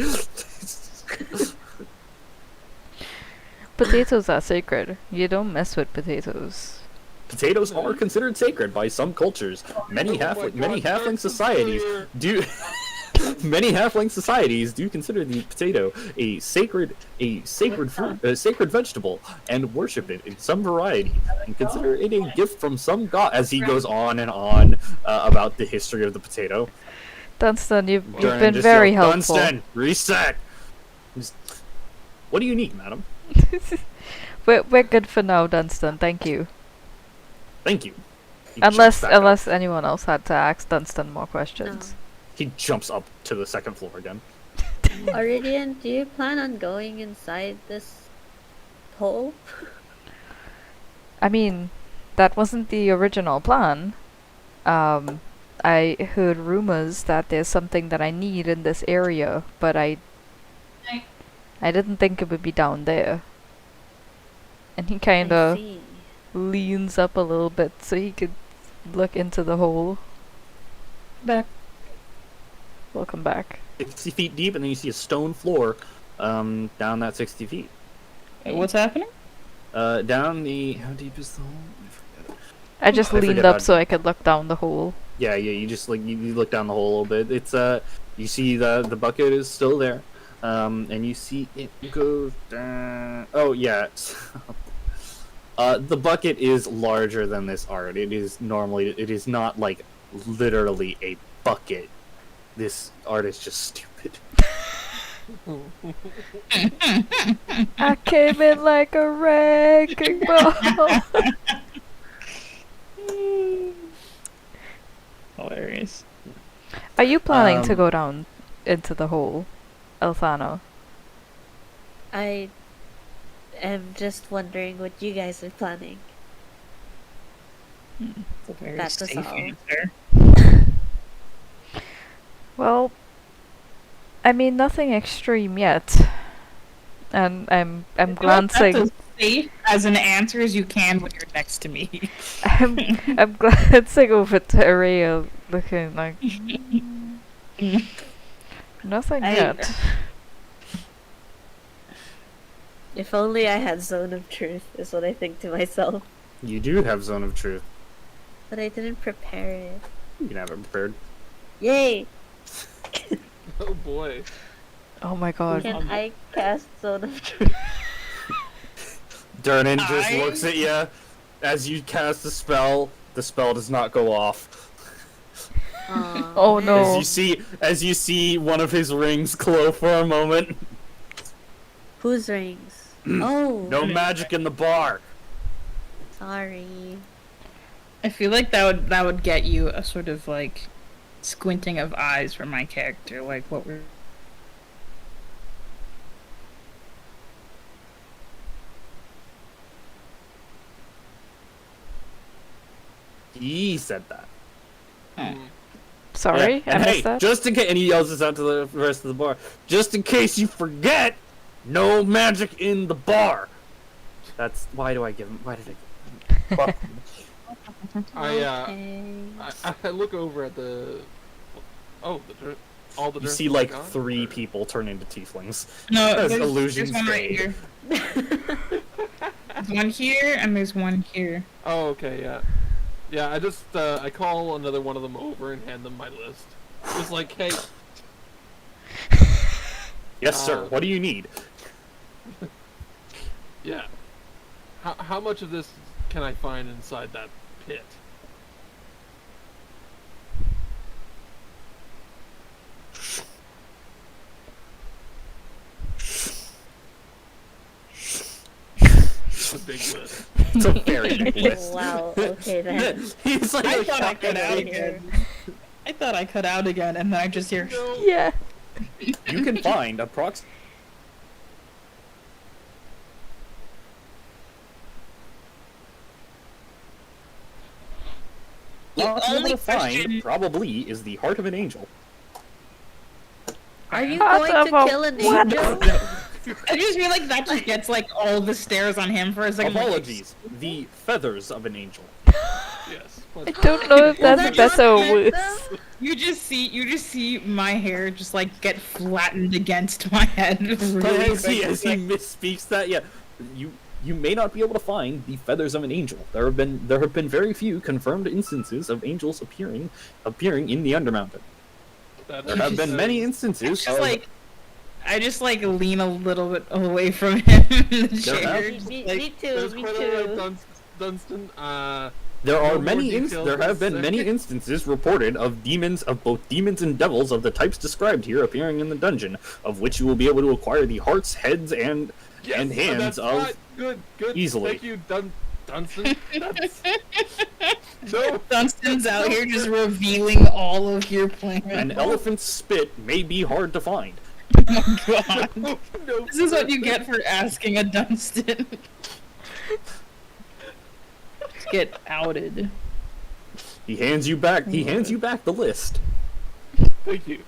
Speaker 1: Potatoes are sacred. You don't mess with potatoes.
Speaker 2: Potatoes are considered sacred by some cultures. Many
Speaker 3: Oh my
Speaker 2: halfling
Speaker 3: God,
Speaker 2: halfling
Speaker 3: that's
Speaker 2: societies
Speaker 3: familiar.
Speaker 2: do. Many halfling societies do consider the potato a sacred fruit, a sacred vegetable, and worship it in some variety, and consider it a gift from some god. As he goes on and on about the history of the potato.
Speaker 1: Dunstan, you've
Speaker 2: Durnan
Speaker 1: been
Speaker 2: just
Speaker 1: very
Speaker 2: yells,
Speaker 1: helpful.
Speaker 2: Dunstan, reset. Just, what do you need, madam?
Speaker 1: We're good for now, Dunstan. Thank you.
Speaker 2: Thank you. He jumps
Speaker 1: Unless
Speaker 2: back up.
Speaker 1: anyone else had to ask Dunstan more questions.
Speaker 2: He jumps up to the second floor again.
Speaker 5: Auridian, do you plan on going inside this hole?
Speaker 1: I mean, that wasn't the original plan. I heard rumors that there's something that I need in this area, but I didn't think it would be down there. And he
Speaker 5: I
Speaker 1: kinda
Speaker 5: see.
Speaker 1: leans up a little bit so he could look into the hole.
Speaker 4: Back.
Speaker 1: Welcome back.
Speaker 2: 60 feet deep, and then you see a stone floor down that 60 feet.
Speaker 4: What's happening?
Speaker 2: Down the... How deep is the hole? I forget.
Speaker 1: I just
Speaker 2: I
Speaker 1: leaned
Speaker 2: forget
Speaker 1: up
Speaker 2: how
Speaker 1: so I could look down the hole.
Speaker 2: Yeah, you just like you look down the hole a little bit. It's you see the bucket is still there, and you see it goes down. Oh yeah, the bucket is larger than this art. It is not like literally a bucket. This art is just stupid.
Speaker 1: I came in like a wrecking ball.
Speaker 4: Hilarious.
Speaker 1: Are you planning to
Speaker 2: Um,
Speaker 1: go down into the hole, Elthano?
Speaker 5: I am just wondering what you guys are planning.
Speaker 4: It's a very
Speaker 5: That was
Speaker 4: safe
Speaker 5: all.
Speaker 4: answer.
Speaker 1: Well, I mean nothing extreme yet. And I'm
Speaker 4: That's
Speaker 1: glancing.
Speaker 4: as safe as an answer as you can when you're next to me.
Speaker 1: I'm glancing over to Araya, looking like nothing
Speaker 5: I-
Speaker 1: yet.
Speaker 5: If only I had Zone of Truth, is what I think to myself.
Speaker 2: You do have Zone of Truth.
Speaker 5: But I didn't prepare it.
Speaker 2: You can have it prepared.
Speaker 5: Yay!
Speaker 3: Oh boy.
Speaker 1: Oh my god.
Speaker 5: Can I cast Zone of Truth?
Speaker 2: Durnan just
Speaker 4: I-
Speaker 2: looks at you as you cast the spell. The spell does not go off.
Speaker 5: Aw,
Speaker 1: Oh,
Speaker 5: man.
Speaker 1: no.
Speaker 2: As you see one of his rings glow for a moment.
Speaker 5: Whose rings? Oh,
Speaker 2: No magic in the bar.
Speaker 5: sorry.
Speaker 4: I feel like that would get you a sort of like squinting of eyes from my character, like what we're.
Speaker 2: He said that.
Speaker 3: Hmm.
Speaker 1: Sorry,
Speaker 2: Yeah,
Speaker 1: I
Speaker 2: and
Speaker 1: missed
Speaker 2: hey,
Speaker 1: that.
Speaker 2: just in case, and he yells this out to the rest of the bar. Just in case you forget, no magic in the bar. That's why do I give him? Why did I? Give him? Fuck.
Speaker 5: Okay.
Speaker 3: I look over at the. Oh, all the
Speaker 2: You
Speaker 3: dirt
Speaker 2: see
Speaker 3: is
Speaker 2: like
Speaker 3: gone?
Speaker 2: 3 people turn into tieflings.
Speaker 4: No,
Speaker 2: As
Speaker 4: there's
Speaker 2: illusions
Speaker 4: one right
Speaker 2: fade.
Speaker 4: here. There's one here, and there's one here.
Speaker 3: Oh, okay, yeah. Yeah, I just I call another one of them over and hand them my list. Just like, hey,
Speaker 2: Yes, sir. What do you need?
Speaker 3: yeah. How much of this can I find inside that pit? It's a big list.
Speaker 2: It's a very big list.
Speaker 5: Wow, okay then.
Speaker 2: He's like
Speaker 4: I
Speaker 2: a
Speaker 4: thought I
Speaker 2: shotgun
Speaker 4: cut out
Speaker 2: ready.
Speaker 4: again. I thought I cut out again, and then I just hear.
Speaker 3: No.
Speaker 1: Yeah.
Speaker 2: You can find approximately.
Speaker 4: The only question.
Speaker 2: Find probably is the heart of an angel.
Speaker 5: Are you
Speaker 1: What
Speaker 5: going to
Speaker 1: about
Speaker 5: kill an
Speaker 1: what?
Speaker 5: angel?
Speaker 4: I just feel like that just gets like all the stares on him for a second. like,
Speaker 2: Apologies. The feathers of an angel.
Speaker 3: Yes.
Speaker 1: I don't know if
Speaker 5: Well,
Speaker 1: that's
Speaker 5: that's
Speaker 1: better or
Speaker 5: not
Speaker 1: worse.
Speaker 5: bad, though.
Speaker 4: You just see my hair just like get flattened against my head.
Speaker 2: But
Speaker 4: Really
Speaker 2: as he
Speaker 4: quick.
Speaker 2: misspeaks that, yeah, you may not be able to find the feathers of an angel. There have been very few confirmed instances of angels appearing in the Undermountain. There have been many instances
Speaker 4: Just
Speaker 2: of
Speaker 4: like I just like lean a little bit away from him in the
Speaker 2: There
Speaker 4: chair.
Speaker 2: have-
Speaker 5: Me,
Speaker 4: like,
Speaker 5: me too,
Speaker 3: There's
Speaker 5: me
Speaker 3: quite a lot
Speaker 5: too.
Speaker 3: of Dunstan.
Speaker 2: there are
Speaker 3: no
Speaker 2: many
Speaker 3: more details
Speaker 2: there have been
Speaker 3: than
Speaker 2: many
Speaker 3: sick.
Speaker 2: instances reported of both demons and devils of the types described here appearing in the dungeon, of which you will be able to acquire the hearts, heads, and hands
Speaker 3: that's
Speaker 2: of
Speaker 3: right. Good.
Speaker 2: easily.
Speaker 3: Thank you, Dunstan. That's... No.
Speaker 4: Dunstan's out here just revealing all of your plans.
Speaker 2: an elephant's spit may be hard to find.
Speaker 4: my god.
Speaker 3: No,
Speaker 4: This is what you get for asking a Dunstan. Just get outed.
Speaker 2: He hands you back the list.
Speaker 3: Thank you.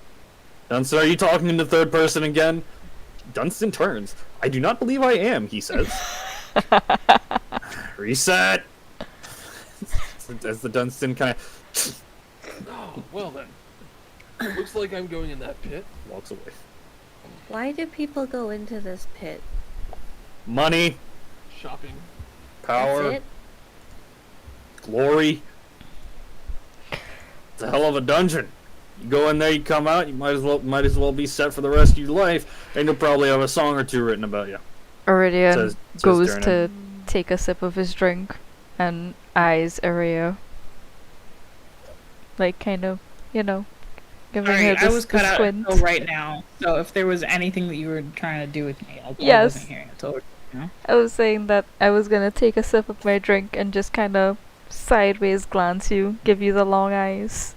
Speaker 2: Dunstan, are you talking in the third person again? Dunstan turns. I do not believe I am, he says. Reset! As the Dunstan kind of
Speaker 3: Oh, well then. Looks like I'm going in that pit.
Speaker 2: walks away.
Speaker 5: Why do people go into this pit?
Speaker 2: Money,
Speaker 3: Shopping.
Speaker 2: power,
Speaker 5: That's it?
Speaker 2: glory. It's a hell of a dungeon. You go in there, you come out, you might as well be set for the rest of your life, and you'll probably have a song or two written about you.
Speaker 1: Iridian
Speaker 2: Says
Speaker 1: goes
Speaker 2: Darren.
Speaker 1: to take a sip of his drink and eyes Aria. Like, kind of, giving her
Speaker 4: Alright,
Speaker 1: this,
Speaker 4: I was cut
Speaker 1: this
Speaker 4: out
Speaker 1: squint.
Speaker 4: until right now. So if there was anything that you were trying to do with me, I
Speaker 1: Yes.
Speaker 4: wasn't hearing it. So,
Speaker 1: I was saying that I was gonna take a sip of my drink and just kind of sideways glance you, give you the long eyes.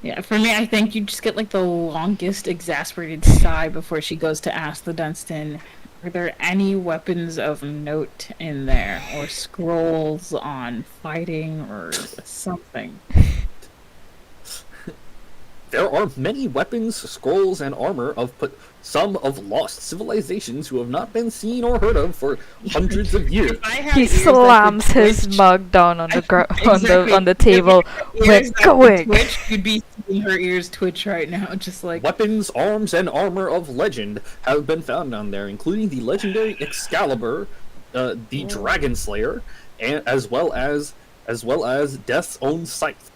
Speaker 4: yeah, for me, I think you just get like the longest exasperated sigh before she goes to ask the Dunstan, are there any weapons of note in there? Or scrolls on fighting or something?
Speaker 2: There are many weapons, scrolls, and armor of some of lost civilizations who have not been seen or heard of for hundreds of years.
Speaker 4: If I had
Speaker 1: He
Speaker 4: ears that could
Speaker 1: slams his
Speaker 4: twitch-
Speaker 1: mug down on the
Speaker 4: Exactly.
Speaker 1: on the
Speaker 4: If you
Speaker 1: table.
Speaker 4: had
Speaker 1: We're
Speaker 4: ears that could
Speaker 1: going.
Speaker 4: Twitch, you'd be seeing her ears twitch right now, just like
Speaker 2: Weapons, arms, and armor of legend have been found down there, including the legendary Excalibur, the Dragon Slayer, and as well as Death's own scythe.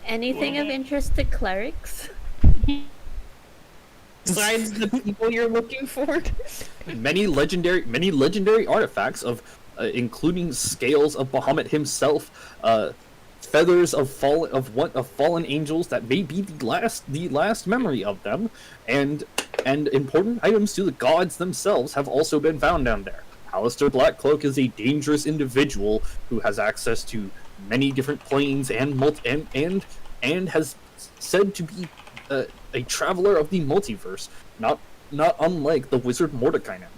Speaker 5: Anything of interest to clerics?
Speaker 4: besides the people you're looking for.
Speaker 2: Many legendary artifacts of including scales of Bahamut himself, feathers of fallen angels that may be the last memory of them, and important items to the gods themselves have also been found down there. Alistair Blackcloak is a dangerous individual who has access to many different planes and has said to be a traveler of the multiverse, not unlike the wizard Mordecai now.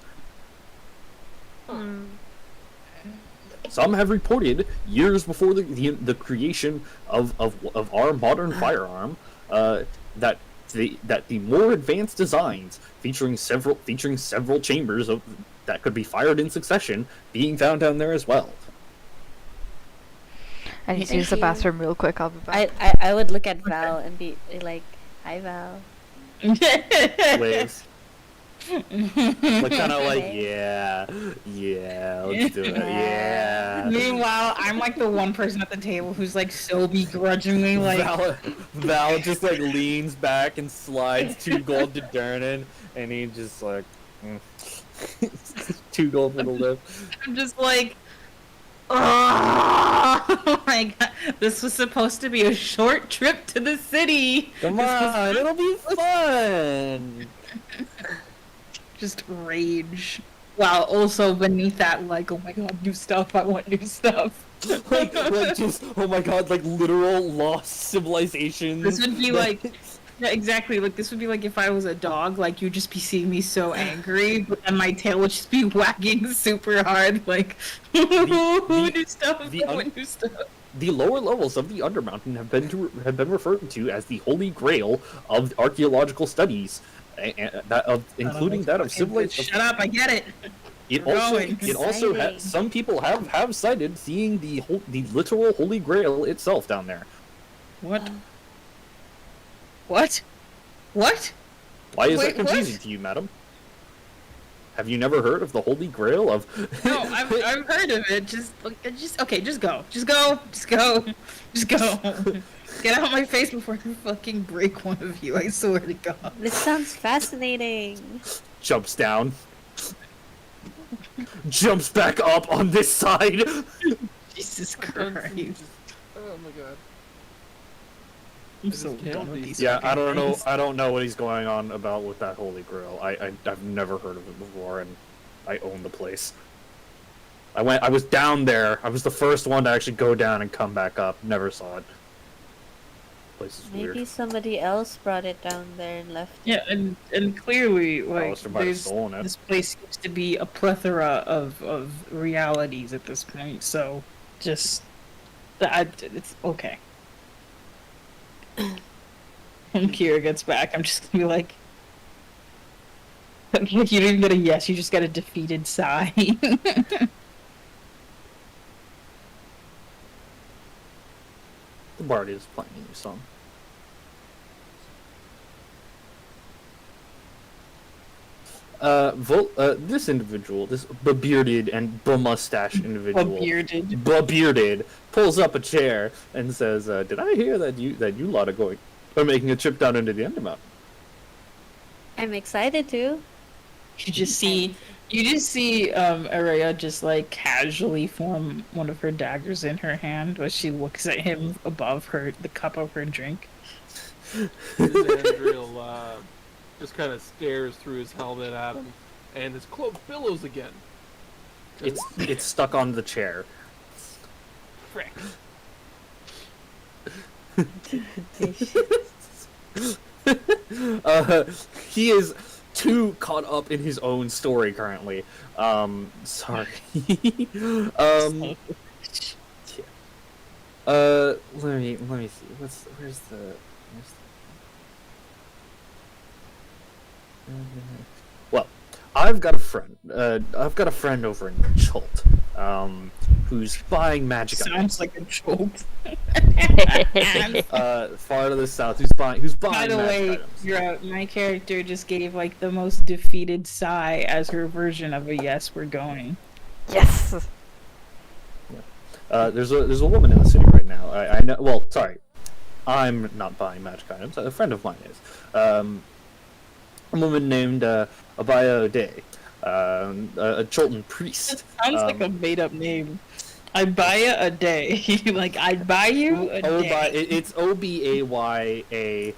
Speaker 2: Some have reported years before the creation of our modern firearm that the more advanced designs featuring several chambers that could be fired in succession being found down there as well.
Speaker 1: I need to
Speaker 5: Thank
Speaker 1: use the
Speaker 5: you.
Speaker 1: bathroom real quick. I'll be back.
Speaker 5: I would look at Val and be like, hi Val.
Speaker 2: Waves. Like kind of like yeah, let's do it, yeah.
Speaker 4: Meanwhile, I'm like the one person at the table who's like so begrudgingly like,
Speaker 2: Val just like leans back and slides 2 gold to Dernan, and he just like 2 gold for the lift.
Speaker 4: I'm just like, oh my god, this was supposed to be a short trip to the city.
Speaker 2: Come on, it'll be fun.
Speaker 4: Just rage. While also beneath that, like, oh my god, new stuff, I want new stuff.
Speaker 2: like just oh my god, like literal lost civilizations.
Speaker 4: This would be like, yeah, exactly, like this would be like if I was a dog, like you'd just be seeing me so angry, but then my tail would just be wagging super hard, like, new stuff, I want new stuff.
Speaker 2: The lower levels of the Undermountain have been referred to as the Holy Grail of archaeological studies, including that of civilization.
Speaker 4: Shut up, I get it.
Speaker 2: It
Speaker 4: We're
Speaker 2: also
Speaker 4: going.
Speaker 5: Exciting.
Speaker 2: some people have cited seeing the literal Holy Grail itself down there.
Speaker 4: What? What? What?
Speaker 2: Why is
Speaker 4: Wait,
Speaker 2: that confusing
Speaker 4: what?
Speaker 2: to you, madam? Have you never heard of the Holy Grail of?
Speaker 4: No, I've heard of it. Just okay. Just go. Get out of my face before I fucking break one of you. I swear to God.
Speaker 5: This sounds fascinating.
Speaker 2: Jumps down. Jumps back up on this side.
Speaker 4: Jesus Christ.
Speaker 3: Oh my god.
Speaker 4: I'm
Speaker 3: This
Speaker 4: so
Speaker 3: can't
Speaker 4: done with
Speaker 3: be.
Speaker 4: these.
Speaker 2: Yeah, I
Speaker 4: fucking
Speaker 2: don't know.
Speaker 4: things.
Speaker 2: I don't know what he's going on about with that Holy Grail. I've never heard of it before, and I own the place. I was down there. I was the first one to actually go down and come back up. Never saw it. Place is
Speaker 5: Maybe
Speaker 2: weird.
Speaker 5: somebody else brought it down there and left it.
Speaker 4: Yeah, and clearly, like,
Speaker 2: Alistair might have
Speaker 4: there's
Speaker 2: stolen it.
Speaker 4: this place seems to be a plethora of realities at this point. So, just it's okay. When Kira gets back, I'm just gonna be like, you didn't even get a yes, you just got a defeated sigh.
Speaker 2: The bard is playing a new song. This individual, this bearded and mustached individual,
Speaker 4: Bearded.
Speaker 2: bearded, pulls up a chair and says, "Did I hear that you lot are making a trip down into the Undermountain?"
Speaker 5: I'm excited to.
Speaker 4: You just see Araya just like casually form one of her daggers in her hand as she looks at him above the cup of her drink.
Speaker 3: Xandriel just kind of stares through his helmet at him, and his cloak billows again.
Speaker 2: It's stuck on the chair.
Speaker 3: Frick.
Speaker 2: He is too caught up in his own story currently. Sorry. Let me see. Where's the well, I've got a friend. I've got a friend over in Chult, who's buying magic
Speaker 4: Sounds like a joke.
Speaker 2: far to the south. Who's buying
Speaker 4: By the
Speaker 2: magic
Speaker 4: way,
Speaker 2: items.
Speaker 4: my character just gave like the most defeated sigh as her version of a yes, we're going.
Speaker 1: Yes.
Speaker 2: There's a woman in the city right now. I know. Well, sorry, I'm not buying magic items. A friend of mine is. A woman named Abaya O'Day, a Chultan priest.
Speaker 4: That sounds like a made-up name. I buy you a day. Like, I'd buy you a day.
Speaker 2: It's Obayauday.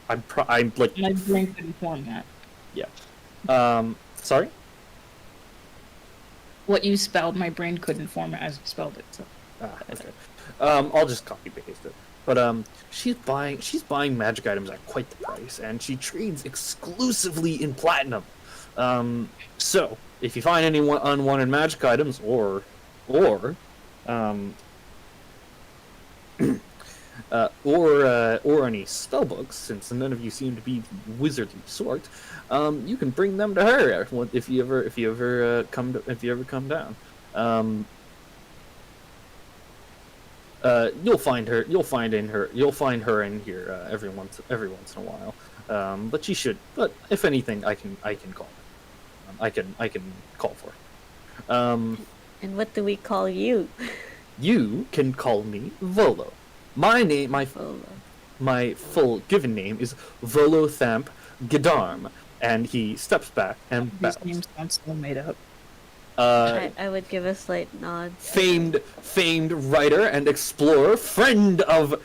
Speaker 2: I'm like.
Speaker 4: My brain couldn't form that.
Speaker 2: Sorry.
Speaker 4: What you spelled, my brain couldn't form it as you spelled it. So.
Speaker 2: Okay. I'll just copy paste it. But she's buying magic items at quite the price, and she trades exclusively in platinum. So if you find any unwanted magic items, or any spell books, since none of you seem to be the wizardly sort, you can bring them to her if you ever come down. You'll find her in here every once in a while. But she should. But if anything, I can call her. I can call for her.
Speaker 5: And what do we call you?
Speaker 2: You can call me Volo. My full given name is Volo Thamp Gidarm, and he steps back and bows.
Speaker 4: These names sound so made up.
Speaker 5: I would give a slight nod.
Speaker 2: Famed writer and explorer, friend of.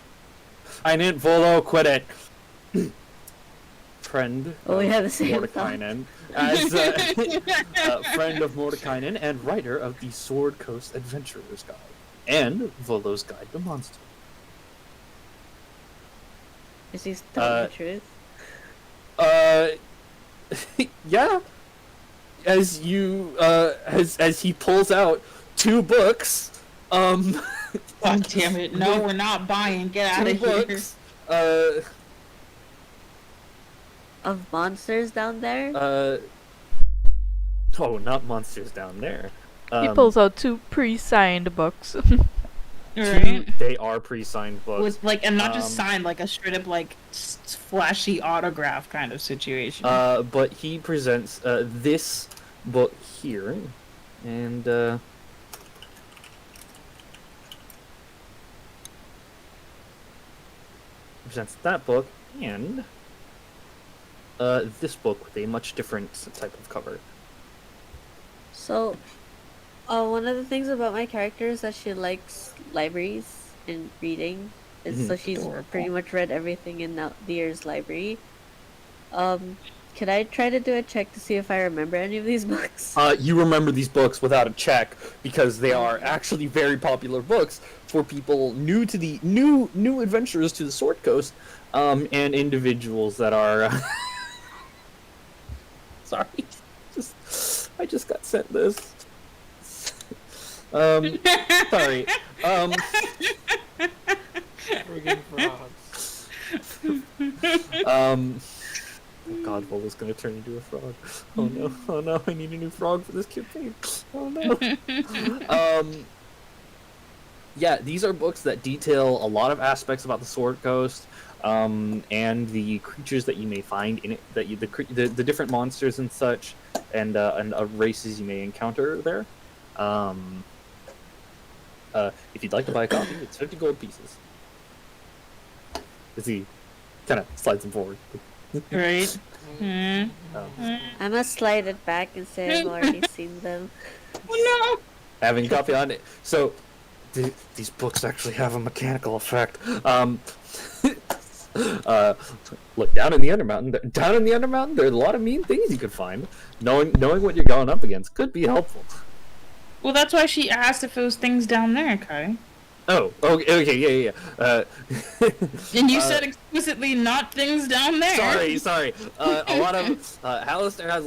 Speaker 2: I didn't Volo quit it. Friend.
Speaker 5: Oh, we have the same
Speaker 2: Mordekainen, as friend of Mordekainen and writer of the Sword Coast Adventurer's Guide and Volo's Guide to Monster.
Speaker 5: Is he telling the truth?
Speaker 2: Yeah. As you as he pulls out 2 books,
Speaker 4: God damn it! No, we're not buying. Get out
Speaker 2: 2
Speaker 4: of here.
Speaker 2: books,
Speaker 5: Of monsters down there?
Speaker 2: oh, not monsters down there.
Speaker 1: He pulls out 2 pre-signed books.
Speaker 4: Right.
Speaker 2: They are pre-signed books.
Speaker 4: With like, and not just signed, like a straight up like flashy autograph kind of situation.
Speaker 2: But he presents this book here, and presents that book and this book with a much different type of cover.
Speaker 5: So, one of the things about my character is that she likes libraries and reading. And so she's
Speaker 4: Adorable.
Speaker 5: pretty much read everything in Deer's library. Could I try to do a check to see if I remember any of these books?
Speaker 2: You remember these books without a check because they are actually very popular books for people new to the new adventurers to the Sword Coast, and individuals that are. Sorry, I just got sent this. Sorry.
Speaker 3: Friggin' frogs.
Speaker 2: Oh God, Volo's gonna turn into a frog. Oh no! Oh no! I need a new frog for this campaign. Oh no! Yeah, these are books that detail a lot of aspects about the Sword Coast, and the creatures that you may find in it, that the different monsters and such, and races you may encounter there. If you'd like to buy a copy, it's 50 gold pieces. As he kind of slides them forward.
Speaker 4: Right.
Speaker 5: I must slide it back and say I've already seen them.
Speaker 4: Oh
Speaker 2: Having a copy on it. So, these books actually have a mechanical effect. Look down in the Undermountain. Down in the Undermountain, there are a lot of mean things you could find. Knowing what you're going up against could be helpful.
Speaker 4: Well, that's why she asked if it was things down there, Kai.
Speaker 2: Oh, okay, yeah.
Speaker 4: And you said explicitly not things down there.
Speaker 2: Sorry. A lot of Hallister has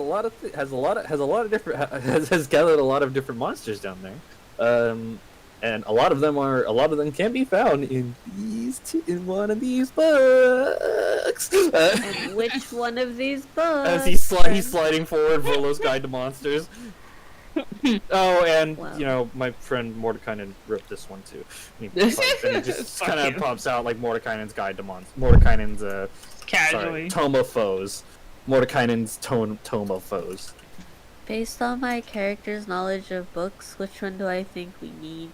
Speaker 2: gathered a lot of different monsters down there, and a lot of them can be found in one of these books.
Speaker 5: And which one of these books?
Speaker 2: As he's sliding forward, Volo's Guide to Monsters. Oh, and
Speaker 5: Wow.
Speaker 2: my friend Mordekainen wrote this one too. And it just kind of pops out like Mordekainen's Guide to Mordekainen's
Speaker 4: Casually.
Speaker 2: Tome of Foes. Mordekainen's Tome of Foes.
Speaker 5: Based on my character's knowledge of books, which one do I think we need?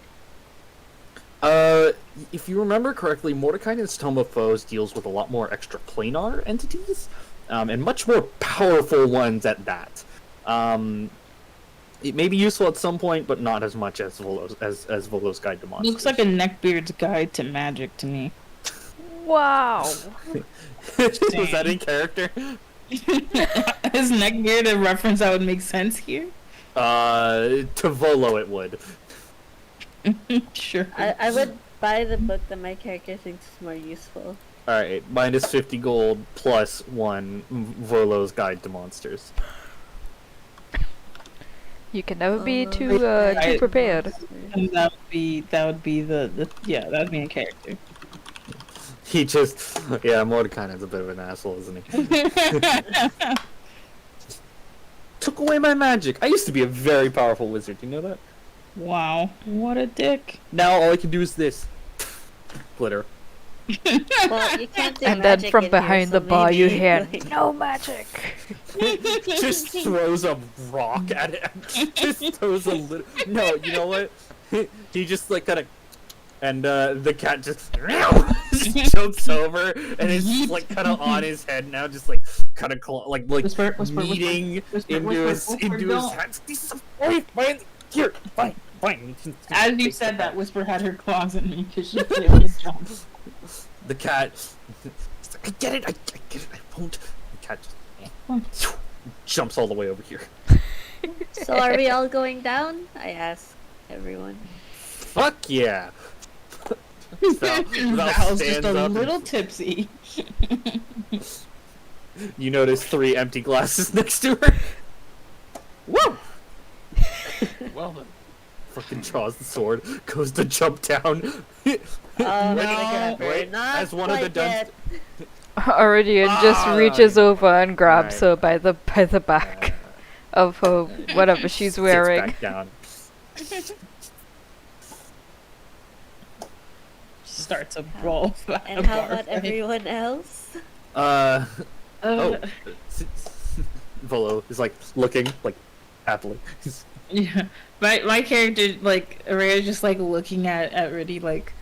Speaker 2: If you remember correctly, Mordekainen's Tome of Foes deals with a lot more extra planar entities, and much more powerful ones at that. It may be useful at some point, but not as much as Volo's Guide to Monsters.
Speaker 4: Looks like a Neckbeard's Guide to Magic to me.
Speaker 1: Wow.
Speaker 2: Was that in character?
Speaker 4: Is Neckbeard a reference that would make sense here?
Speaker 2: To Volo it would.
Speaker 4: Sure.
Speaker 5: I would buy the book that my character thinks is more useful.
Speaker 2: Alright, minus 50 gold plus 1 Volo's Guide to Monsters.
Speaker 1: You can never be too
Speaker 4: I-
Speaker 1: prepared.
Speaker 4: And that would be the that would be a character.
Speaker 2: He just, Mordekainen's a bit of an asshole, isn't he? Took away my magic. I used to be a very powerful wizard, do you know that?
Speaker 4: Wow, what a dick.
Speaker 2: Now all I can do is this. Glitter.
Speaker 5: Well, you can't do
Speaker 1: And then
Speaker 5: magic
Speaker 1: from
Speaker 5: in here,
Speaker 1: behind
Speaker 5: so
Speaker 1: the bar you
Speaker 5: maybe,
Speaker 1: hear,
Speaker 5: like-
Speaker 1: no magic.
Speaker 2: Just throws a rock at it. Just throws a little. No, you know what? He just like kind of, and the cat just jumps over, and it's like kind of on his head now, just like kind of
Speaker 4: Whisper,
Speaker 2: kneading
Speaker 4: whisper,
Speaker 2: into
Speaker 4: whisper,
Speaker 2: his
Speaker 4: don't.
Speaker 2: hands. Fine, here, fine. You can
Speaker 4: As you
Speaker 2: take
Speaker 4: said
Speaker 2: that
Speaker 4: that, Whisper had her claws in me because she clearly jumped.
Speaker 2: The cat. It's like, I get it. I won't. The cat just jumps all the way over here.
Speaker 5: So are we all going down? I ask everyone.
Speaker 2: Fuck yeah! Val
Speaker 4: Val's just
Speaker 2: stands
Speaker 4: a
Speaker 2: up
Speaker 4: little
Speaker 2: and
Speaker 4: tipsy.
Speaker 2: you notice 3 empty glasses next to her. Woo!
Speaker 3: Well then.
Speaker 2: Fucking draws the sword, goes to jump down.
Speaker 5: Oh,
Speaker 4: No.
Speaker 2: Wait,
Speaker 5: not
Speaker 2: as one of the
Speaker 5: quite
Speaker 2: duns-
Speaker 5: yet.
Speaker 1: Iridian just reaches over and grabs
Speaker 2: Right.
Speaker 1: her by the back of her whatever she's
Speaker 2: Sits
Speaker 1: wearing.
Speaker 2: back down.
Speaker 4: Starts a brawl.
Speaker 5: And how about everyone else?
Speaker 2: Oh, Volo is like looking like happily.
Speaker 4: Yeah, my character like Araya's just like looking at Riddy like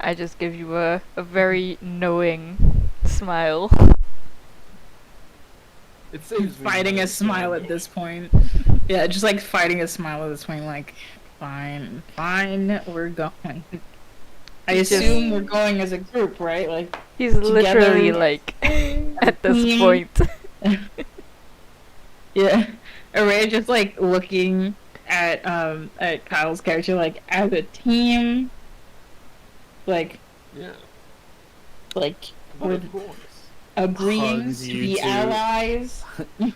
Speaker 1: I just give you a very knowing smile.
Speaker 3: It saves me
Speaker 4: fighting
Speaker 3: money,
Speaker 4: a smile
Speaker 3: so-
Speaker 4: at this point. Yeah, just like fighting a smile at this point. Like, fine, we're going. I
Speaker 1: Just-
Speaker 4: assume we're going as a group, right? Like,
Speaker 1: He's literally
Speaker 4: Together.
Speaker 1: like at this
Speaker 4: team.
Speaker 1: point.
Speaker 4: Yeah. Or we're just like looking at Kyle's character like as a team. Like
Speaker 3: Yeah.
Speaker 4: like
Speaker 3: But
Speaker 4: with
Speaker 3: of course.
Speaker 4: agreeing
Speaker 2: Hugs
Speaker 4: to
Speaker 2: you
Speaker 4: be
Speaker 2: two.
Speaker 4: allies.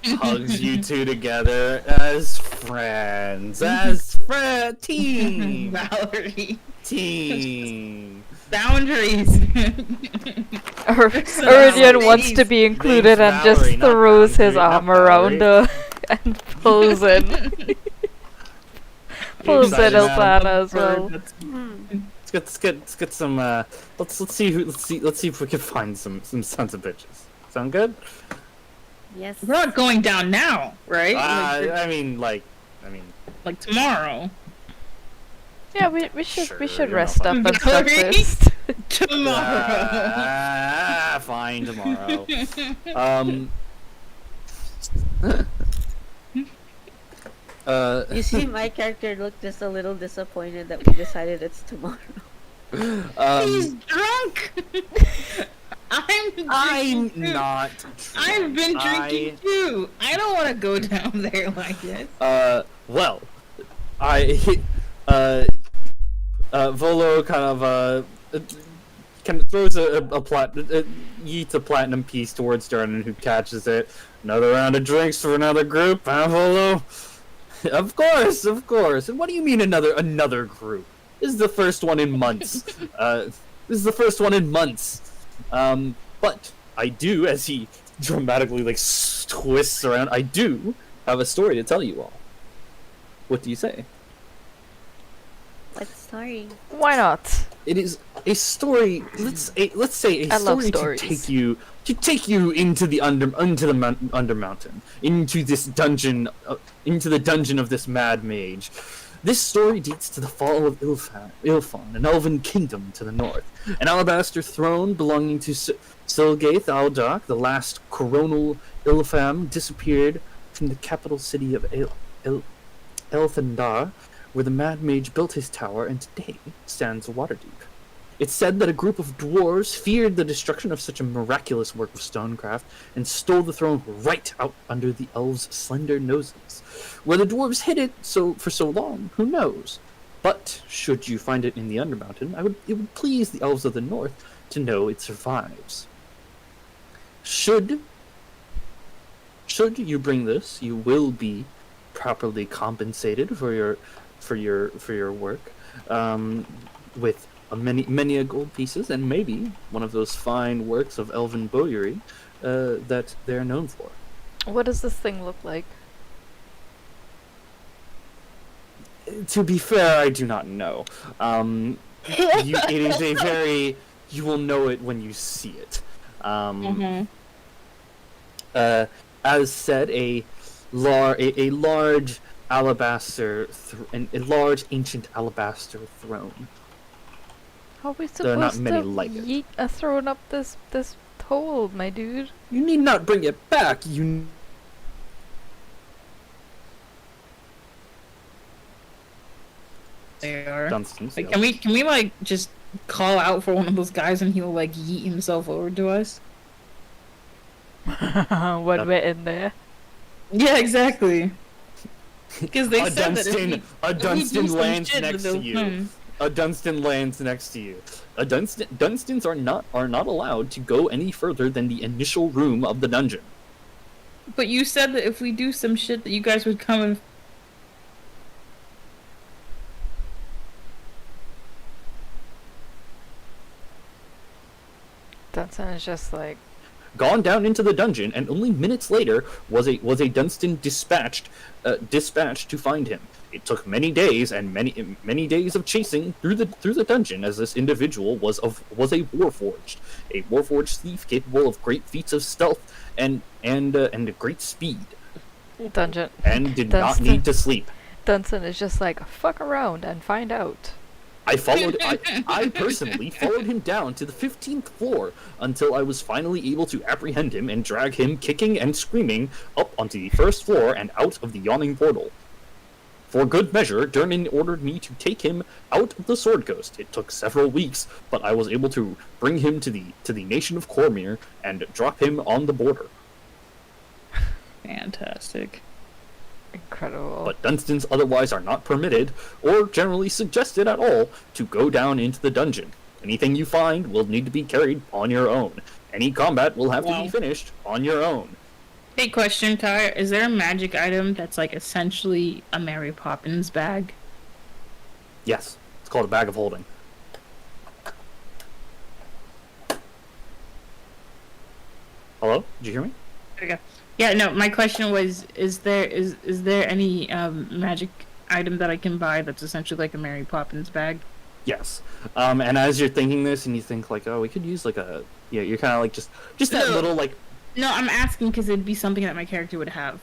Speaker 2: Hugs you two together as friends, team,
Speaker 4: Valerie.
Speaker 2: team.
Speaker 4: Boundaries.
Speaker 1: Iridian wants to be included and just
Speaker 2: Valerie, not
Speaker 1: throws his
Speaker 2: boundary,
Speaker 1: arm
Speaker 2: not
Speaker 1: around
Speaker 2: Valerie.
Speaker 1: her and pulls in. Pulls in
Speaker 2: excited, madam?
Speaker 1: Ilfana as well.
Speaker 2: Let's get some. Let's see if we can find some sons of bitches. Sound good?
Speaker 5: Yes.
Speaker 4: We're not going down now, right?
Speaker 2: I mean,
Speaker 4: like tomorrow.
Speaker 1: Yeah, we should
Speaker 2: Sure,
Speaker 1: rest up
Speaker 4: fine.
Speaker 1: and stuff
Speaker 4: Valerie?
Speaker 1: first.
Speaker 4: Tomorrow.
Speaker 2: Fine tomorrow.
Speaker 5: You see, my character looked just a little disappointed that we decided it's tomorrow.
Speaker 4: He's drunk. I'm
Speaker 2: I'm
Speaker 4: drinking too.
Speaker 2: not.
Speaker 4: I've been
Speaker 2: I-
Speaker 4: drinking too. I don't want to go down there like this.
Speaker 2: Well, Volo kind of throws yeets a platinum piece towards Darnan, who catches it. Another round of drinks for another group, huh, Volo? Of course. And what do you mean another group? This is the first one in months. But I do, as he dramatically twists around, I do have a story to tell you all. What do you say?
Speaker 5: What story?
Speaker 1: Why not?
Speaker 2: It is a story. Let's say a
Speaker 1: I love
Speaker 2: story
Speaker 1: stories.
Speaker 2: to take you into the under mountain, into this dungeon, into the dungeon of this mad mage. This story dates to the fall of Ilfan, an elven kingdom to the north. An alabaster throne belonging to Silgaith Aldak, the last coronal Ilfam, disappeared from the capital city of Elthandar, where the Mad Mage built his tower and today stands Waterdeep. It's said that a group of dwarves feared the destruction of such a miraculous work of stonecraft and stole the throne right out under the elves' slender noses. Where the dwarves hid it for so long, who knows? But should you find it in the Undermountain, it would please the elves of the north to know it survives. Should you bring this, you will be properly compensated for your work, with many gold pieces and maybe one of those fine works of elven bowyery that they're known for.
Speaker 1: What does this thing look like?
Speaker 2: To be fair, I do not know. It is a very. You will know it when you see it. As said, a large alabaster, a large ancient alabaster throne.
Speaker 1: How are we
Speaker 2: There are not
Speaker 1: supposed
Speaker 2: many
Speaker 1: to
Speaker 2: like it.
Speaker 1: yeet a throne up this hole, my dude?
Speaker 2: You need not bring it back.
Speaker 4: They are.
Speaker 2: Dunstans,
Speaker 4: Like,
Speaker 2: yes.
Speaker 4: can we like just call out for one of those guys and he'll like yeet himself over to us?
Speaker 1: When we're in there.
Speaker 4: Yeah, exactly. Because they
Speaker 2: A
Speaker 4: said that
Speaker 2: Dunstan
Speaker 4: some
Speaker 2: lands
Speaker 4: shit,
Speaker 2: next
Speaker 4: they'll
Speaker 2: to you.
Speaker 4: come.
Speaker 2: A Dunstan lands next to you. Dunstans are not allowed to go any further than the initial room of the dungeon.
Speaker 4: But you said that if we do some shit that you guys would come and
Speaker 1: Dunson is just like,
Speaker 2: Gone down into the dungeon, and only minutes later was a Dunstan dispatched to find him. It took many days and many days of chasing through the dungeon, as this individual was a warforged thief capable of great feats of stealth and a great speed,
Speaker 1: Dungeon.
Speaker 2: and did not
Speaker 1: Dunstan.
Speaker 2: need to sleep.
Speaker 1: Dunson is just like, fuck around and find out.
Speaker 2: I personally followed him down to the 15th floor until I was finally able to apprehend him and drag him kicking and screaming up onto the first floor and out of the yawning portal. For good measure, Durnan ordered me to take him out of the Sword Coast. It took several weeks, but I was able to bring him to the nation of Cormyr and drop him on the border.
Speaker 4: Fantastic.
Speaker 1: Incredible.
Speaker 2: But Dunstans otherwise are not permitted, or generally suggested at all, to go down into the dungeon. Anything you find will need to be carried on your own. Any combat will have to
Speaker 4: Wow.
Speaker 2: be finished on your own.
Speaker 4: Hey, question, Ty. Is there a magic item that's like essentially a Mary Poppins bag?
Speaker 2: Yes, it's called a bag of holding. Hello? Did you hear me?
Speaker 4: There we go. Yeah, no, my question was, is there any magic item that I can buy that's essentially like a Mary Poppins bag?
Speaker 2: Yes. And as you're thinking this, and you think like, oh, we could use like a, yeah, you're kind of like just that
Speaker 4: No.
Speaker 2: little like,
Speaker 4: No, I'm asking because it'd be something that my character would have.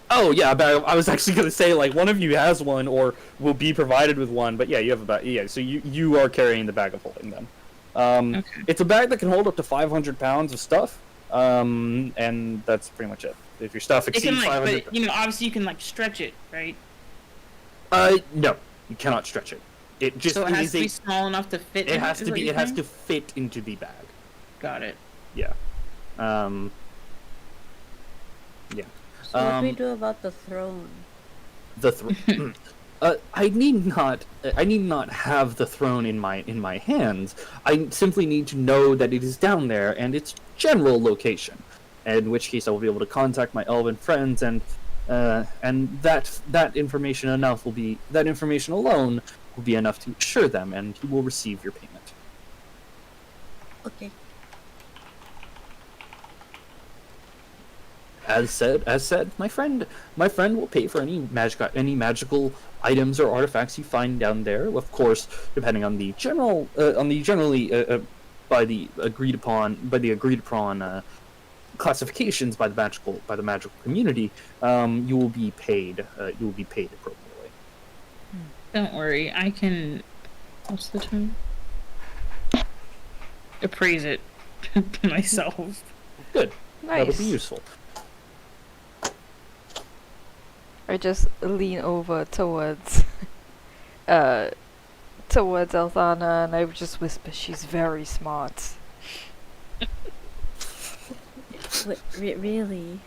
Speaker 2: oh yeah, but I was actually gonna say like one of you has one or will be provided with one, but yeah, you have a bag. Yeah, so you are carrying the bag of holding then.
Speaker 4: Okay.
Speaker 2: It's a bag that can hold up to 500 pounds of stuff, and that's pretty much it. If your stuff
Speaker 4: It
Speaker 2: exceeds
Speaker 4: can like,
Speaker 2: 500,
Speaker 4: but you know, obviously you can like stretch it, right?
Speaker 2: no, you cannot stretch it. It just
Speaker 4: So it has
Speaker 2: is
Speaker 4: to be
Speaker 2: a.
Speaker 4: small enough to fit.
Speaker 2: It
Speaker 4: in
Speaker 2: has
Speaker 4: is
Speaker 2: to
Speaker 4: what
Speaker 2: be.
Speaker 4: you're
Speaker 2: It has
Speaker 4: saying?
Speaker 2: to fit into the bag.
Speaker 4: Got it.
Speaker 2: Yeah. Yeah.
Speaker 5: So what do we
Speaker 2: Um,
Speaker 5: do about the throne?
Speaker 2: The I need not have the throne in my hands. I simply need to know that it is down there and its general location. In which case, I will be able to contact my elven friends, and that information alone will be enough to assure them, and you will receive your payment.
Speaker 5: Okay.
Speaker 2: As said, my friend will pay for any magical items or artifacts you find down there. Of course, depending on the generally by the agreed upon classifications by the magical community, you will be paid appropriately.
Speaker 4: Don't worry, I can. What's the term? Appraise it myself.
Speaker 2: Good. That would
Speaker 1: Nice.
Speaker 2: be useful.
Speaker 1: I just lean over towards Elthana and I would just whisper, she's very smart.
Speaker 5: Really?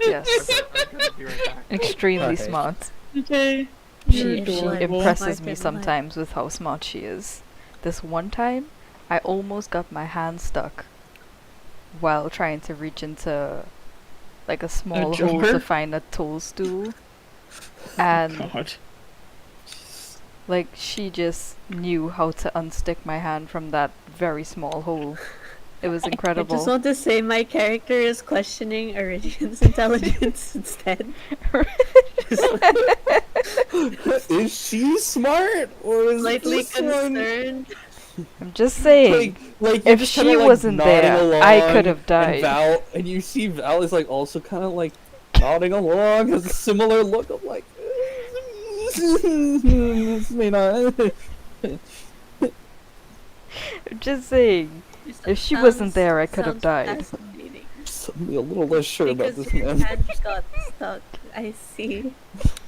Speaker 1: Yes.
Speaker 3: I'm gonna be right back.
Speaker 1: Extremely
Speaker 2: Okay.
Speaker 1: smart.
Speaker 4: Okay.
Speaker 1: She
Speaker 5: adorable.
Speaker 1: impresses
Speaker 5: Smart
Speaker 1: me
Speaker 5: in
Speaker 1: sometimes with how smart she is. This one time, I almost got my hand stuck while trying to reach into like a small hole
Speaker 4: jar?
Speaker 1: to find a toadstool. And
Speaker 4: God.
Speaker 1: like she just knew how to unstick my hand from that very small hole. It was
Speaker 5: I just
Speaker 1: incredible.
Speaker 5: want to say my character is questioning Iridian's intelligence instead.
Speaker 2: Is she smart or is
Speaker 5: Slightly
Speaker 2: this one
Speaker 5: concerned.
Speaker 1: I'm just saying,
Speaker 2: like
Speaker 1: if
Speaker 2: you're just
Speaker 1: she
Speaker 2: kinda, like,
Speaker 1: wasn't
Speaker 2: nodding
Speaker 1: there, I
Speaker 2: along,
Speaker 1: could have died.
Speaker 2: And Val, and you see Val is like also kind of like nodding along, has a similar look of like, this may not.
Speaker 1: I'm just saying, if she wasn't there, I could have died.
Speaker 5: Fascinating.
Speaker 2: Suddenly a little less sure about
Speaker 5: Because
Speaker 2: this
Speaker 5: your
Speaker 2: man.
Speaker 5: hand got stuck. I see.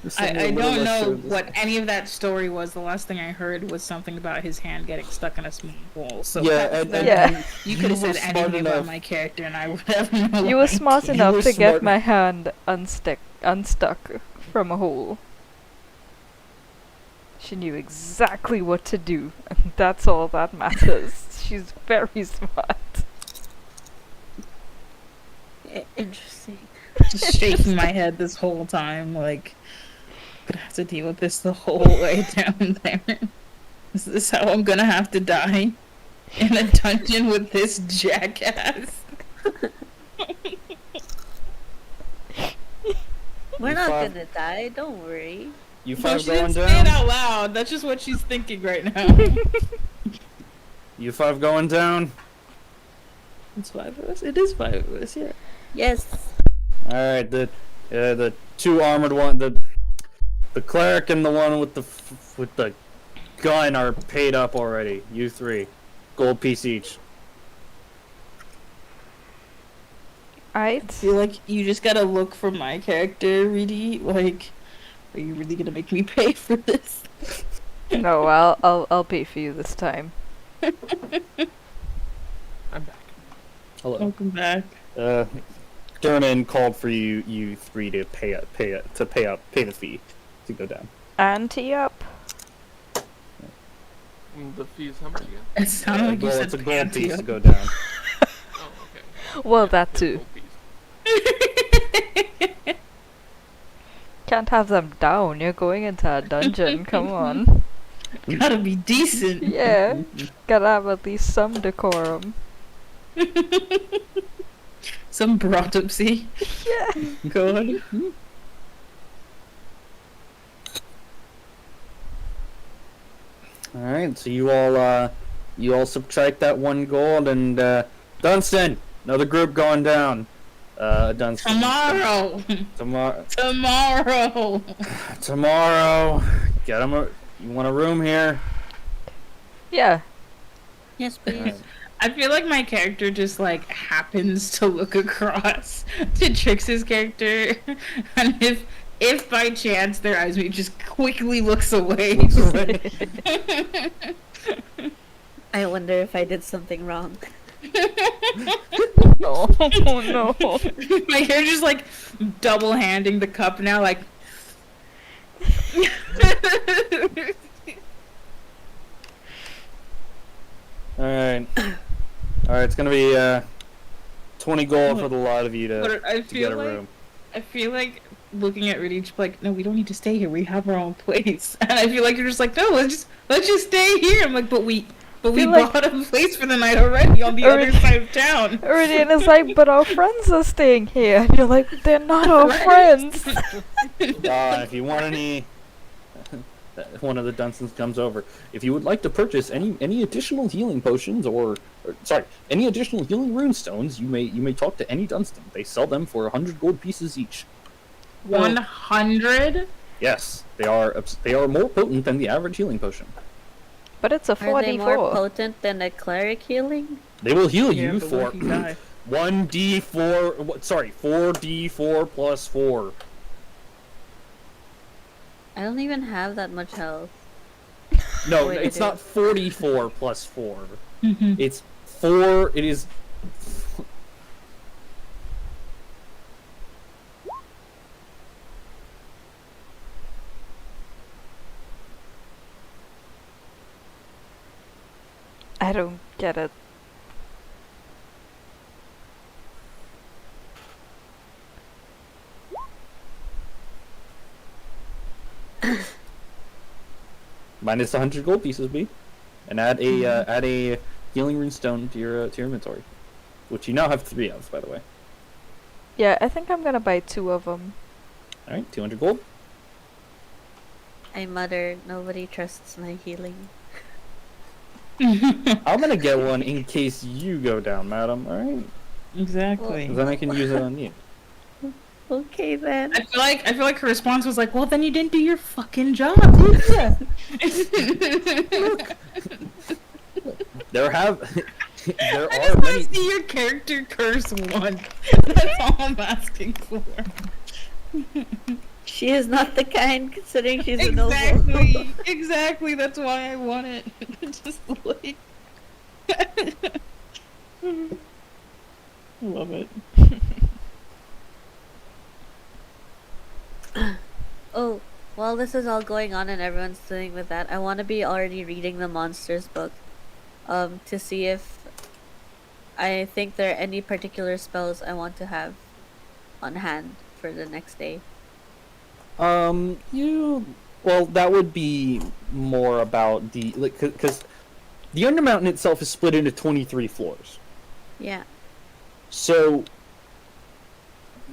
Speaker 2: Suddenly
Speaker 4: I
Speaker 2: a little
Speaker 4: don't
Speaker 2: less
Speaker 4: know
Speaker 2: sure of this
Speaker 4: what
Speaker 2: man.
Speaker 4: any of that story was. The last thing I heard was something about his hand getting stuck in a small hole. So
Speaker 2: Yeah,
Speaker 4: that's
Speaker 2: and,
Speaker 4: that-
Speaker 1: Yeah.
Speaker 4: you could have
Speaker 2: were
Speaker 4: said
Speaker 2: smart
Speaker 4: anything about
Speaker 2: enough.
Speaker 4: my character, and I would have no.
Speaker 1: You were
Speaker 4: idea.
Speaker 1: smart
Speaker 2: You
Speaker 1: enough
Speaker 2: were
Speaker 1: to get
Speaker 2: smart-
Speaker 1: my hand unstuck from a hole. She knew exactly what to do, and that's all that matters. She's very smart.
Speaker 5: Interesting.
Speaker 4: Just shaking my head this whole time, like, I'm gonna have to deal with this the whole way down there. Is this how I'm gonna have to die? In a dungeon with this jackass?
Speaker 5: We're
Speaker 2: You
Speaker 5: not
Speaker 2: five-
Speaker 5: gonna die. Don't worry.
Speaker 2: You
Speaker 4: No,
Speaker 2: five
Speaker 4: she
Speaker 2: going
Speaker 4: didn't say it
Speaker 2: down?
Speaker 4: out loud. That's just what she's thinking right now.
Speaker 2: You five going down?
Speaker 4: It's 5 of us? It is 5 of us, yeah.
Speaker 5: Yes.
Speaker 2: Alright, the two armored one, the cleric and the one with the gun are paid up already. You three. Gold piece each.
Speaker 4: I
Speaker 1: Alright.
Speaker 4: feel like you just gotta look for my character, really. Like, Are you really gonna make me pay for this?
Speaker 1: No, I'll pay for you this time.
Speaker 3: I'm back.
Speaker 2: Hello.
Speaker 4: Welcome back.
Speaker 2: Durnan called for you three to pay the fee to go down.
Speaker 1: Ante up.
Speaker 3: The fees, how much again?
Speaker 4: It sounded like you
Speaker 2: Well,
Speaker 4: said
Speaker 2: it's a gold piece to
Speaker 4: Pantheon.
Speaker 2: go down.
Speaker 3: Oh, okay.
Speaker 1: Well,
Speaker 3: Yeah,
Speaker 1: that
Speaker 3: yeah,
Speaker 1: too.
Speaker 3: gold fees.
Speaker 1: Can't have them down. You're going into a dungeon. Come on.
Speaker 4: Gotta be decent.
Speaker 1: Yeah. Gotta have at least some decorum.
Speaker 4: Some broadopsy.
Speaker 1: Yeah.
Speaker 4: Go on.
Speaker 2: All right, so you all subtract that 1 gold, and Dunstan, another group going down. Dunstan.
Speaker 4: Tomorrow.
Speaker 2: Tomorrow. Tomorrow. Get him you want a room here?
Speaker 1: Yeah.
Speaker 5: Yes, please.
Speaker 2: Alright.
Speaker 4: I feel like my character just like happens to look across to Trix's character, and if by chance their eyes meet, just quickly looks away.
Speaker 2: Looks away.
Speaker 5: I wonder if I did something wrong.
Speaker 1: No. Oh no.
Speaker 4: My hair just like double handing the cup now, like.
Speaker 2: Alright. Alright, it's gonna be 20 gold for the lot of you
Speaker 4: But I
Speaker 2: to get
Speaker 4: feel
Speaker 2: a
Speaker 4: like
Speaker 2: room.
Speaker 4: looking at Rudy, just like, no, we don't need to stay here. We have our own place. And I feel like you're just like, no, let's just stay here. I'm like, but we
Speaker 1: Feel like-
Speaker 4: bought a place for the night already on the other side of town.
Speaker 1: Iridian is like, but our friends are staying here. And you're like, they're not our
Speaker 4: Right.
Speaker 1: friends.
Speaker 2: If you want any, one of the Dunstans comes over. If you would like to purchase any additional healing potions or any additional healing rune stones, you may talk to any Dunstan. They sell them for 100 gold pieces each.
Speaker 4: 100?
Speaker 2: Yes, they are more potent than the average healing potion.
Speaker 1: But it's a
Speaker 5: Are they more
Speaker 1: 44.
Speaker 5: potent than a cleric healing?
Speaker 2: They will heal
Speaker 4: Yeah,
Speaker 2: you
Speaker 4: but
Speaker 2: for
Speaker 4: what if you die?
Speaker 2: 4d4 plus 4.
Speaker 5: I don't even have that much health.
Speaker 2: No,
Speaker 5: Wait,
Speaker 2: it's
Speaker 5: I do.
Speaker 2: not 44 plus 4.
Speaker 4: Mhm.
Speaker 2: It's 4. It is.
Speaker 1: I don't get it.
Speaker 2: Minus 100 gold pieces, B, and add a healing rune stone to your inventory, which you now have 3 of, by the way.
Speaker 1: Yeah, I think I'm gonna buy 2 of them.
Speaker 2: All right, 200 gold.
Speaker 5: I muttered, nobody trusts my healing.
Speaker 2: I'm gonna get one in case you go down, madam. All right,
Speaker 4: Exactly.
Speaker 2: then I can use it on you.
Speaker 5: Okay then.
Speaker 4: I feel like her response was like, well, then you didn't do your fucking job, did ya?
Speaker 2: There have there
Speaker 4: I
Speaker 2: are
Speaker 4: just want
Speaker 2: many.
Speaker 4: to see your character curse once. That's all I'm asking for.
Speaker 5: She is not the kind, considering she's a noble.
Speaker 4: Exactly. Exactly. That's why I want it. Just like. Love it.
Speaker 5: Oh, while this is all going on and everyone's dealing with that, I want to be already reading the monsters book, to see if I think there are any particular spells I want to have on hand for the next day.
Speaker 2: Well, that would be more about the because the Undermountain itself is split into 23 floors.
Speaker 5: Yeah.
Speaker 2: So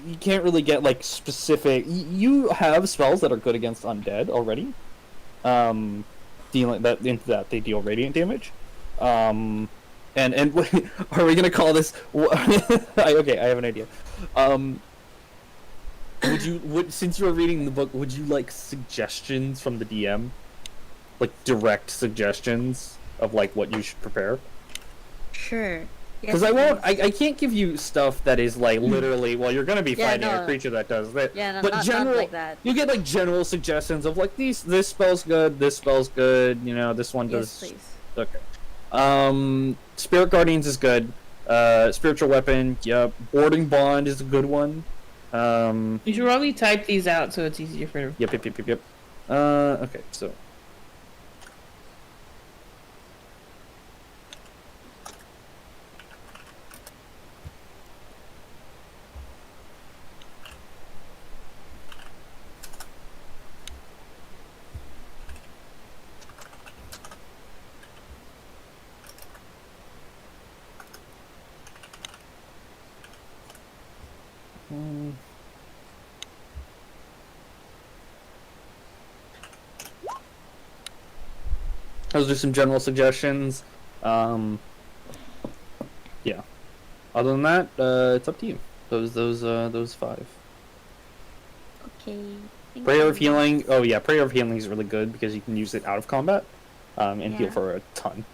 Speaker 2: you can't really get like specific. You have spells that are good against undead already. Dealing that into that they deal radiant damage. And are we gonna call this? Okay, I have an idea. Since you were reading the book, would you like suggestions from the DM, like direct suggestions of like what you should prepare?
Speaker 5: Sure.
Speaker 2: Because I can't give you stuff that is like literally, well, you're gonna be fighting a creature that does that.
Speaker 5: Yeah, no,
Speaker 2: but
Speaker 5: not
Speaker 2: general,
Speaker 5: like that.
Speaker 2: you get like general suggestions of like this spell's good, this spell's good, you know, this one does.
Speaker 5: Yes, please.
Speaker 2: Okay. Spirit Guardians is good. Spiritual Weapon, yep. Boarding Bond is a good one.
Speaker 4: You should probably type these out so it's easier for.
Speaker 2: Yep. Okay, so. Those are some general suggestions. Yeah. Other than that, it's up to you. Those 5.
Speaker 5: Okay. Thank
Speaker 2: Prayer
Speaker 5: you.
Speaker 2: of Healing. Oh yeah, Prayer of Healing is really good because you can use it out of combat, and heal
Speaker 5: Yeah.
Speaker 2: for a ton.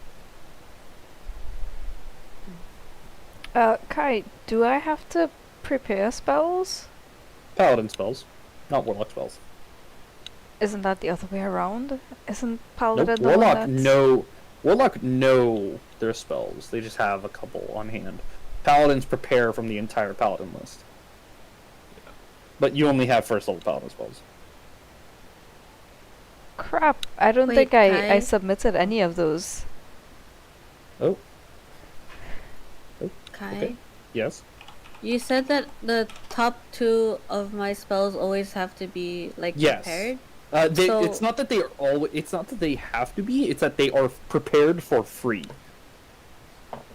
Speaker 1: Kai, do I have to prepare spells?
Speaker 2: Paladin spells, not Warlock spells.
Speaker 1: Isn't that the other way around? Isn't Paladin
Speaker 2: Nope.
Speaker 1: the one
Speaker 2: Warlock
Speaker 1: that's...
Speaker 2: Warlock know their spells. They just have a couple on hand. Paladins prepare from the entire Paladin list. But you only have first level Paladin spells.
Speaker 1: Crap, I don't
Speaker 5: Wait,
Speaker 1: think I
Speaker 5: Kai?
Speaker 1: submitted any of those.
Speaker 2: Oh.
Speaker 5: Kai,
Speaker 2: Okay. Yes.
Speaker 5: you said that the top 2 of my spells always have to be like
Speaker 2: Yes.
Speaker 5: prepared.
Speaker 2: So... It's not that they are always. It's not that they have to be. It's that they are prepared for free.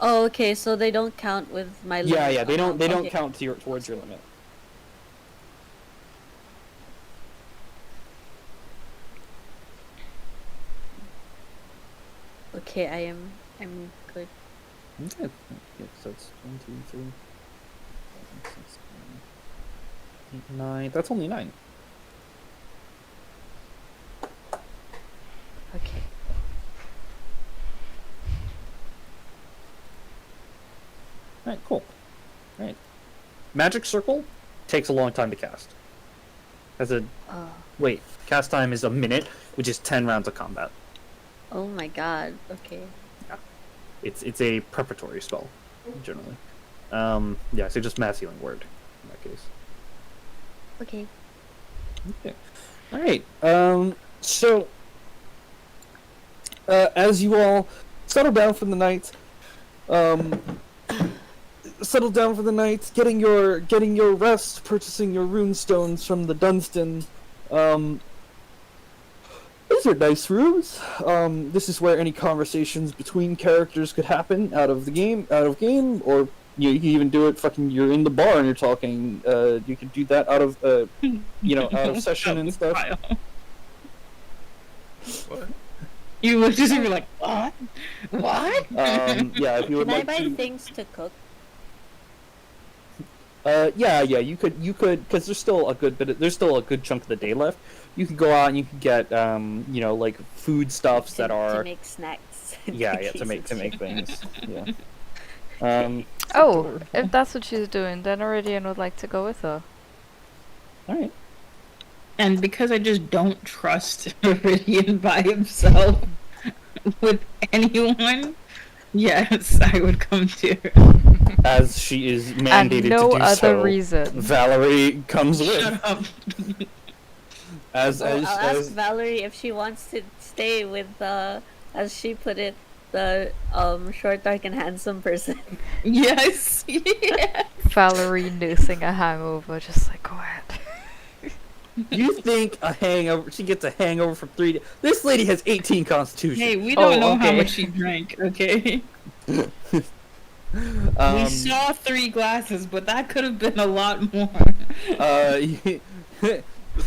Speaker 5: Oh, okay. So they don't count with my.
Speaker 2: Yeah,
Speaker 5: limit
Speaker 2: They don't.
Speaker 5: amount.
Speaker 2: They don't
Speaker 5: Okay.
Speaker 2: count towards your limit.
Speaker 5: Okay, I'm good.
Speaker 2: Okay. Yeah, so it's 1, 2, 3, 4, 5, 6, 7, 8, 9. That's only 9.
Speaker 5: Okay.
Speaker 2: Alright, cool. Alright. Magic Circle takes a long time to cast. Wait, cast time is a minute, which is 10 rounds of combat.
Speaker 5: Oh my god. Okay.
Speaker 2: It's a preparatory spell, generally. Yeah, so just mass healing word in that case.
Speaker 5: Okay.
Speaker 2: Okay. Alright, so as you all settle down for the night, getting your rest, purchasing your rune stones from the Dunstan. These are nice rooms. This is where any conversations between characters could happen out of game, or you can even do it. You're in the bar and you're talking. You could do that out of, out of session and stuff.
Speaker 3: What?
Speaker 4: You looked at him and were like, what? What?
Speaker 2: Yeah, if you would
Speaker 5: Can I
Speaker 2: like
Speaker 5: buy
Speaker 2: to.
Speaker 5: things to cook?
Speaker 2: Yeah, you could, because there's still a good chunk of the day left. You could go out and you could get, like foodstuffs that
Speaker 5: To
Speaker 2: are,
Speaker 5: make snacks.
Speaker 2: yeah, to make things, yeah.
Speaker 1: Oh, if that's what she's doing, then Iridian would like to go with her.
Speaker 2: All right.
Speaker 4: And because I just don't trust Iridian by himself with anyone, yes, I would come to.
Speaker 2: As she is
Speaker 1: And
Speaker 2: mandated
Speaker 1: no
Speaker 2: to do
Speaker 1: other
Speaker 2: so,
Speaker 1: reason.
Speaker 2: Valerie comes with.
Speaker 4: Shut up.
Speaker 2: As
Speaker 5: I'll ask
Speaker 2: as
Speaker 5: Valerie if she wants to stay with as she put it, the short, dark, and handsome person.
Speaker 4: Yes. Yeah.
Speaker 1: Valerie nursing a hangover, just like, go ahead.
Speaker 2: you think a hangover, she gets a hangover from 3 days. This lady has 18 constitution.
Speaker 4: Hey, we don't know how
Speaker 2: okay.
Speaker 4: much she drank, okay? We saw 3 glasses, but that could have been a lot more.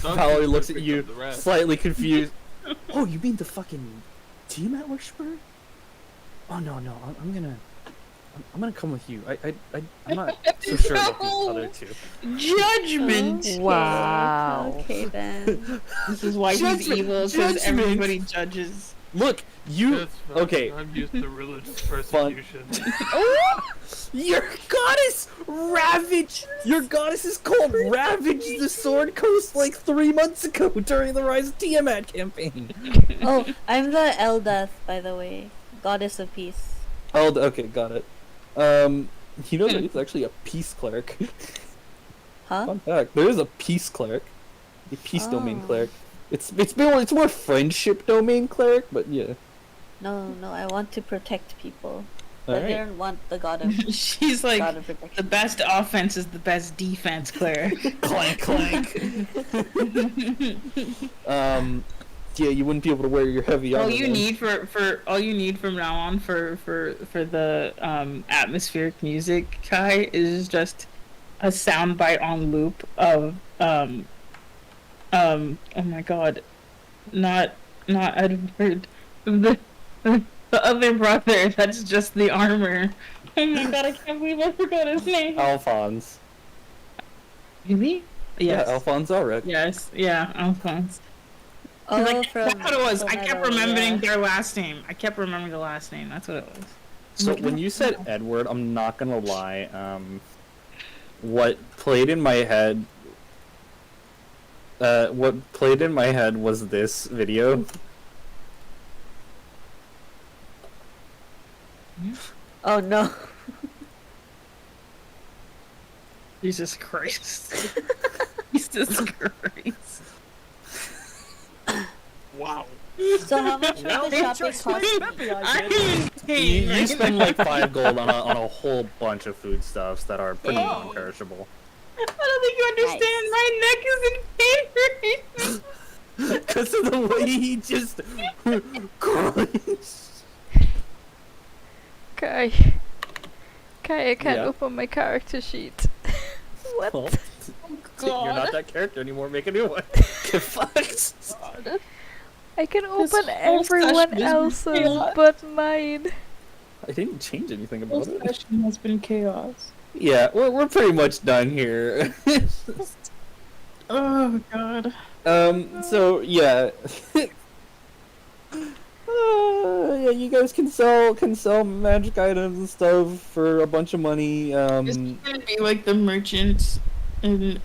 Speaker 2: Valerie looks at you,
Speaker 3: The rest.
Speaker 2: slightly confused. Oh, you mean the fucking Tiamat worshiper? Oh no, I'm gonna come with you. I'm not so sure about these
Speaker 4: No.
Speaker 2: other 2.
Speaker 4: Judgment!
Speaker 1: Wow.
Speaker 5: Okay then.
Speaker 4: This is why he's
Speaker 2: Judgment,
Speaker 4: evil, because
Speaker 2: judgment.
Speaker 4: everybody judges.
Speaker 2: Look, You
Speaker 3: It's fine.
Speaker 2: okay?
Speaker 3: I'm used to religious persecution.
Speaker 2: Your goddess Ravage. Your goddess is called Ravage the Sword Coast like 3 months ago during the Rise of Tiamat campaign.
Speaker 5: Oh, I'm the Eldath, by the way. Goddess of Peace.
Speaker 2: Oh, okay, got it. You know that it's actually a peace cleric.
Speaker 5: Huh?
Speaker 2: Fun fact: there is a peace cleric, a peace domain
Speaker 5: Oh.
Speaker 2: cleric. It's more friendship domain cleric, but yeah.
Speaker 5: No, I want to protect people. But I
Speaker 2: Alright.
Speaker 5: don't want the god of
Speaker 4: She's like,
Speaker 5: god of
Speaker 4: the
Speaker 5: protection.
Speaker 4: best offense is the best defense, Claire.
Speaker 2: Clank clank. Yeah, you wouldn't be able to wear your heavy armor.
Speaker 4: All you
Speaker 2: then.
Speaker 4: need for all you need from now on for the atmospheric music, Kai, is just a soundbite on loop of oh my god, not Edward, the other brother that's just the armor. Oh my god, I can't believe I forgot his name.
Speaker 2: Alphonse.
Speaker 4: Really? Yes.
Speaker 2: Yeah, Alphonse Alric.
Speaker 4: Yes, yeah, Alphonse.
Speaker 5: Oh,
Speaker 4: Like,
Speaker 5: from
Speaker 4: that's what it was. I
Speaker 5: Fullmetal,
Speaker 4: kept remembering
Speaker 5: yeah.
Speaker 4: their last name. I kept remembering the last name. That's what it was.
Speaker 2: So
Speaker 4: Like,
Speaker 2: when you said Edward, I'm not gonna lie. What played in my head was this video.
Speaker 5: Oh no.
Speaker 4: Jesus Christ. Jesus Christ.
Speaker 3: Wow.
Speaker 5: So how much would the shopping cost?
Speaker 4: I'm in
Speaker 2: You,
Speaker 4: pain.
Speaker 2: you spend like 5 gold on a whole bunch of foodstuffs that are pretty
Speaker 5: Yay.
Speaker 2: non-perishable.
Speaker 4: I don't think you understand. My neck is in pain.
Speaker 2: Because of the way he just crunches.
Speaker 1: Kai, I can't
Speaker 2: Yeah.
Speaker 1: open my character sheet. What?
Speaker 2: Well,
Speaker 4: God.
Speaker 2: you're not that character anymore. Make a new one. Get fucked.
Speaker 1: I can
Speaker 4: This
Speaker 1: open
Speaker 4: whole
Speaker 1: everyone
Speaker 4: session has been
Speaker 1: else's
Speaker 4: chaos.
Speaker 1: but mine.
Speaker 2: I didn't change anything
Speaker 4: This
Speaker 2: about it.
Speaker 4: session has been chaos.
Speaker 2: Yeah, we're pretty much done here.
Speaker 4: Oh god.
Speaker 2: So yeah. Yeah, you guys can sell magic items and stuff for a bunch of money.
Speaker 4: It's gonna be like the merchants in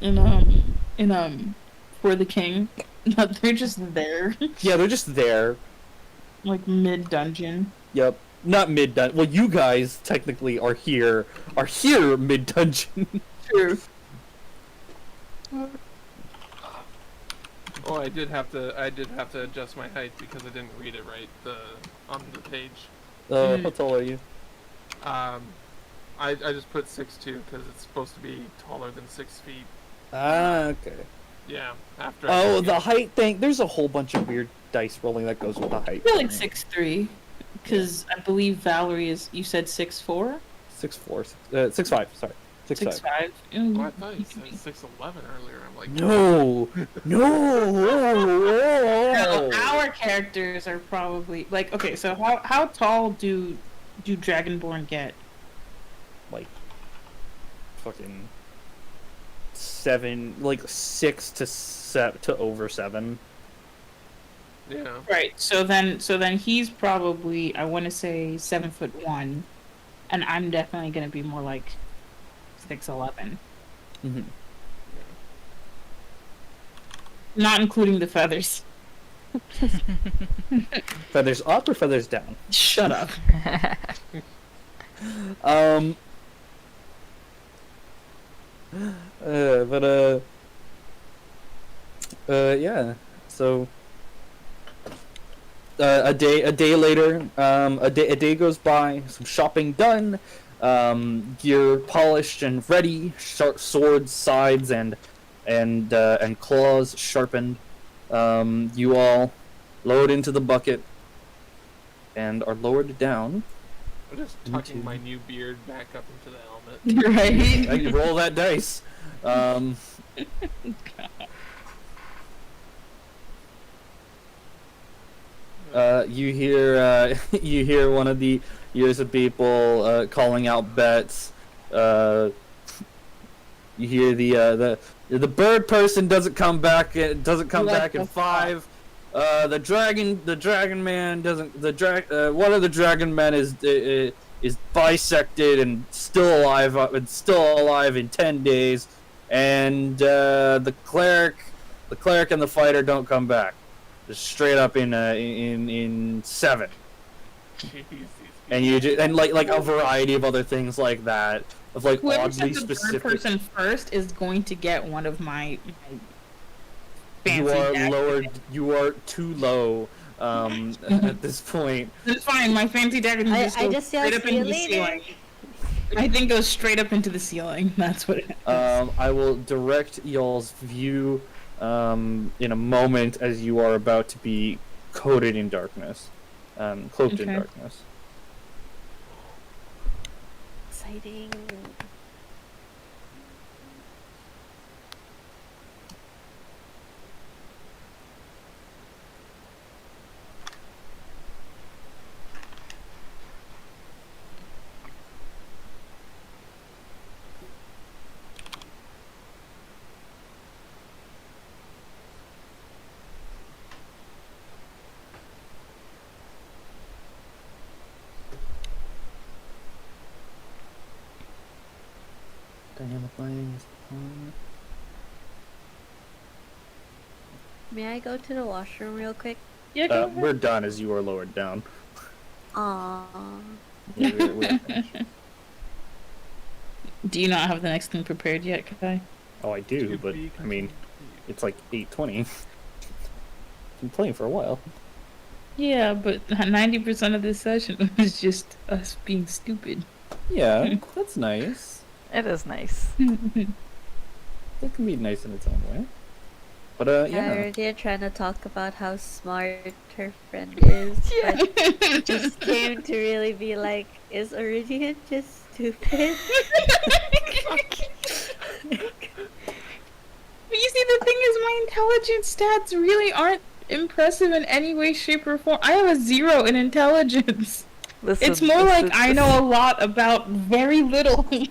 Speaker 4: for the king. They're just there,
Speaker 2: Yeah, they're just there.
Speaker 4: like mid dungeon.
Speaker 2: Yep. Not mid dungeon. Well, you guys technically are here mid dungeon.
Speaker 4: True.
Speaker 3: Oh, I did have to adjust my height because I didn't read it right on the page.
Speaker 2: How tall are you?
Speaker 3: I just put 6'2" because it's supposed to be taller than 6 feet.
Speaker 2: Ah, okay.
Speaker 3: Yeah. After.
Speaker 2: Oh, the height thing. There's a whole bunch of weird dice rolling that goes with the height.
Speaker 4: I feel like
Speaker 2: thing.
Speaker 4: 6'3", because I believe Valerie is. You said 6'4",
Speaker 2: 6'4", 6'5". Sorry, 6'5".
Speaker 4: 6'5".
Speaker 3: Oh, I thought you said 6'11" earlier. I'm like.
Speaker 2: No.
Speaker 4: No, our characters are probably like okay. So how tall do Dragonborn get?
Speaker 2: Like fucking 7, like 6 to over 7.
Speaker 3: Yeah.
Speaker 4: Right. So then he's probably I want to say 7'1", and I'm definitely gonna be more like 6'11",
Speaker 2: Mm-hmm.
Speaker 4: not including the feathers.
Speaker 2: Feathers up or feathers down?
Speaker 4: Shut up.
Speaker 2: Yeah. So a day later, a day goes by. Some shopping done. Gear polished and ready. Sharp swords, sides, and claws sharpened. You all load into the bucket and are lowered down.
Speaker 3: I'm just tucking my new beard back up into the helmet.
Speaker 4: Right.
Speaker 2: You roll that dice. You hear one of the years of people calling out bets. You hear the bird person doesn't come back. It doesn't come
Speaker 4: What
Speaker 2: back in
Speaker 4: the
Speaker 2: 5. the dragon man doesn't. One of the dragon men is bisected and still alive in 10 days, and the cleric and the fighter don't come back. Just straight up in 7. And like a variety of other things like that, of like
Speaker 4: Whoever
Speaker 2: oddly
Speaker 4: said the third
Speaker 2: specific.
Speaker 4: person first is going to get one of my fancy
Speaker 2: You are
Speaker 4: daggers.
Speaker 2: lowered. You are too low at this point.
Speaker 4: It's fine. My fancy dagger can just
Speaker 5: I
Speaker 4: go
Speaker 5: just yelled,
Speaker 4: straight up
Speaker 5: "See you
Speaker 4: into the
Speaker 5: later."
Speaker 4: ceiling. I think goes straight up into the ceiling. That's what it is.
Speaker 2: I will direct y'all's view in a moment as you are about to be coated in darkness, cloaked in
Speaker 4: Okay.
Speaker 2: darkness.
Speaker 5: Exciting.
Speaker 2: Dynamic lighting is on.
Speaker 5: May I go to the washroom real quick?
Speaker 4: Yeah, go ahead.
Speaker 2: We're done as you are lowered down.
Speaker 5: Aww.
Speaker 2: Yeah, we're finished.
Speaker 4: Do you not have the next thing prepared yet, Kai?
Speaker 2: Oh, I do,
Speaker 3: To
Speaker 2: but
Speaker 3: be
Speaker 2: I mean,
Speaker 3: continued.
Speaker 2: it's like 8:20. Been playing for a while.
Speaker 4: Yeah, but 90% of this session was just us being stupid.
Speaker 2: Yeah, that's nice.
Speaker 1: It is nice.
Speaker 2: That can be nice in its own way. But
Speaker 5: I
Speaker 2: yeah.
Speaker 5: heard you trying to talk about how smart her friend is, but just came to really be like, is Iridian just stupid?
Speaker 4: But you see, the thing is, my intelligence stats really aren't impressive in any way, shape, or form. I have a 0 in intelligence.
Speaker 1: Listen,
Speaker 4: It's more like I know a lot about very little.
Speaker 2: You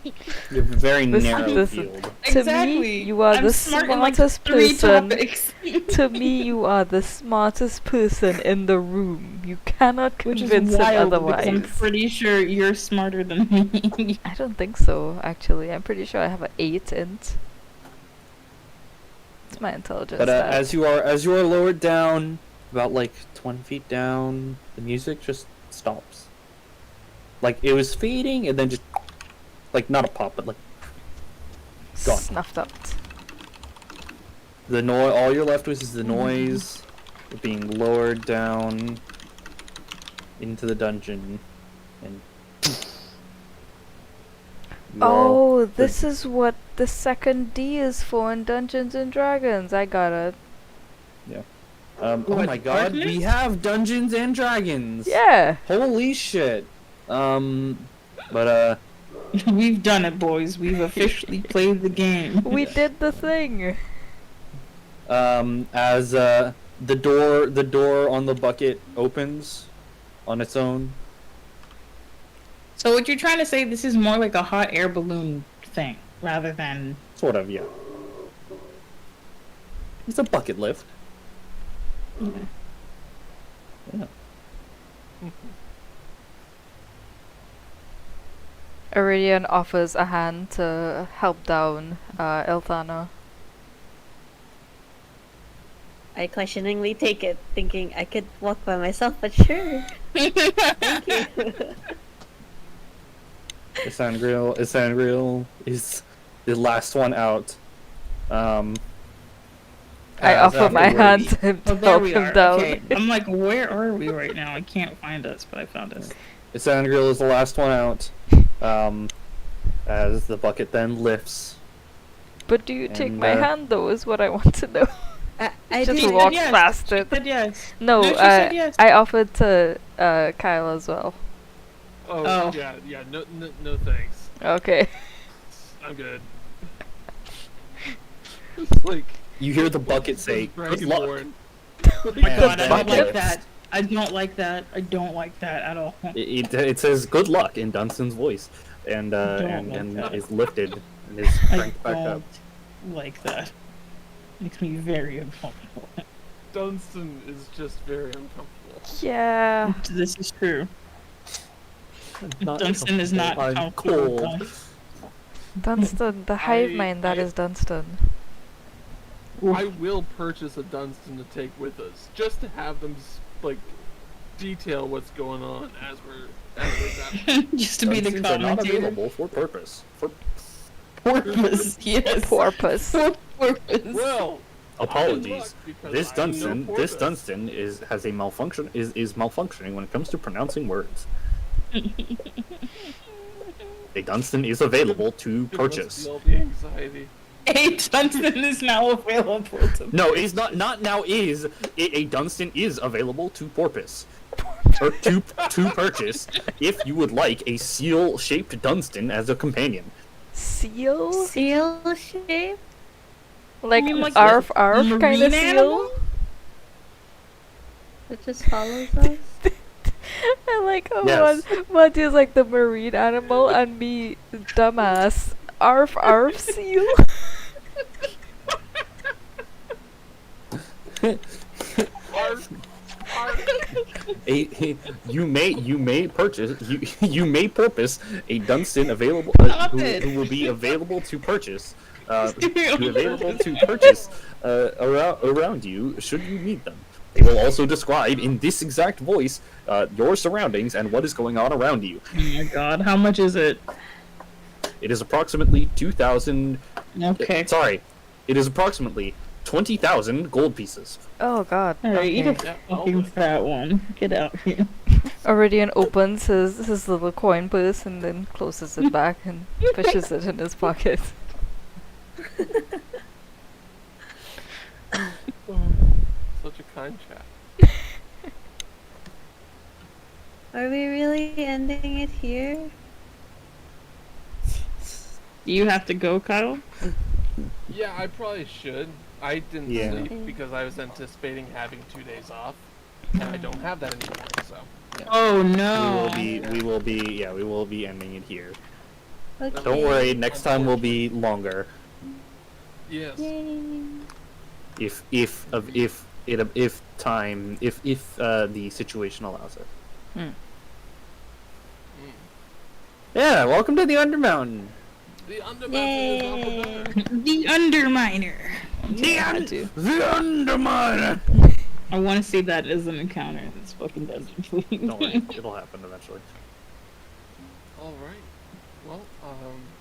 Speaker 2: have a very
Speaker 1: Listen,
Speaker 2: narrow
Speaker 1: listen.
Speaker 2: field.
Speaker 1: To
Speaker 4: Exactly.
Speaker 1: me, you are
Speaker 4: I'm
Speaker 1: the
Speaker 4: smart in, like,
Speaker 1: smartest
Speaker 4: 3
Speaker 1: person.
Speaker 4: topics.
Speaker 1: To me, you are the smartest person in the room. You cannot
Speaker 4: Which is
Speaker 1: convince him
Speaker 4: wild, because I'm
Speaker 1: otherwise.
Speaker 4: pretty sure you're smarter than me.
Speaker 1: I don't think so, actually. I'm pretty sure I have an 8 int. It's my intelligence.
Speaker 2: But
Speaker 1: stat.
Speaker 2: as you are lowered down, about like 20 feet down, the music just stops. Like it was fading, and then just like not a pop, but like gone.
Speaker 1: Snuffed out.
Speaker 2: the noise. All you're left with is the noise of being lowered down into the dungeon, and you all-
Speaker 1: Oh, this is what the second D is for in Dungeons and Dragons. I got it.
Speaker 2: oh
Speaker 4: What,
Speaker 2: my god, we
Speaker 4: darkness?
Speaker 2: have Dungeons and Dragons.
Speaker 1: Yeah.
Speaker 2: Holy shit. But
Speaker 4: We've done it, boys. We've officially played the game.
Speaker 1: We did the thing.
Speaker 2: as the door on the bucket opens on its own.
Speaker 4: So what you're trying to say, this is more like a hot air balloon thing, rather than...
Speaker 2: Sort of, yeah. It's a bucket lift. Yeah.
Speaker 1: Iridian offers a hand to help down Elthana.
Speaker 5: I questioningly take it, thinking I could walk by myself, but sure. Thank you.
Speaker 2: Isangriel is the last one out.
Speaker 1: I
Speaker 2: as
Speaker 1: offer my
Speaker 2: afterwards-
Speaker 1: hand to him to
Speaker 4: Oh, there
Speaker 1: help
Speaker 4: we
Speaker 1: him
Speaker 4: are.
Speaker 1: down.
Speaker 4: Okay. I'm like, where are we right now? I can't find us, but I found us.
Speaker 2: Isangriel is the last one out. As the bucket then lifts.
Speaker 1: But do you take
Speaker 2: And,
Speaker 1: my hand though, is what I want to know.
Speaker 5: I
Speaker 1: Just
Speaker 5: do.
Speaker 4: said
Speaker 1: walk
Speaker 4: yes.
Speaker 1: past it.
Speaker 4: She said yes.
Speaker 1: No,
Speaker 4: No, she said yes.
Speaker 1: I offered to Kyle as well.
Speaker 3: Oh,
Speaker 4: Oh.
Speaker 3: yeah, no thanks.
Speaker 1: Okay.
Speaker 3: I'm good. It's like,
Speaker 2: You hear the bucket say, "Good luck."
Speaker 3: Dragonborn.
Speaker 4: Oh my
Speaker 2: And
Speaker 4: god, I
Speaker 2: then
Speaker 4: don't like
Speaker 2: lifts.
Speaker 4: that. I don't like that. I don't like that at all.
Speaker 2: It says "Good luck" in Dunstan's voice, and
Speaker 4: Don't like
Speaker 2: and
Speaker 4: that.
Speaker 2: is lifted and is
Speaker 4: I
Speaker 2: cranked back up.
Speaker 4: don't like that. Makes me very uncomfortable.
Speaker 3: Dunstan is just very uncomfortable.
Speaker 1: Yeah.
Speaker 4: This is true.
Speaker 2: Not
Speaker 4: Dunstan is not
Speaker 2: I'm
Speaker 4: comfortable.
Speaker 2: cold.
Speaker 1: Dunstan, the hive mind that is Dunstan.
Speaker 3: I will purchase a Dunstan to take with us, just to have them like detail what's going on as we're
Speaker 4: Just to be the
Speaker 2: Dunstans are not
Speaker 4: commentator.
Speaker 2: available for purpose. For
Speaker 4: Porpoise, yes.
Speaker 1: Porpoise.
Speaker 4: Porpoise.
Speaker 3: Well,
Speaker 2: apologies. This
Speaker 3: I know
Speaker 2: Dunstan,
Speaker 3: porpoise.
Speaker 2: this Dunstan has a malfunction. Is malfunctioning when it comes to pronouncing words. A Dunstan is available to
Speaker 3: It must
Speaker 2: purchase.
Speaker 3: feel the anxiety.
Speaker 4: A Dunstan is now available to.
Speaker 2: No, is not now is a Dunstan is available to porpoise. Or to purchase if you would like a seal-shaped Dunstan as a companion.
Speaker 1: Seal?
Speaker 5: Seal shape?
Speaker 1: Like,
Speaker 4: mean like
Speaker 1: arf
Speaker 4: a
Speaker 1: arf kind
Speaker 4: marine
Speaker 1: of seal?
Speaker 4: animal?
Speaker 5: It just follows us?
Speaker 1: I like how
Speaker 2: Yes.
Speaker 1: Monzi is like the marine animal and me, dumbass. Arf arf seal?
Speaker 3: Arf, arf.
Speaker 2: You may purchase you may purpose a Dunstan available
Speaker 4: Stop
Speaker 2: who
Speaker 4: it.
Speaker 2: will be available to purchase available to purchase around you should you need them. They will also describe in this exact voice your surroundings and what is going on around you.
Speaker 4: Oh my god, how much is it?
Speaker 2: It is approximately 2,000.
Speaker 4: Okay.
Speaker 2: Sorry, it is approximately 20,000 gold pieces.
Speaker 1: Oh god.
Speaker 4: Alright, eat a
Speaker 1: Okay.
Speaker 3: Yeah,
Speaker 4: fucking
Speaker 3: I'll
Speaker 4: fat one. Get out here.
Speaker 1: Iridian opens his little coin purse and then closes it back and fishes it in his pocket.
Speaker 3: Such a kind chat.
Speaker 5: Are we really ending it here?
Speaker 4: Do you have to go, Kyle?
Speaker 3: Yeah, I probably should. I didn't
Speaker 2: Yeah.
Speaker 3: sleep because I was anticipating having 2 days off, and I don't have that anymore. So
Speaker 4: Oh no.
Speaker 2: We will be ending it here.
Speaker 5: Okay.
Speaker 2: Don't worry, next time will be longer.
Speaker 3: yes,
Speaker 5: Yay.
Speaker 2: If the situation allows it.
Speaker 3: Mm.
Speaker 2: Yeah, welcome to the Undermountain.
Speaker 3: the Undermountain is
Speaker 5: Yay.
Speaker 3: up there.
Speaker 4: The Underminer.
Speaker 2: The Underminer.
Speaker 4: I want to see that as an encounter in this fucking dungeon, please.
Speaker 2: Don't worry, it'll happen eventually.
Speaker 3: All right. Well,